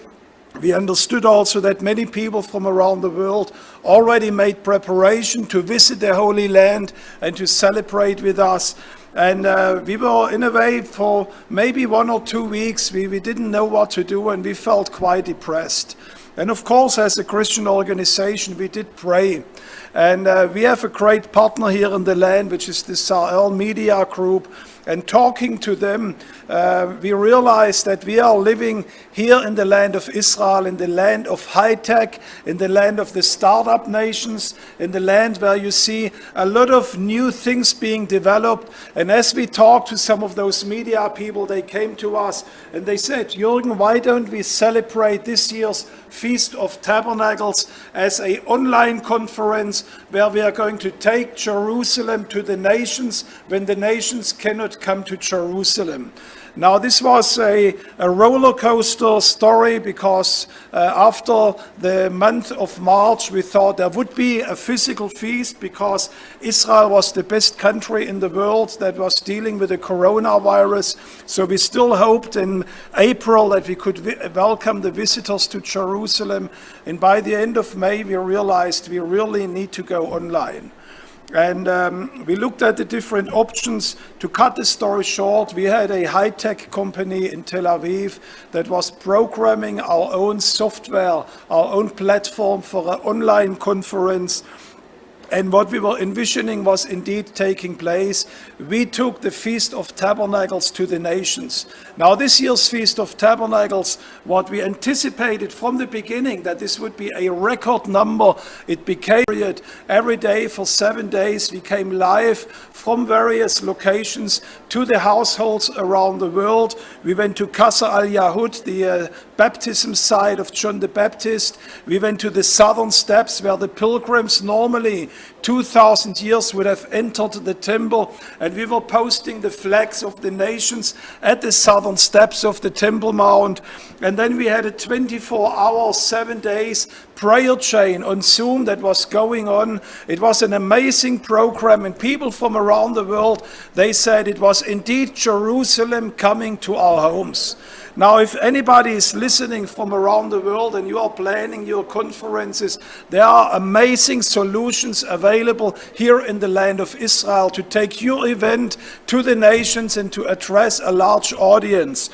We understood also that many people from around the world already made preparation to visit the Holy Land and to celebrate with us. And we were, in a way, for maybe 1 or 2 weeks, we didn't know what to do, and we felt quite depressed. And of course, as a Christian organization, we did pray. And we have a great partner here in the land, which is the Sahel Media Group. And talking to them, we realized that we are living here in the land of Israel, in the land of high tech, in the land of the startup nations, in the land where you see a lot of new things being developed. And as we talked to some of those media people, they came to us and they said, Jürgen, why don't we celebrate this year's Feast of Tabernacles as an online conference where we are going to take Jerusalem to the nations when the nations cannot come to Jerusalem. Now, this was a roller coaster story because after the month of March, we thought there would be a physical feast because Israel was the best country in the world that was dealing with the coronavirus. So we still hoped in April that we could welcome the visitors to Jerusalem. And by the end of May, we realized we really need to go online. And we looked at the different options. To cut the story short, we had a high-tech company in Tel Aviv that was programming our own software, our own platform for an online conference. And what we were envisioning was indeed taking place. We took the Feast of Tabernacles to the nations. Now, this year's Feast of Tabernacles, what we anticipated from the beginning, that this would be a record number, it became every day for 7 days. We came live from various locations to the households around the world. We went to Qasr al-Yahud, the baptism site of John the Baptist. We went to the southern steps where the pilgrims normally 2,000 years would have entered the temple, and we were posting the flags of the nations at the southern steps of the Temple Mount. And then we had a 24-hour, 7 days prayer chain on Zoom that was going on. It was an amazing program, and people from around the world, they said it was indeed Jerusalem coming to our homes. Now, if anybody is listening from around the world and you are planning your conferences, there are amazing solutions available here in the land of Israel to take your event to the nations and to address a large audience.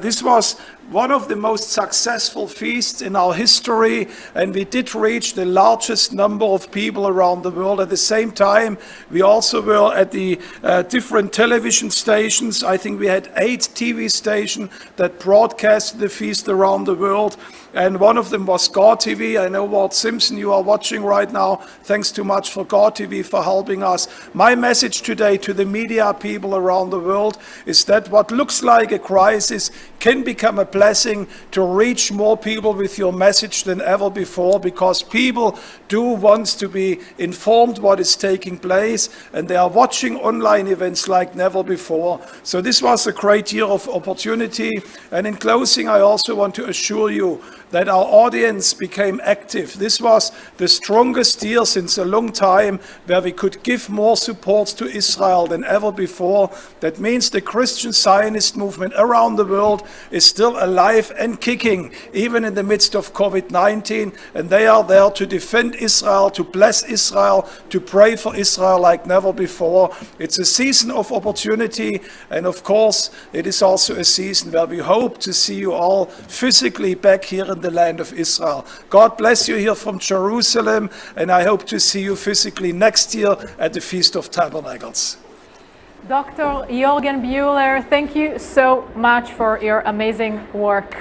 This was one of the most successful feasts in our history, and we did reach the largest number of people around the world. At the same time, we also were at the different television stations. I think we had 8 TV stations that broadcast the feast around the world, and one of them was God TV. I know, Walt Simpson, you are watching right now. Thanks too much for God TV for helping us. My message today to the media people around the world is that what looks like a crisis can become a blessing to reach more people with your message than ever before, because people do want to be informed what is taking place, and they are watching online events like never before. So this was a great year of opportunity. And in closing, I also want to assure you that our audience became active. This was the strongest year since a long time where we could give more support to Israel than ever before. That means the Christian Zionist movement around the world is still alive and kicking, even in the midst of COVID-19, and they are there to defend Israel, to bless Israel, to pray for Israel like never before. It's a season of opportunity, and of course, it is also a season where we hope to see you all physically back here in the land of Israel. God bless you here from Jerusalem, and I hope to see you physically next year at the Feast of Tabernacles. Dr. Jürgen Buehler, thank you so much for your amazing work.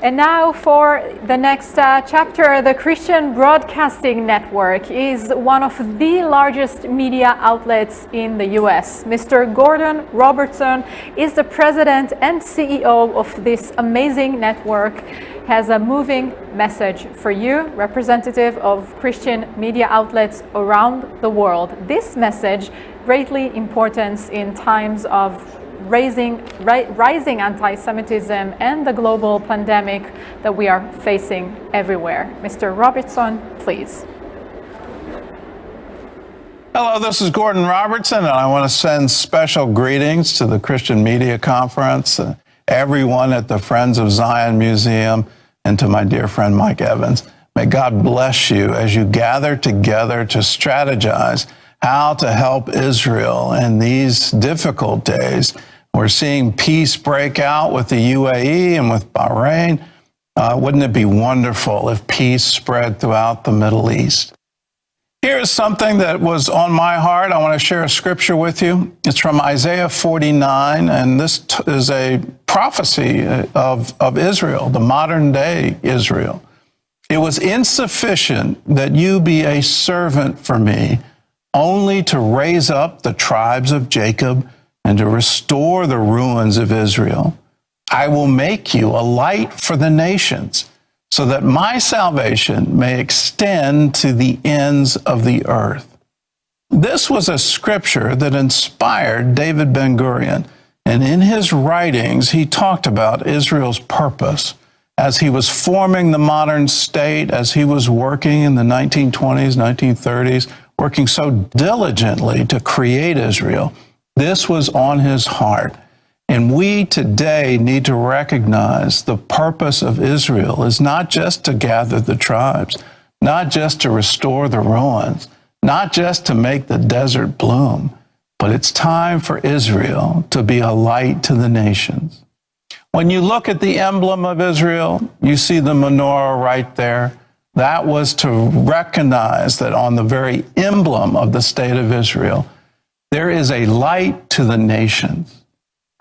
And now for the next chapter. The Christian Broadcasting Network is one of the largest media outlets in the US. Mr. Gordon Robertson is the president and CEO of this amazing network. Has a moving message for you, representative of Christian media outlets around the world. This message greatly important in times of rising anti-Semitism and the global pandemic that we are facing everywhere. Mr. Robertson, please. Hello, this is Gordon Robertson, and I want to send special greetings to the Christian Media Conference, everyone at the Friends of Zion Museum, and to my dear friend Mike Evans. May God bless you as you gather together to strategize how to help Israel in these difficult days. We're seeing peace break out with the UAE and with Bahrain. Wouldn't it be wonderful if peace spread throughout the Middle East? Here's something that was on my heart. I want to share a scripture with you. It's from Isaiah 49, and this is a prophecy of Israel, the modern day Israel. It was insufficient that you be a servant for me, only to raise up the tribes of Jacob and to restore the ruins of Israel. I will make you a light for the nations, so that my salvation may extend to the ends of the earth. This was a scripture that inspired David Ben-Gurion, and in his writings, he talked about Israel's purpose as he was forming the modern state, as he was working in the 1920s, 1930s, working so diligently to create Israel. This was on his heart. And we today need to recognize the purpose of Israel is not just to gather the tribes, not just to restore the ruins, not just to make the desert bloom, but it's time for Israel to be a light to the nations. When you look at the emblem of Israel, you see the menorah right there. That was to recognize that on the very emblem of the state of Israel, there is a light to the nations.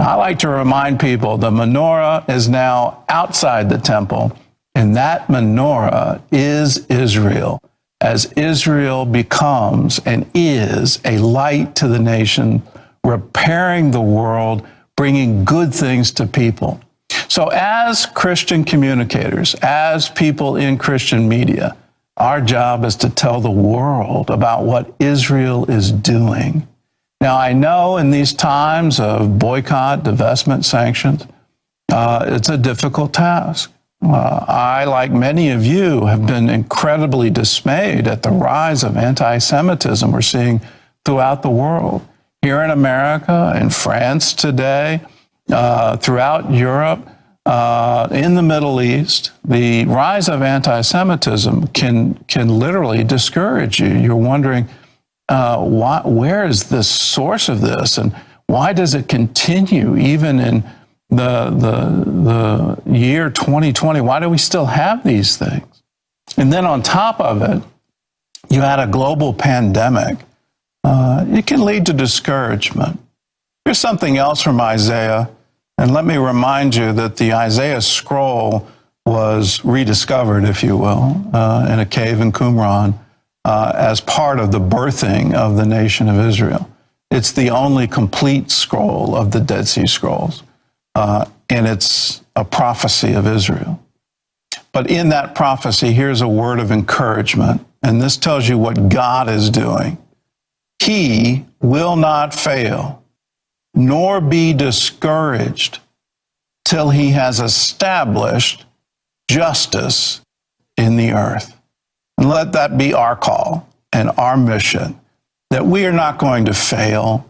I like to remind people the menorah is now outside the temple, and that menorah is Israel, as Israel becomes and is a light to the nation, repairing the world, bringing good things to people. So as Christian communicators, as people in Christian media, our job is to tell the world about what Israel is doing. Now, I know in these times of boycott, divestment, sanctions, it's a difficult task. I, like many of you, have been incredibly dismayed at the rise of anti-Semitism we're seeing throughout the world. Here in America, in France today, throughout Europe, in the Middle East, the rise of anti-Semitism can literally discourage you. You're wondering, where is the source of this, and why does it continue even in the year 2020? Why do we still have these things? And then on top of it, you had a global pandemic. It can lead to discouragement. Here's something else from Isaiah, and let me remind you that the Isaiah scroll was rediscovered, if you will, in a cave in Qumran, as part of the birthing of the nation of Israel. It's the only complete scroll of the Dead Sea Scrolls, and it's a prophecy of Israel. But in that prophecy, here's a word of encouragement, and this tells you what God is doing. He will not fail, nor be discouraged, till he has established justice in the earth. And let that be our call and our mission, that we are not going to fail.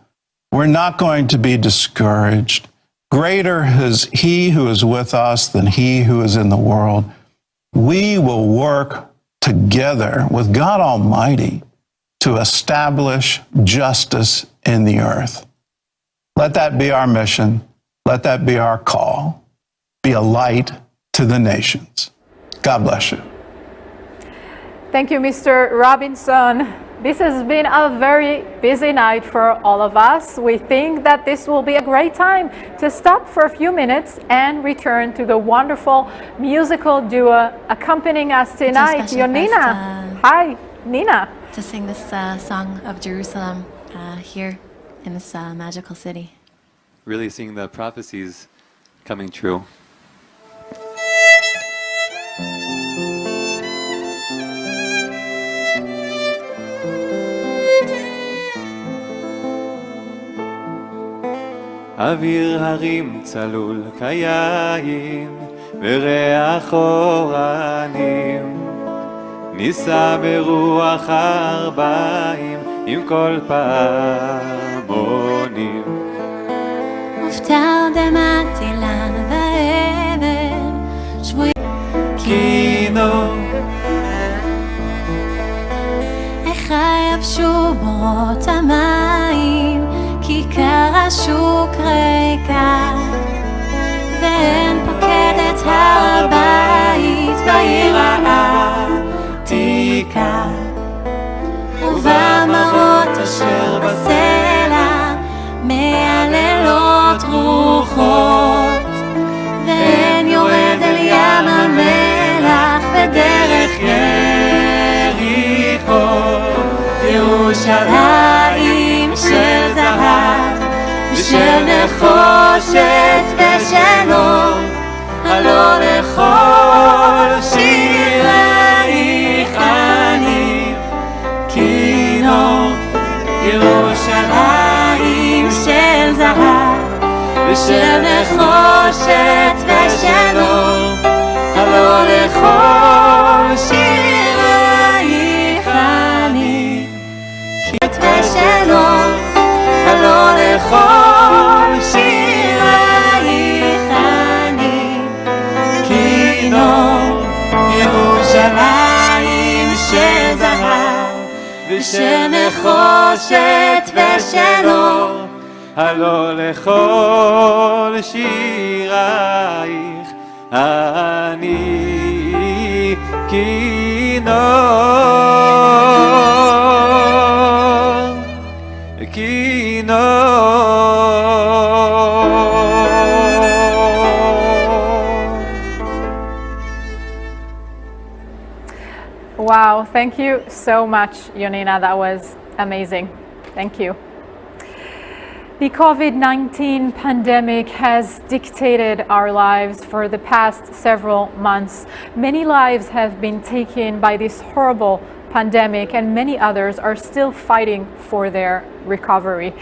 We're not going to be discouraged. Greater is he who is with us than he who is in the world. We will work together with God Almighty to establish justice in the earth. Let that be our mission. Let that be our call. Be a light to the nations. God bless you. Thank you, Mr. Robinson. This has been a very busy night for all of us. We think that this will be a great time to stop for a few minutes and return to the wonderful musical duo accompanying us tonight. Yonina. Hi, Nina. To sing this song of Jerusalem here in this magical city. Really seeing the prophecies coming true. אוויר הרים צלול כיין וריח אורנים נישא ברוח ארבעים עם כל פעמונים מופתע דמתילה ואבן שבוי קינו איך יבשו בורות המים כיכר השוק ריקה ואין פוקדת הר הבית בעיר העתיקה אשר בסלע מעללות רוחות, ואין יורד אל ים המלח בדרך יריחו. ירושלים של זהב ושל נחושת ושלום, הלא לכל שירייך אני כינור. ירושלים של זהב ושל נחושת ושלום, הלא לכל שירייך אני ושלום, הלא לכל שירייך אני כינור. ירושלים של זהב ושל נחושת ושלום, הלא לכל שירייך אני כינור, כינור. Wow, thank you so much, Yonina. That was amazing. Thank you. The COVID-19 pandemic has dictated our lives for the past several months. Many lives have been taken by this horrible pandemic, and many others are still fighting for their recovery.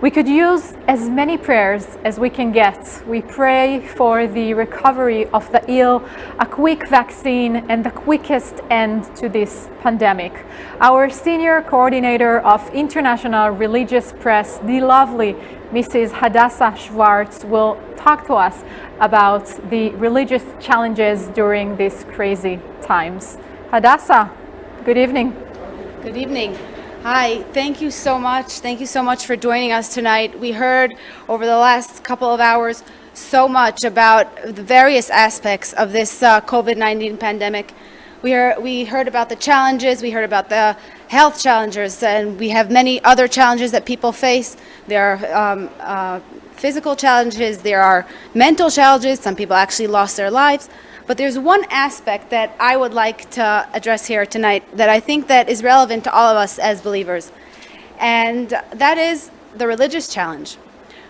We could use as many prayers as we can get. We pray for the recovery of the ill, a quick vaccine, and the quickest end to this pandemic. Our senior coordinator of International Religious Press, the lovely Mrs. Hadassah Schwartz, will talk to us about the religious challenges during these crazy times. Hadassah, good evening. Good evening. Hi, thank you so much. Thank you so much for joining us tonight. We heard over the last couple of hours so much about the various aspects of this COVID-19 pandemic. We heard about the challenges, we heard about the health challenges, and we have many other challenges that people face. There are physical challenges, there are mental challenges, some people actually lost their lives. But there's one aspect that I would like to address here tonight that I think that is relevant to all of us as believers, and that is the religious challenge.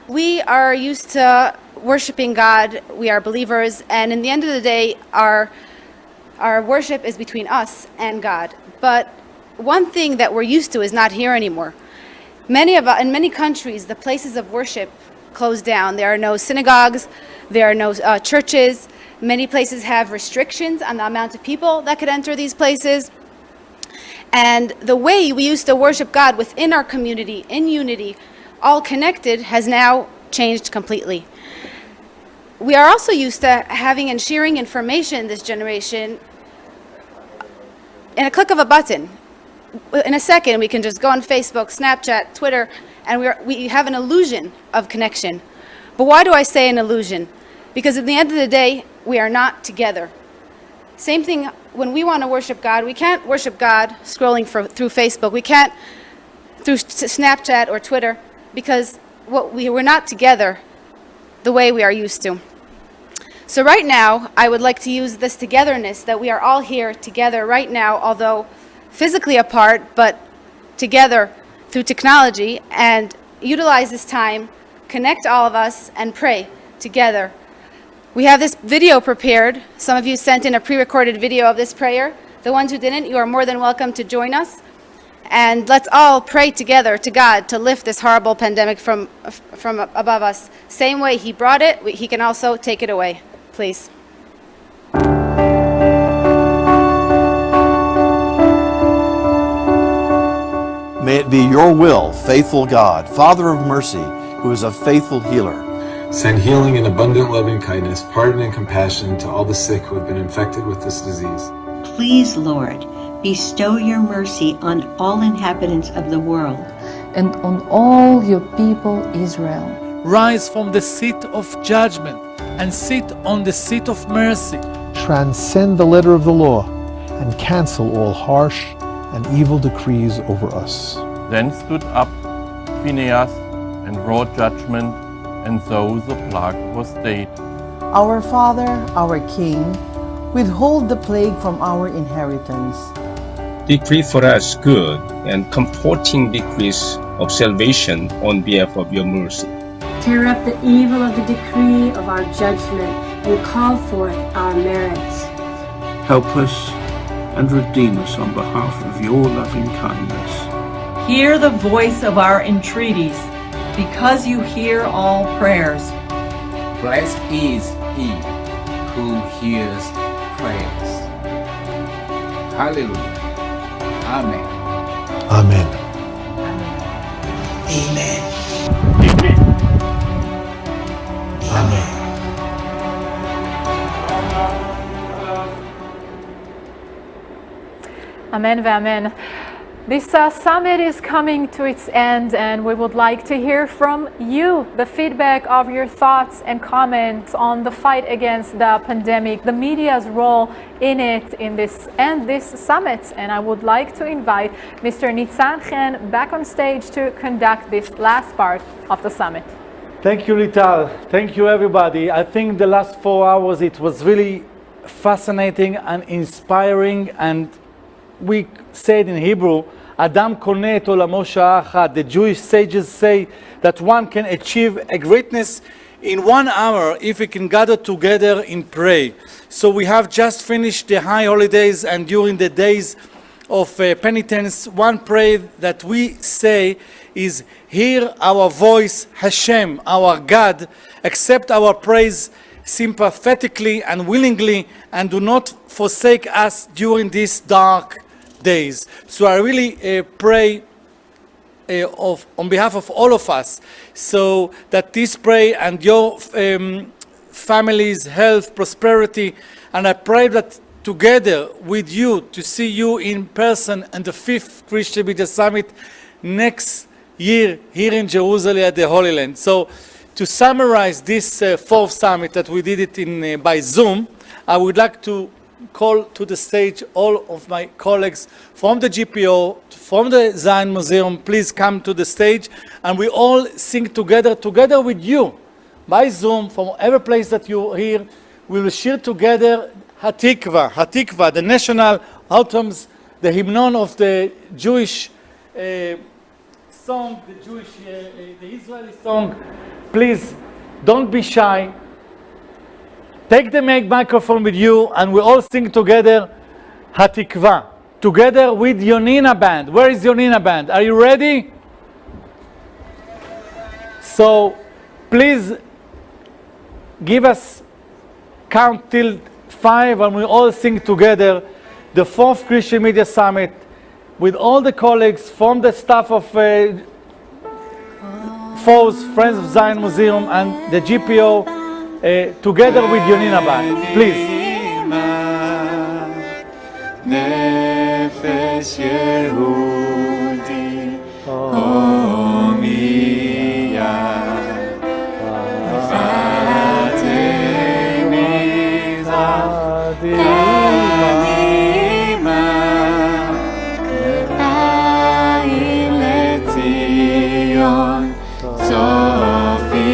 We are used to worshiping God, we are believers, and in the end of the day, our worship is between us and God. But one thing that we're used to is not here anymore. In many countries, the places of worship closed down. There are no synagogues, there are no churches. Many places have restrictions on the amount of people that could enter these places. And the way we used to worship God within our community, in unity, all connected, has now changed completely. We are also used to having and sharing information in this generation in a click of a button. In a second, we can just go on Facebook, Snapchat, Twitter, and we have an illusion of connection. But why do I say an illusion? Because at the end of the day, we are not together. Same thing when we want to worship God. We can't worship God scrolling through Facebook. We can't through Snapchat or Twitter, because we're not together the way we are used to. So right now, I would like to use this togetherness that we are all here together right now, although physically apart, but together through technology, and utilize this time, connect all of us, and pray together. We have this video prepared. Some of you sent in a pre-recorded video of this prayer. The ones who didn't, you are more than welcome to join us. And let's all pray together to God to lift this horrible pandemic from above us. Same way He brought it, He can also take it away. Please. May it be your will, faithful God, Father of mercy, who is a faithful healer. Send healing and abundant loving kindness, pardon and compassion to all the sick who have been infected with this disease. Please, Lord, bestow your mercy on all inhabitants of the world and on all your people Israel. Rise from the seat of judgment and sit on the seat of mercy. Transcend the letter of the law and cancel all harsh and evil decrees over us. Then stood up Phinehas and wrought judgment, and so the plague was stayed. Our Father, our King, withhold the plague from our inheritance. Decree for us good and comforting decrees of salvation on behalf of your mercy. Tear up the evil of the decree of our judgment and call forth our merits. Help us and redeem us on behalf of your loving kindness. Hear the voice of our entreaties, because you hear all prayers. Blessed is he who hears prayers. Hallelujah. Amen. Amen. Amen. Amen. Amen v'amen. This summit is coming to its end, and we would like to hear from you the feedback of your thoughts and comments on the fight against the pandemic, the media's role in it, in this summit. And I would like to invite Mr. Nitzan Chen back on stage to conduct this last part of the summit. Thank you, Lital. Thank you, everybody. I think the last 4 hours, it was really fascinating and inspiring, and we said in Hebrew, Adam koneh et olamo sha'ah achat. The Jewish sages say that one can achieve a greatness in 1 hour if we can gather together in prayer. So we have just finished the high holidays, and during the days of penitence, one prayer that we say is, hear our voice, Hashem, our God, accept our praise sympathetically and willingly, and do not forsake us during these dark days. So I really pray on behalf of all of us, so that this prayer and your family's health, prosperity, and I pray that together with you to see you in person and the 5th Christian Media Summit next year here in Jerusalem at the Holy Land. So to summarize this 4th summit that we did it by Zoom, I would like to call to the stage all of my colleagues from the GPO, from the Zion Museum. Please come to the stage, and we all sing together with you by Zoom from every place that you're here. We will share together Hatikva, the national anthems, the hymnon of the Jewish song, the Israeli song. Please don't be shy. Take the microphone with you, and we all sing together Hatikva, together with Yonina Band. Where is Yonina Band? Are you ready? So please give us count till 5, and we all sing together the 4th Christian Media Summit with all the colleagues from the staff of FOS, Friends of Zion Museum, and the GPO, together with Yonina Band. Please. Nefesh Yehudi Omiya Fatemiza Kadima Ailetzion Sophia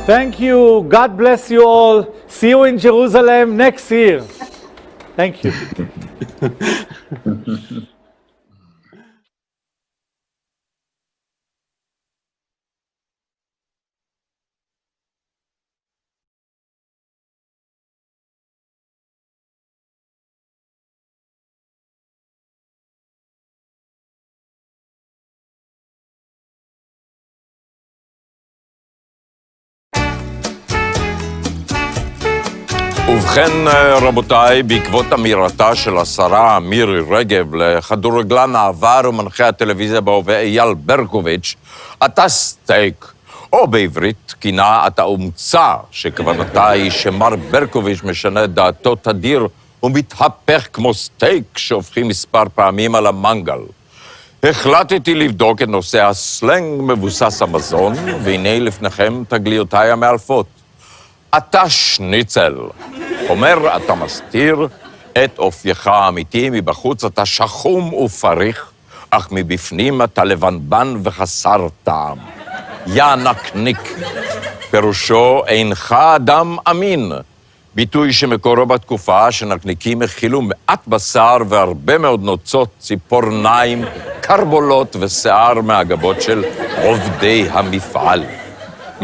Thank you. God bless you all. See you in Jerusalem next year. Thank you. ובכן, רבותיי, בעקבות אמירתה של השרה מירי רגב לכדורגלן העבר ומנחה הטלוויזיה בהווה אייל ברקוביץ', אתה סטייק, או בעברית כינה אתה אומצה, שכוונתה היא שמר ברקוביץ' משנה את דעתו תדיר ומתהפך כמו סטייק שהופכים מספר פעמים על המנגל. החלטתי לבדוק את נושא הסלנג מבוסס המזון, והנה לפניכם תגליותיי המאלפות. אתה שניצל. אומר, אתה מסתיר את אופייך האמיתי, מבחוץ אתה שחום ופריך, אך מבפנים אתה לבנבן וחסר טעם. יא נקניק. פירושו, אינך אדם אמין. ביטוי שמקורו בתקופה שנקניקים הכילו מעט בשר והרבה מאוד נוצות, ציפורניים, קרבולות ושיער מהגבות של עובדי המפעל.